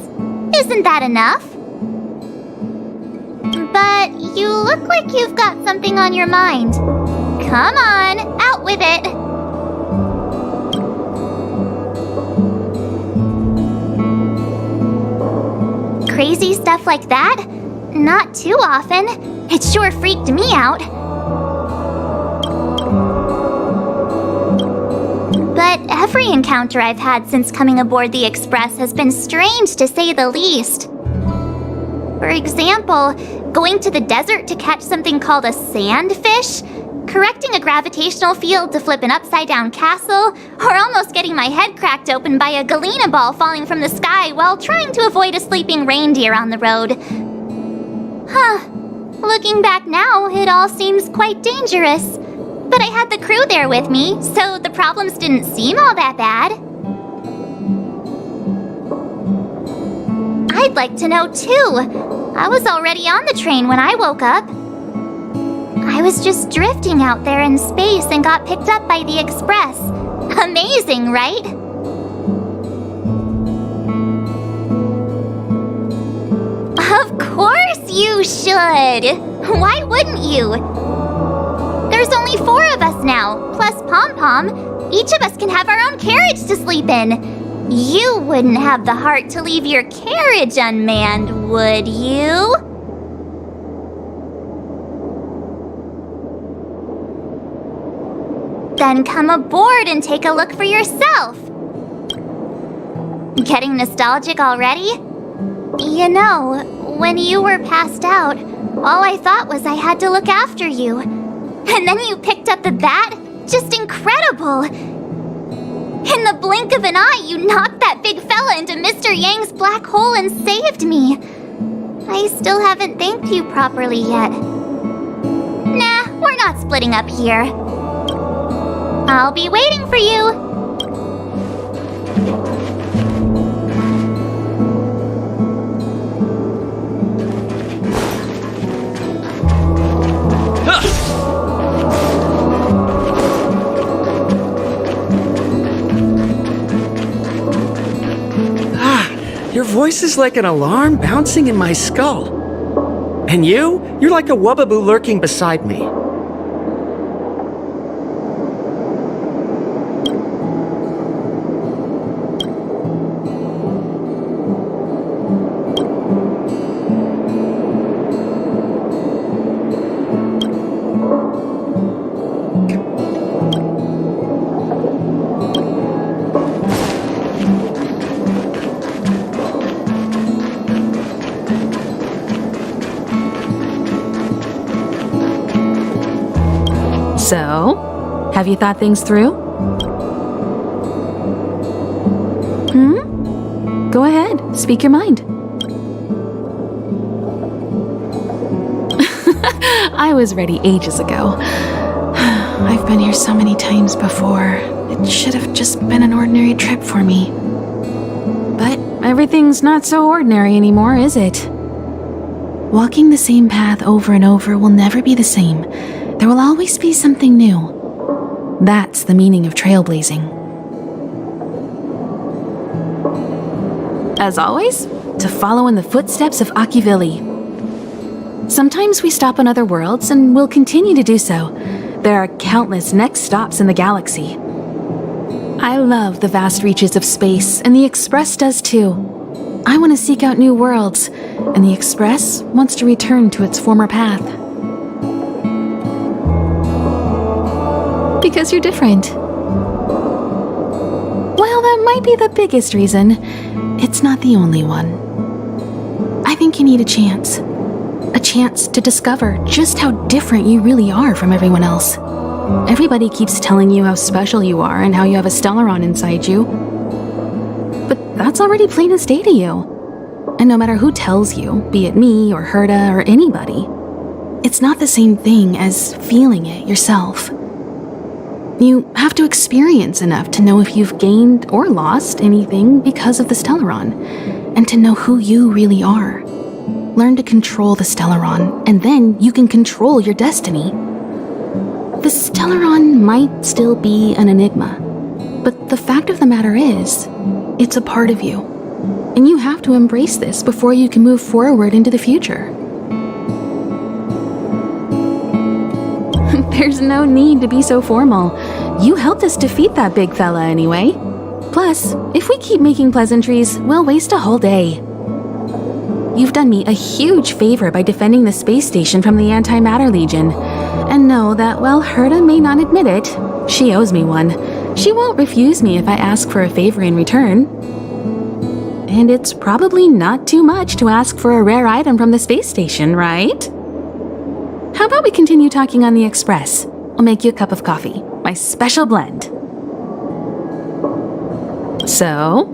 Isn't that enough? But you look like you've got something on your mind. Come on, out with it. Crazy stuff like that? Not too often. It sure freaked me out. But every encounter I've had since coming aboard the Express has been strange to say the least. For example, going to the desert to catch something called a sandfish, correcting a gravitational field to flip an upside-down castle, or almost getting my head cracked open by a galena ball falling from the sky while trying to avoid a sleeping reindeer on the road. Huh. Looking back now, it all seems quite dangerous. But I had the crew there with me, so the problems didn't seem all that bad. I'd like to know too. I was already on the train when I woke up. I was just drifting out there in space and got picked up by the Express. Amazing, right? Of course you should! should. Why wouldn't you? There's only 4 of us now, plus Pom Pom. Each of us can have our own carriage to sleep in. You wouldn't have the heart to leave your carriage unmanned, would you? Then come aboard and take a look for yourself. Getting nostalgic already? You know, when you were passed out, all I thought was I had to look after you. And then you picked up the bat? Just incredible! In the blink of an eye, you knocked that big fella into Mr. Yang's black hole and saved me. I still haven't thanked you properly yet. Nah, we're not splitting up here. I'll be waiting for you. Your voice is like an alarm bouncing in my skull. And you're like a wubbaboo lurking beside me. So, have you thought things through? Go ahead, speak your mind. I was ready ages ago. I've been here so many times before. It should have just been an ordinary trip for me. But everything's not so ordinary anymore, is it? Walking the same path over and over will never be the same. There will always be something new. That's the meaning of trailblazing. As always, to follow in the footsteps of Akivili. Sometimes we stop on other worlds, and we'll continue to do so. There are countless next stops in the galaxy. I love the vast reaches of space, and the Express does too. I want to seek out new worlds, and the Express wants to return to its former path. Because you're different. While that might be the biggest reason, it's not the only one. I think you need a chance to discover just how different you really are from everyone else. Everybody keeps telling you how special you are and how you have a Stellaron inside you. But that's already plain as day to you. And no matter who tells you, be it me or Herta or anybody, it's not the same thing as feeling it yourself. You have to experience enough to know if you've gained or lost anything because of the Stellaron, and to know who you really are. Learn to control the Stellaron, and then you can control your destiny. The Stellaron might still be an enigma, but the fact of the matter is, it's a part of you, and you have to embrace this before you can move forward into the future. There's no need to be so formal. You helped us defeat that big fella anyway. Plus, if we keep making pleasantries, we'll waste a whole day. You've done me a huge favor by defending the space station from the Antimatter Legion. And know that while Herta may not admit it, she owes me one. She won't refuse me if I ask for a favor in return. And it's probably not too much to ask for a rare item from the space station, right? How about we continue talking on the Express? I'll make you a cup of coffee, my special blend. So,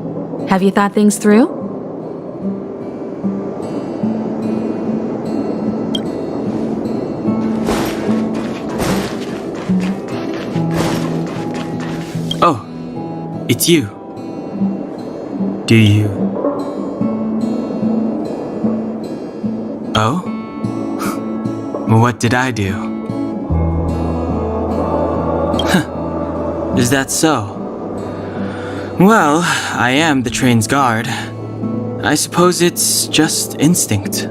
have you thought things through? Oh, it's you. Do you... Oh? What did I do? Is that so? Well, I am the train's guard. I suppose it's just instinct.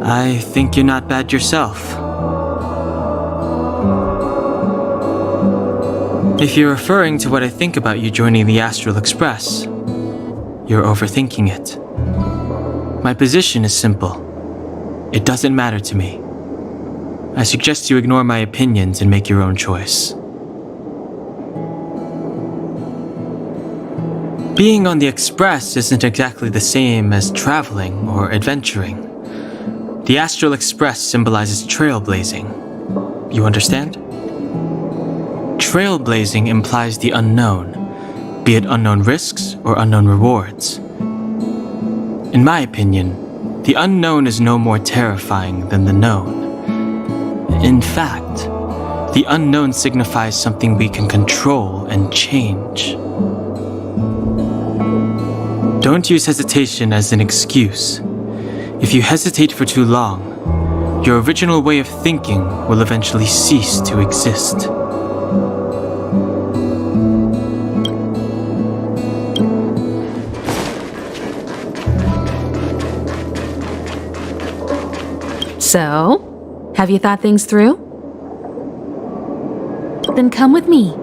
I think you're not bad yourself. If you're referring to what I think about you joining the Astral Express, you're overthinking it. My position is simple. It doesn't matter to me. I suggest you ignore my opinions and make your own choice. Being on the Express isn't exactly the same as traveling or adventuring. The Astral Express symbolizes trailblazing. You understand? Trailblazing implies the unknown, be it unknown risks or unknown rewards. In my opinion, the unknown is no more terrifying than the known. In fact, the unknown signifies something we can control and change. Don't use hesitation as an excuse. If you hesitate for too long, your original way of thinking will eventually cease to exist. So, have you thought things through? Then come with me.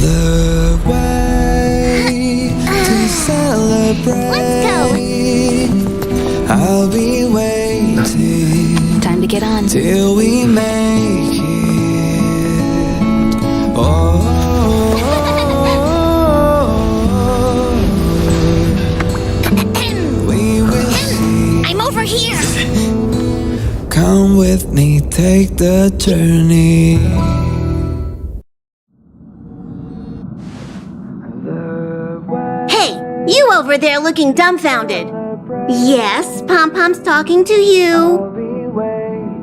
The way to celebrate. Let's go. I'll be waiting. Time to get on. Till we make it. Oh. We will see. I'm over here. Come with me, take the journey. Hey, you over there looking dumbfounded. Yes, Pom-Pom's talking to you.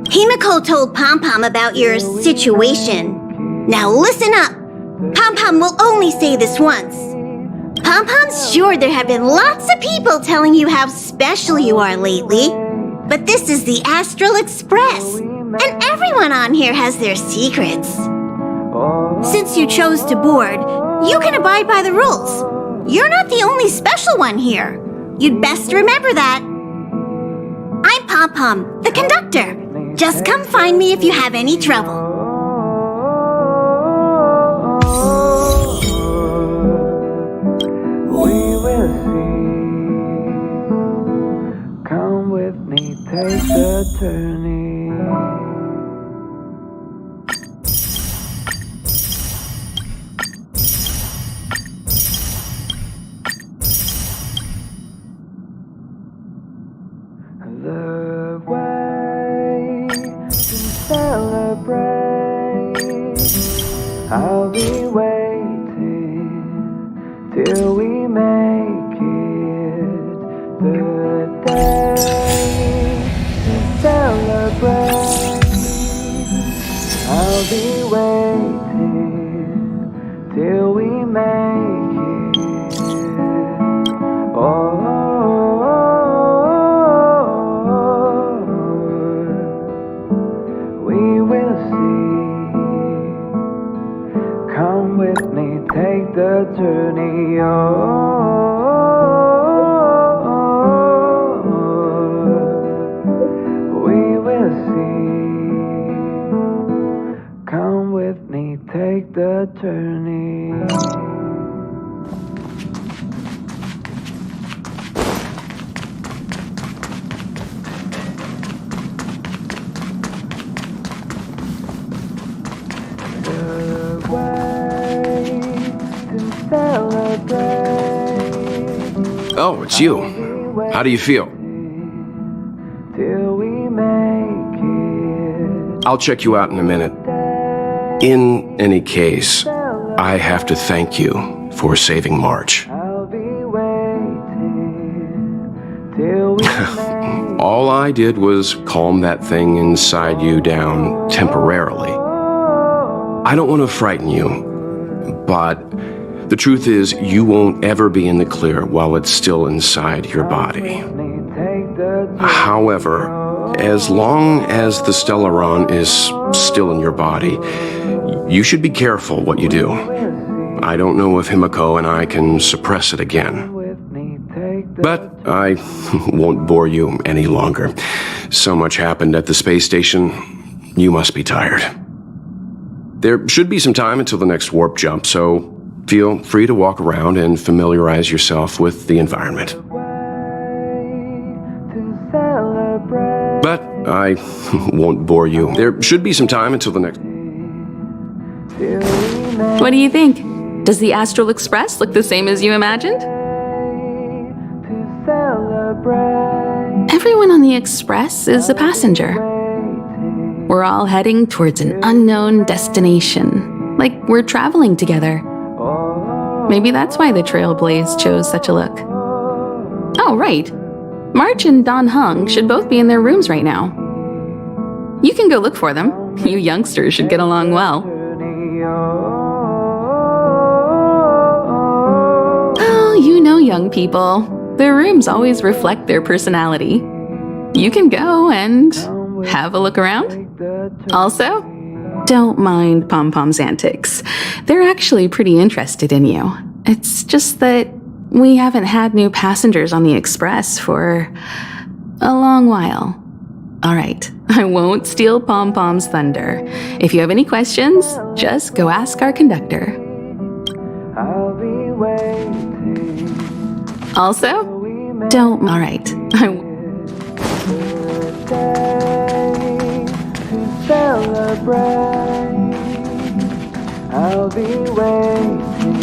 Himeko told Pom-Pom about your situation. Now listen up. Pom-Pom will only say this once. Pom-Pom's sure there have been lots of people telling you how special you are lately. But this is the Astral Express, and everyone on here has their secrets. Since you chose to board, you can abide by the rules. You're not the only special one here. You'd best remember that. I'm Pom-Pom, the conductor. Just come find me if you have any trouble. We will see. Come with me, take the journey. The way to celebrate. I'll be waiting till we make it. The day to celebrate. I'll be waiting till we make it. Oh. Take the journey we will see. Come with me, take the journey. Oh, it's you. How do you feel? I'll check you out in a minute. In any case, I have to thank you for saving March. All I did was calm that thing inside you down temporarily. I don't want to frighten you, but the truth is, you won't ever be in the clear while it's still inside your body. However, as long as the Stellaron is still in your body, you should be careful what you do. I don't know if Himeko and I can suppress it again. But I won't bore you any longer. So much happened at the space station, you must be tired. There should be some time until the next warp jump, so feel free to walk around and familiarize yourself with the environment. But I won't bore you. There should be some time until the next... What do you think? Does the Astral Express look the same as you imagined? Everyone on the Express is a passenger. We're all heading towards an unknown destination, like we're traveling together. Maybe that's why the Trailblaze chose such a look. Oh, right. March and Don Hung should both be in their rooms right now. You can go look for them. You youngsters should get along well. Oh, you know young people. Their rooms always reflect their personality. You can go and have a look around. Also, don't mind Pom-Pom's antics. They're actually pretty interested in you. It's just that we haven't had new passengers on the Express for a long while. All right, I won't steal Pom-Pom's thunder. If you have any questions, just go ask our conductor. Also, don't... All right,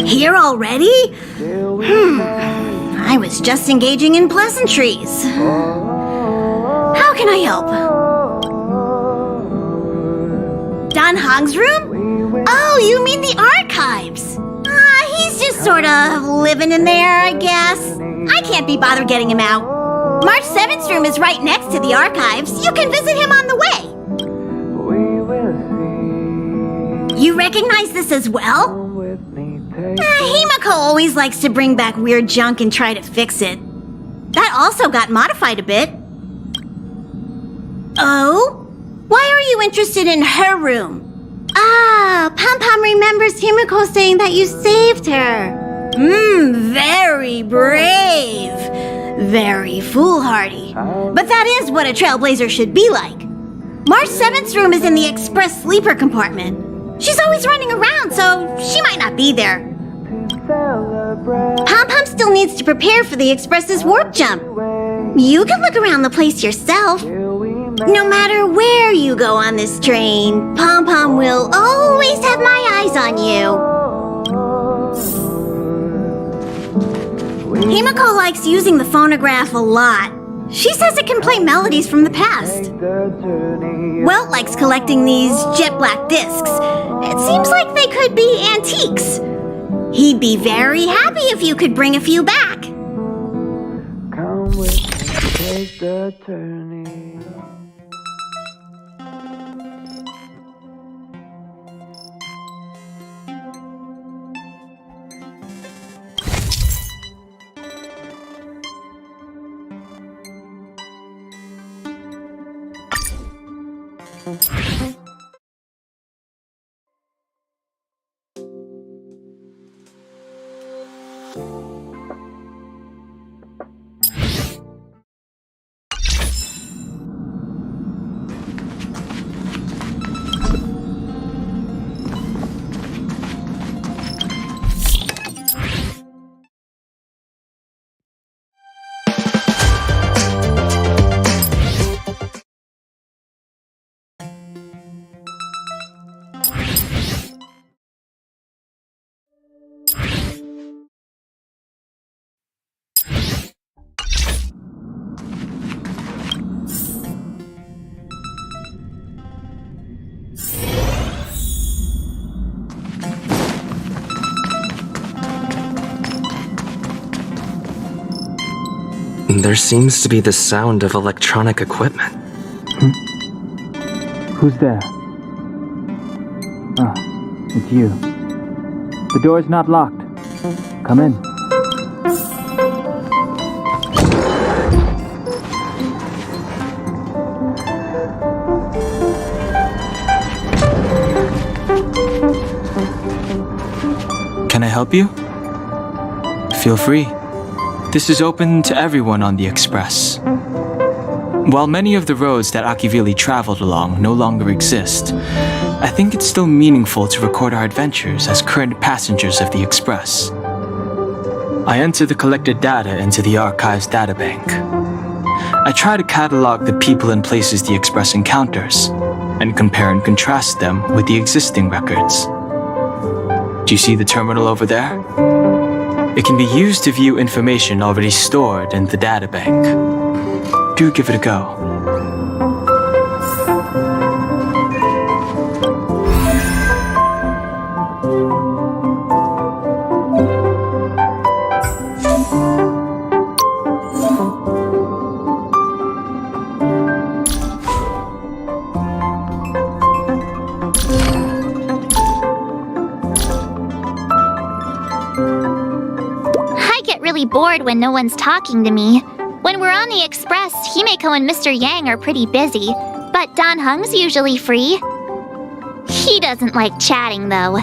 Here already? I was just engaging in pleasantries. How can I help? Don Hong's room? Oh, you mean the archives? He's just sort of living in there, I guess. I can't be bothered getting him out. March 7th's room is right next to the archives. You can visit him on the way. You recognize this as well? Himeko always likes to bring back weird junk and try to fix it. That also got modified a bit. Oh? Why are you interested in her room? Pom-Pom remembers Himeko saying that you saved her. Very brave. Very foolhardy. But that is what a trailblazer should be like. March 7th's room is in the express sleeper compartment. She's always running around, so she might not be there. Pom-Pom still needs to prepare for the Express's warp jump. You can look around the place yourself. No matter where you go on this train, Pom-Pom will always have my eyes on you. Himeko likes using the phonograph a lot. She says it can play melodies from the past. Welt likes collecting these jet black discs. It seems like they could be antiques. He'd be very happy if you could bring a few back. Come with me, take the turning. There seems to be the sound of electronic equipment. Who's there? It's you. The door's not locked. Come in. Can I help you? Feel free. This is open to everyone on the Express. While many of the roads that Akivili traveled along no longer exist, I think it's still meaningful to record our adventures as current passengers of the Express. I enter the collected data into the archive's databank. I try to catalog the people and places the Express encounters, and compare and contrast them with the existing records. Do you see the terminal over there? It can be used to view information already stored in the databank. Do give it a go. Bored when no one's talking to me. When we're on the Express, Himeko and Mr. Yang are pretty busy, but Don Hung's usually free. He doesn't like chatting, though.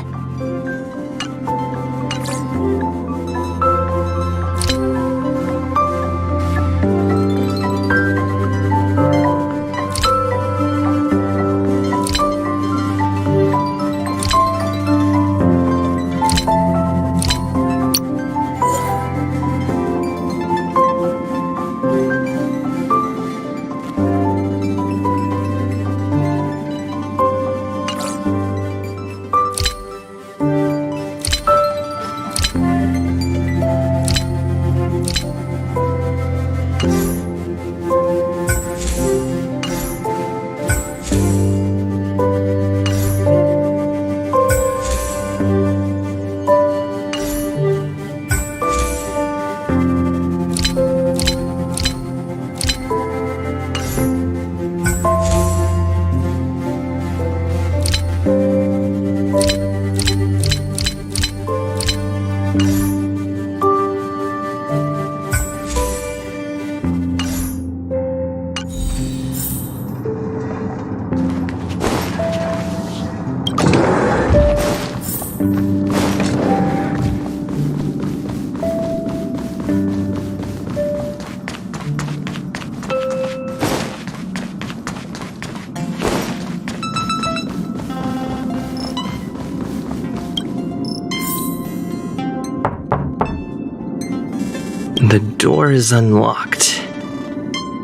The door is unlocked.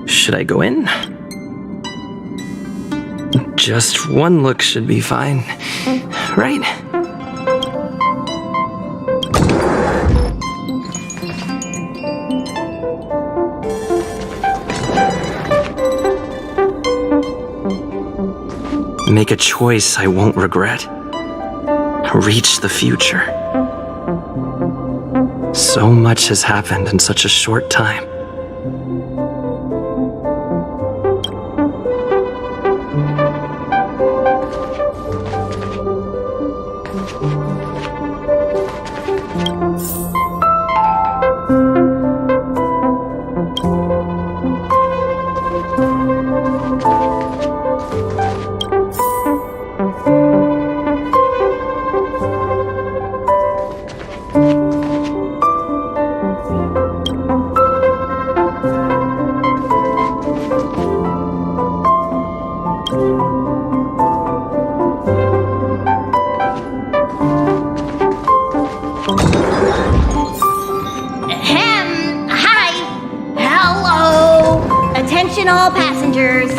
Should I go in? Just one look should be fine, right? Make a choice I won't regret. Reach the future. So much has happened in such a short time. Attention all passengers.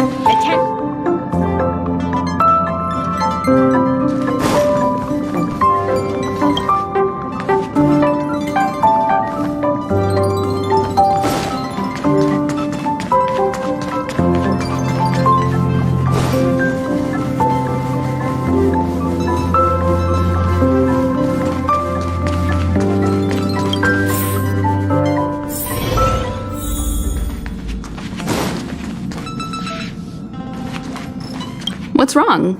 What's wrong?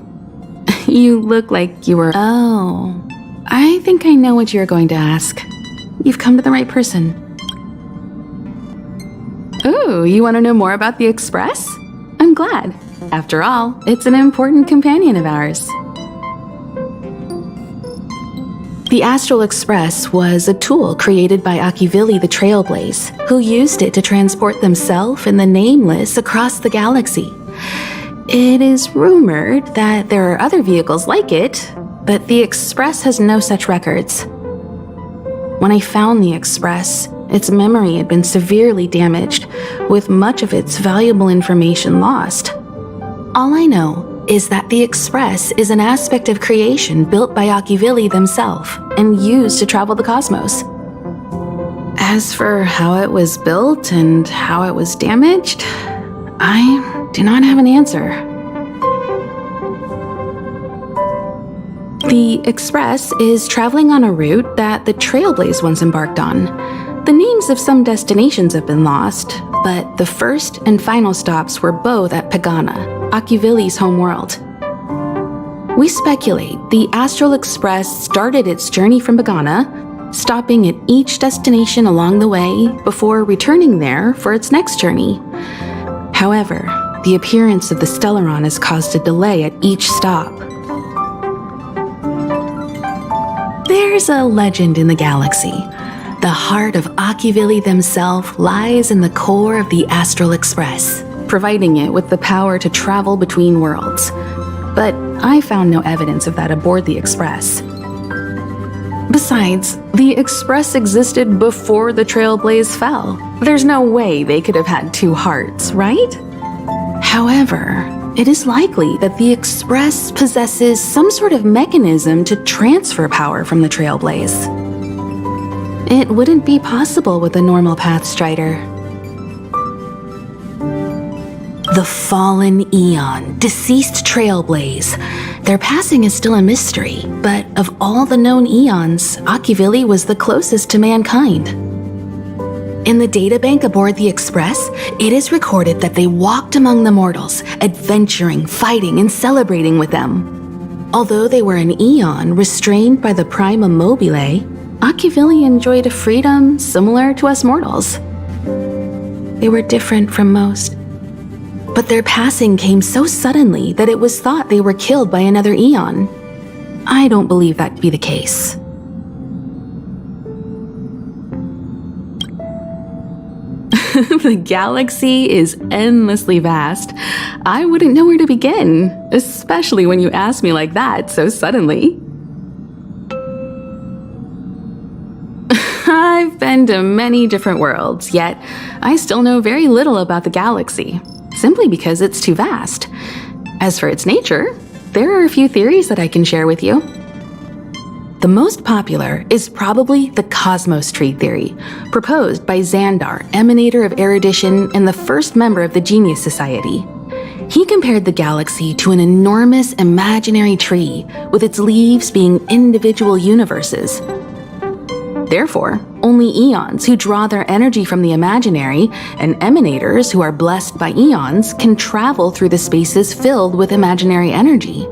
You look like you were... Oh, I think I know what you're going to ask. You've come to the right person. Ooh, you want to know more about the Express? I'm glad. After all, it's an important companion of ours. The Astral Express was a tool created by Akivili the Trailblaze, who used it to transport themselves and the Nameless across the galaxy. It is rumored that there are other vehicles like it, but the Express has no such records. When I found the Express, its memory had been severely damaged, with much of its valuable information lost. All I know is that the Express is an aspect of creation built by Akivili themselves and used to travel the cosmos. As for how it was built and how it was damaged, I do not have an answer. The Express is traveling on a route that the Trailblaze once embarked on. The names of some destinations have been lost, but the first and final stops were both at Pagana, Akivili's homeworld. We speculate the Astral Express started its journey from Pagana, stopping at each destination along the way before returning there for its next journey. However, the appearance of the Stellaron has caused a delay at each stop. There's a legend in the galaxy. The heart of Akivili themselves lies in the core of the Astral Express, providing it with the power to travel between worlds. But I found no evidence of that aboard the Express. Besides, the Express existed before the Trailblaze fell. There's no way they could have had two hearts, right? However, it is likely that the Express possesses some sort of mechanism to transfer power from the Trailblaze. It wouldn't be possible with a normal Pathstrider. The fallen Eon, deceased Trailblaze. Their passing is still a mystery, but of all the known Eons, Akivili was the closest to mankind. In the databank aboard the Express, it is recorded that they walked among the mortals, adventuring, fighting, and celebrating with them. Although they were an Eon restrained by the Prima Mobile, Akivili enjoyed a freedom similar to us mortals. They were different from most. But their passing came so suddenly that it was thought they were killed by another Eon. I don't believe that to be the case. The galaxy is endlessly vast. I wouldn't know where to begin, especially when you ask me like that so suddenly. I've been to many different worlds, yet I still know very little about the galaxy, simply because it's too vast. As for its nature, there are a few theories that I can share with you. The most popular is probably the Cosmos Tree theory, proposed by Xandar, emanator of erudition and the first member of the Genius Society. He compared the galaxy to an enormous imaginary tree, with its leaves being individual universes. Therefore, only Eons who draw their energy from the imaginary and emanators who are blessed by Eons can travel through the spaces filled with imaginary energy.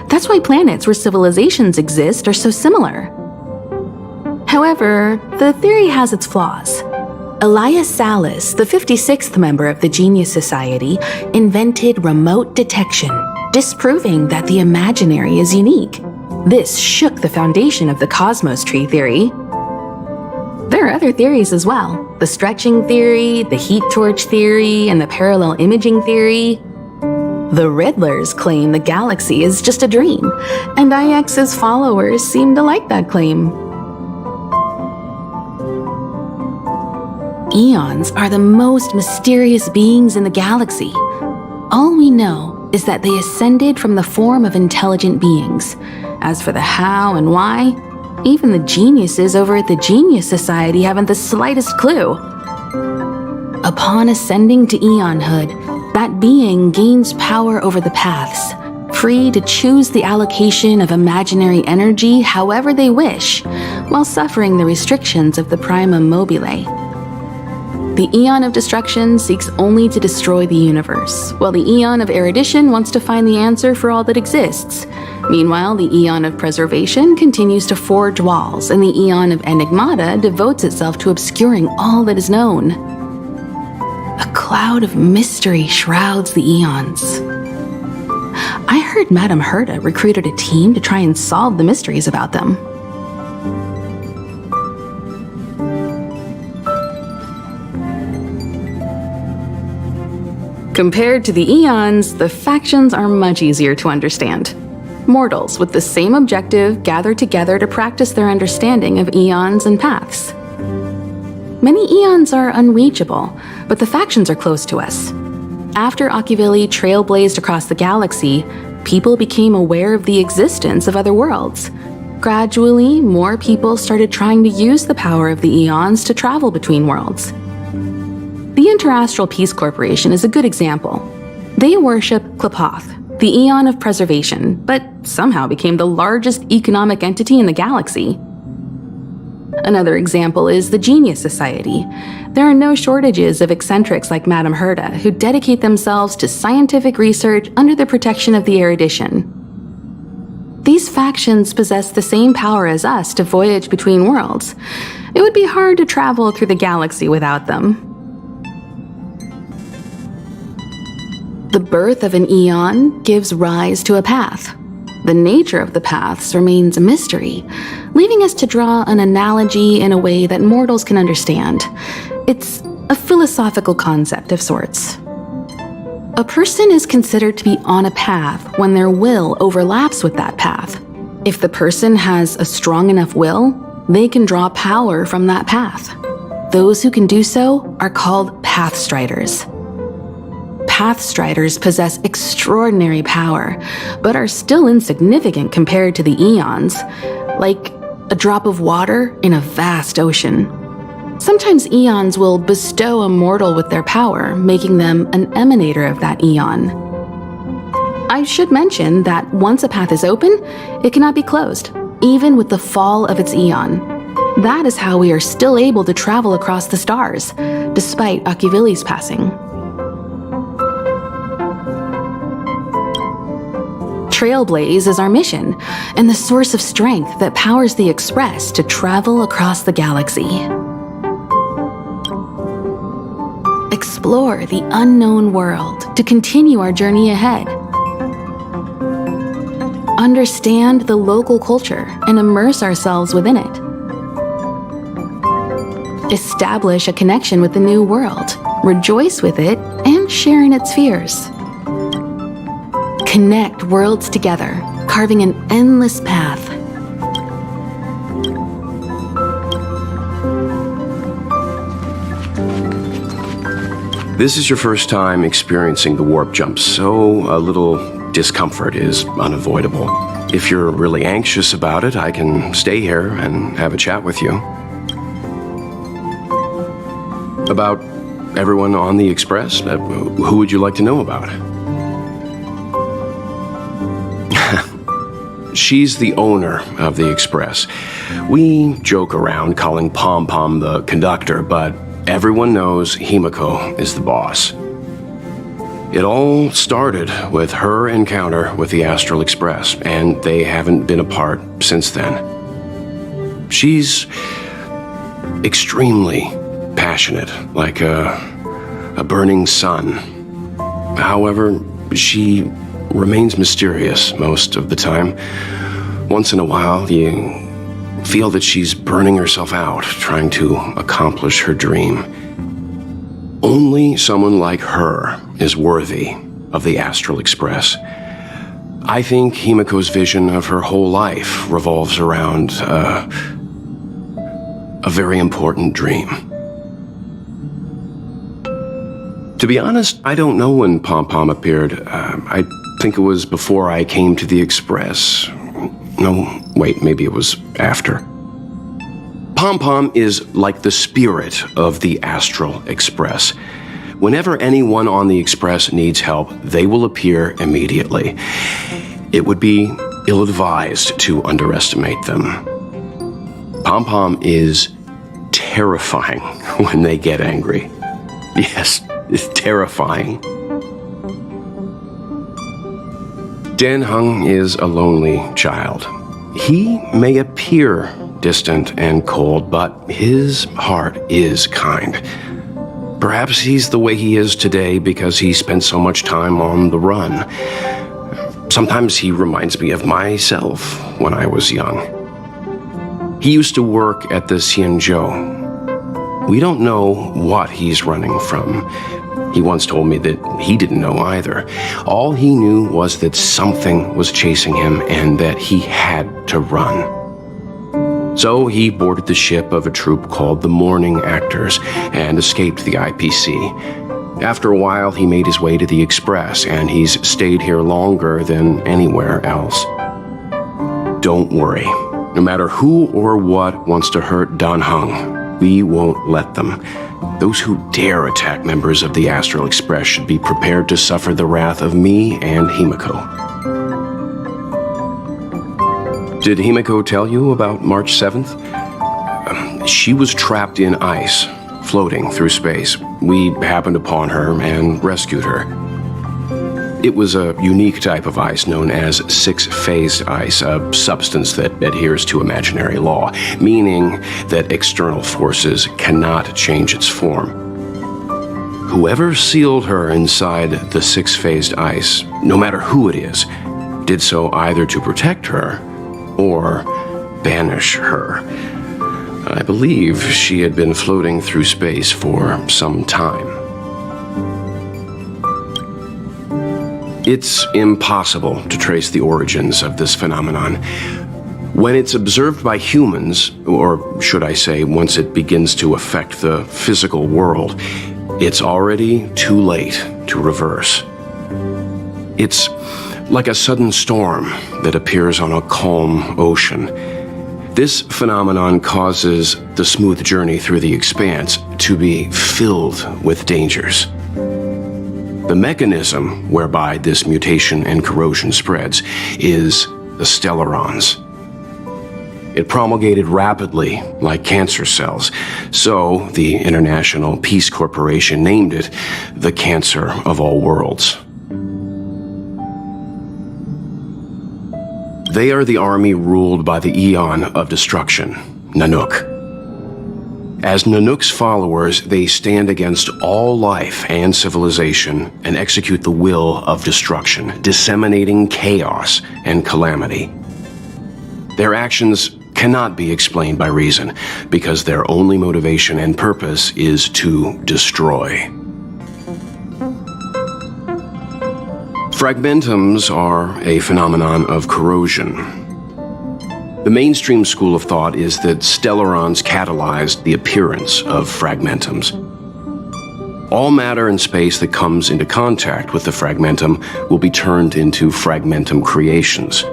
That's why planets where civilizations exist are so similar. However, the theory has its flaws. Elias Salas, the 56th member of the Genius Society, invented remote detection, disproving that the imaginary is unique. This shook the foundation of the Cosmos Tree theory. There are other theories as well. The stretching theory, the heat torch theory, and the parallel imaging theory. The Riddlers claim the galaxy is just a dream, and IX's followers seem to like that claim. Eons are the most mysterious beings in the galaxy. All we know is that they ascended from the form of intelligent beings. As for the how and why, even the geniuses over at the Genius Society haven't the slightest clue. Upon ascending to Eonhood, that being gains power over the paths, free to choose the allocation of imaginary energy however they wish, while suffering the restrictions of the Prima Mobile. The Eon of Destruction seeks only to destroy the universe, while the Eon of Erudition wants to find the answer for all that exists. Meanwhile, the Eon of Preservation continues to forge walls, and the Eon of Enigmata devotes itself to obscuring all that is known. A cloud of mystery shrouds the Eons. I heard Madame Herta recruited a team to try and solve the mysteries about them. Compared to the eons, the factions are much easier to understand. Mortals with the same objective gather together to practice their understanding of eons and paths. Many eons are unreachable, but the factions are close to us. After Akivili trailblazed across the galaxy, people became aware of the existence of other worlds. Gradually, more people started trying to use the power of the eons to travel between worlds. The Interastral Peace Corporation is a good example. They worship Klapoth, the Eon of Preservation, but somehow became the largest economic entity in the galaxy. Another example is the Genius Society. There are no shortages of eccentrics like Madame Herta who dedicate themselves to scientific research under the protection of the erudition. These factions possess the same power as us to voyage between worlds. It would be hard to travel through the galaxy without them. The birth of an eon gives rise to a path. The nature of the paths remains a mystery, leaving us to draw an analogy in a way that mortals can understand. It's a philosophical concept of sorts. A person is considered to be on a path when their will overlaps with that path. If the person has a strong enough will, they can draw power from that path. Those who can do so are called Pathstriders. Pathstriders possess extraordinary power, but are still insignificant compared to the eons, like a drop of water in a vast ocean. Sometimes eons will bestow a mortal with their power, making them an emanator of that eon. I should mention that once a path is open, it cannot be closed, even with the fall of its eon. That is how we are still able to travel across the stars, despite Akivili's passing. Trailblaze is our mission, and the source of strength that powers the Express to travel across the galaxy. Explore the unknown world to continue our journey ahead. Understand the local culture and immerse ourselves within it. Establish a connection with the new world, rejoice with it, and share in its fears. Connect worlds together, carving an endless path. This is your first time experiencing the warp jump, so a little discomfort is unavoidable. If you're really anxious about it, I can stay here and have a chat with you. About everyone on the Express? Who would you like to know about? She's the owner of the Express. We joke around calling Pom Pom the conductor, but everyone knows Homeko is the boss. It all started with her encounter with the Astral Express, and they haven't been apart since then. She's extremely passionate, like a burning sun. However, she remains mysterious most of the time. Once in a while, you feel that she's burning herself out, trying to accomplish her dream. Only someone like her is worthy of the Astral Express. I think Homeko's vision of her whole life revolves around a very important dream. To be honest, I don't know when Pom Pom appeared. I think it was before I came to the Express. No, wait, maybe it was after. Pom Pom is like the spirit of the Astral Express. Whenever anyone on the Express needs help, they will appear immediately. It would be ill-advised to underestimate them. Pom Pom is terrifying when they get angry. Yes, it's terrifying. Dan Heng is a lonely child. He may appear distant and cold, but his heart is kind. Perhaps he's the way he is today because he spent so much time on the run. Sometimes he reminds me of myself when I was young. He used to work at the Xianzhou. We don't know what he's running from. He once told me that he didn't know either. All he knew was that something was chasing him and that he had to run. So he boarded the ship of a troupe called the Morning Actors and escaped the IPC. After a while, he made his way to the Express, and he's stayed here longer than anywhere else. Don't worry. No matter who or what wants to hurt Dan Heng, we won't let them. Those who dare attack members of the Astral Express should be prepared to suffer the wrath of me and Homeko. Did Homeko tell you about March 7th? She was trapped in ice, floating through space. We happened upon her and rescued her. It was a unique type of ice known as six-phased ice, a substance that adheres to imaginary law, meaning that external forces cannot change its form. Whoever sealed her inside the six-phased ice, no matter who it is, did so either to protect her or banish her. I believe she had been floating through space for some time. It's impossible to trace the origins of this phenomenon. When it's observed by humans, or should I say, once it begins to affect the physical world, it's already too late to reverse. It's like a sudden storm that appears on a calm ocean. This phenomenon causes the smooth journey through the expanse to be filled with dangers. The mechanism whereby this mutation and corrosion spreads is the stellarons. It promulgated rapidly like cancer cells, so the International Peace Corporation named it the Cancer of All Worlds. They are the army ruled by the Eon of Destruction, Nanook. As Nanook's followers, they stand against all life and civilization and execute the will of destruction, disseminating chaos and calamity. Their actions cannot be explained by reason, because their only motivation and purpose is to destroy. Fragmentums are a phenomenon of corrosion. The mainstream school of thought is that stellarons catalyzed the appearance of fragmentums. All matter in space that comes into contact with the fragmentum will be turned into fragmentum creations.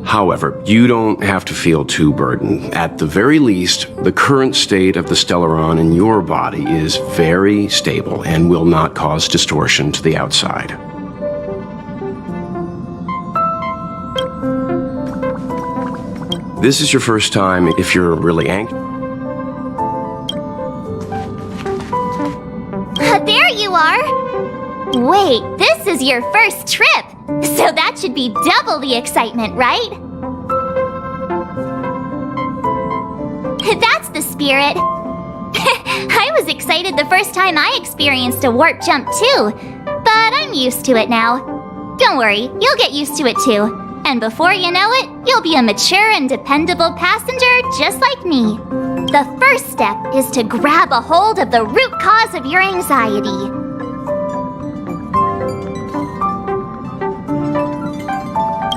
However, you don't have to feel too burdened. At the very least, the current state of the stellaron in your body is very stable and will not cause distortion to the outside. This is your first time if you're really anxious. There you are! Wait, this is your first trip! So that should be double the excitement, right? That's the spirit! I was excited the first time I experienced a warp jump too, but I'm used to it now. Don't worry, you'll get used to it too. And before you know it, you'll be a mature and dependable passenger just like me. The first step is to grab a hold of the root cause of your anxiety.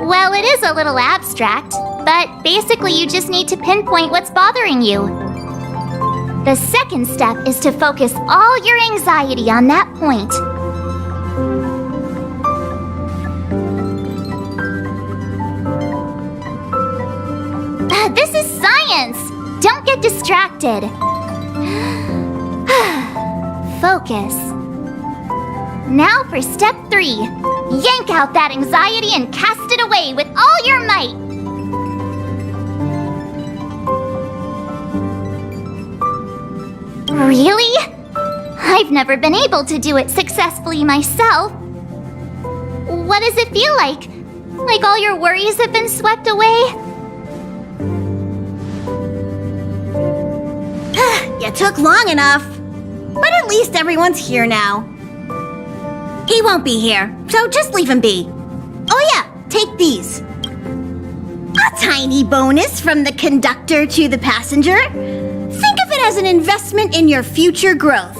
Well, it is a little abstract, but basically you just need to pinpoint what's bothering you. The second step is to focus all your anxiety on that point. This is science! Don't get distracted. Focus. Now for step 3. Yank out that anxiety and cast it away with all your might. Really? I've never been able to do it successfully myself. What does it feel like? Like all your worries have been swept away? You took long enough. But at least everyone's here now. He won't be here, so just leave him be. Oh yeah, take these. A tiny bonus from the conductor to the passenger. Think of it as an investment in your future growth.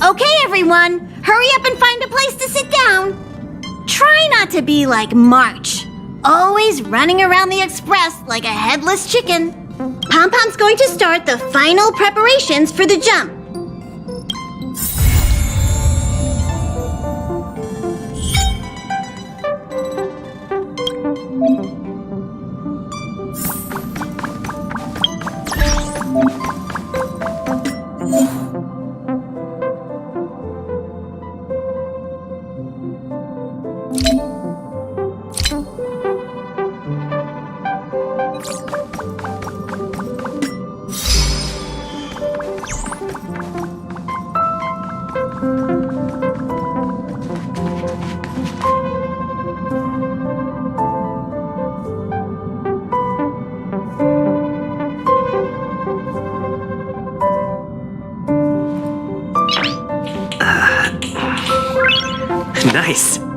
Okay, everyone, hurry up and find a place to sit down. Try not to be like March, always running around the express like a headless chicken. Pom-Pom's going to start the final preparations for the jump. Nice.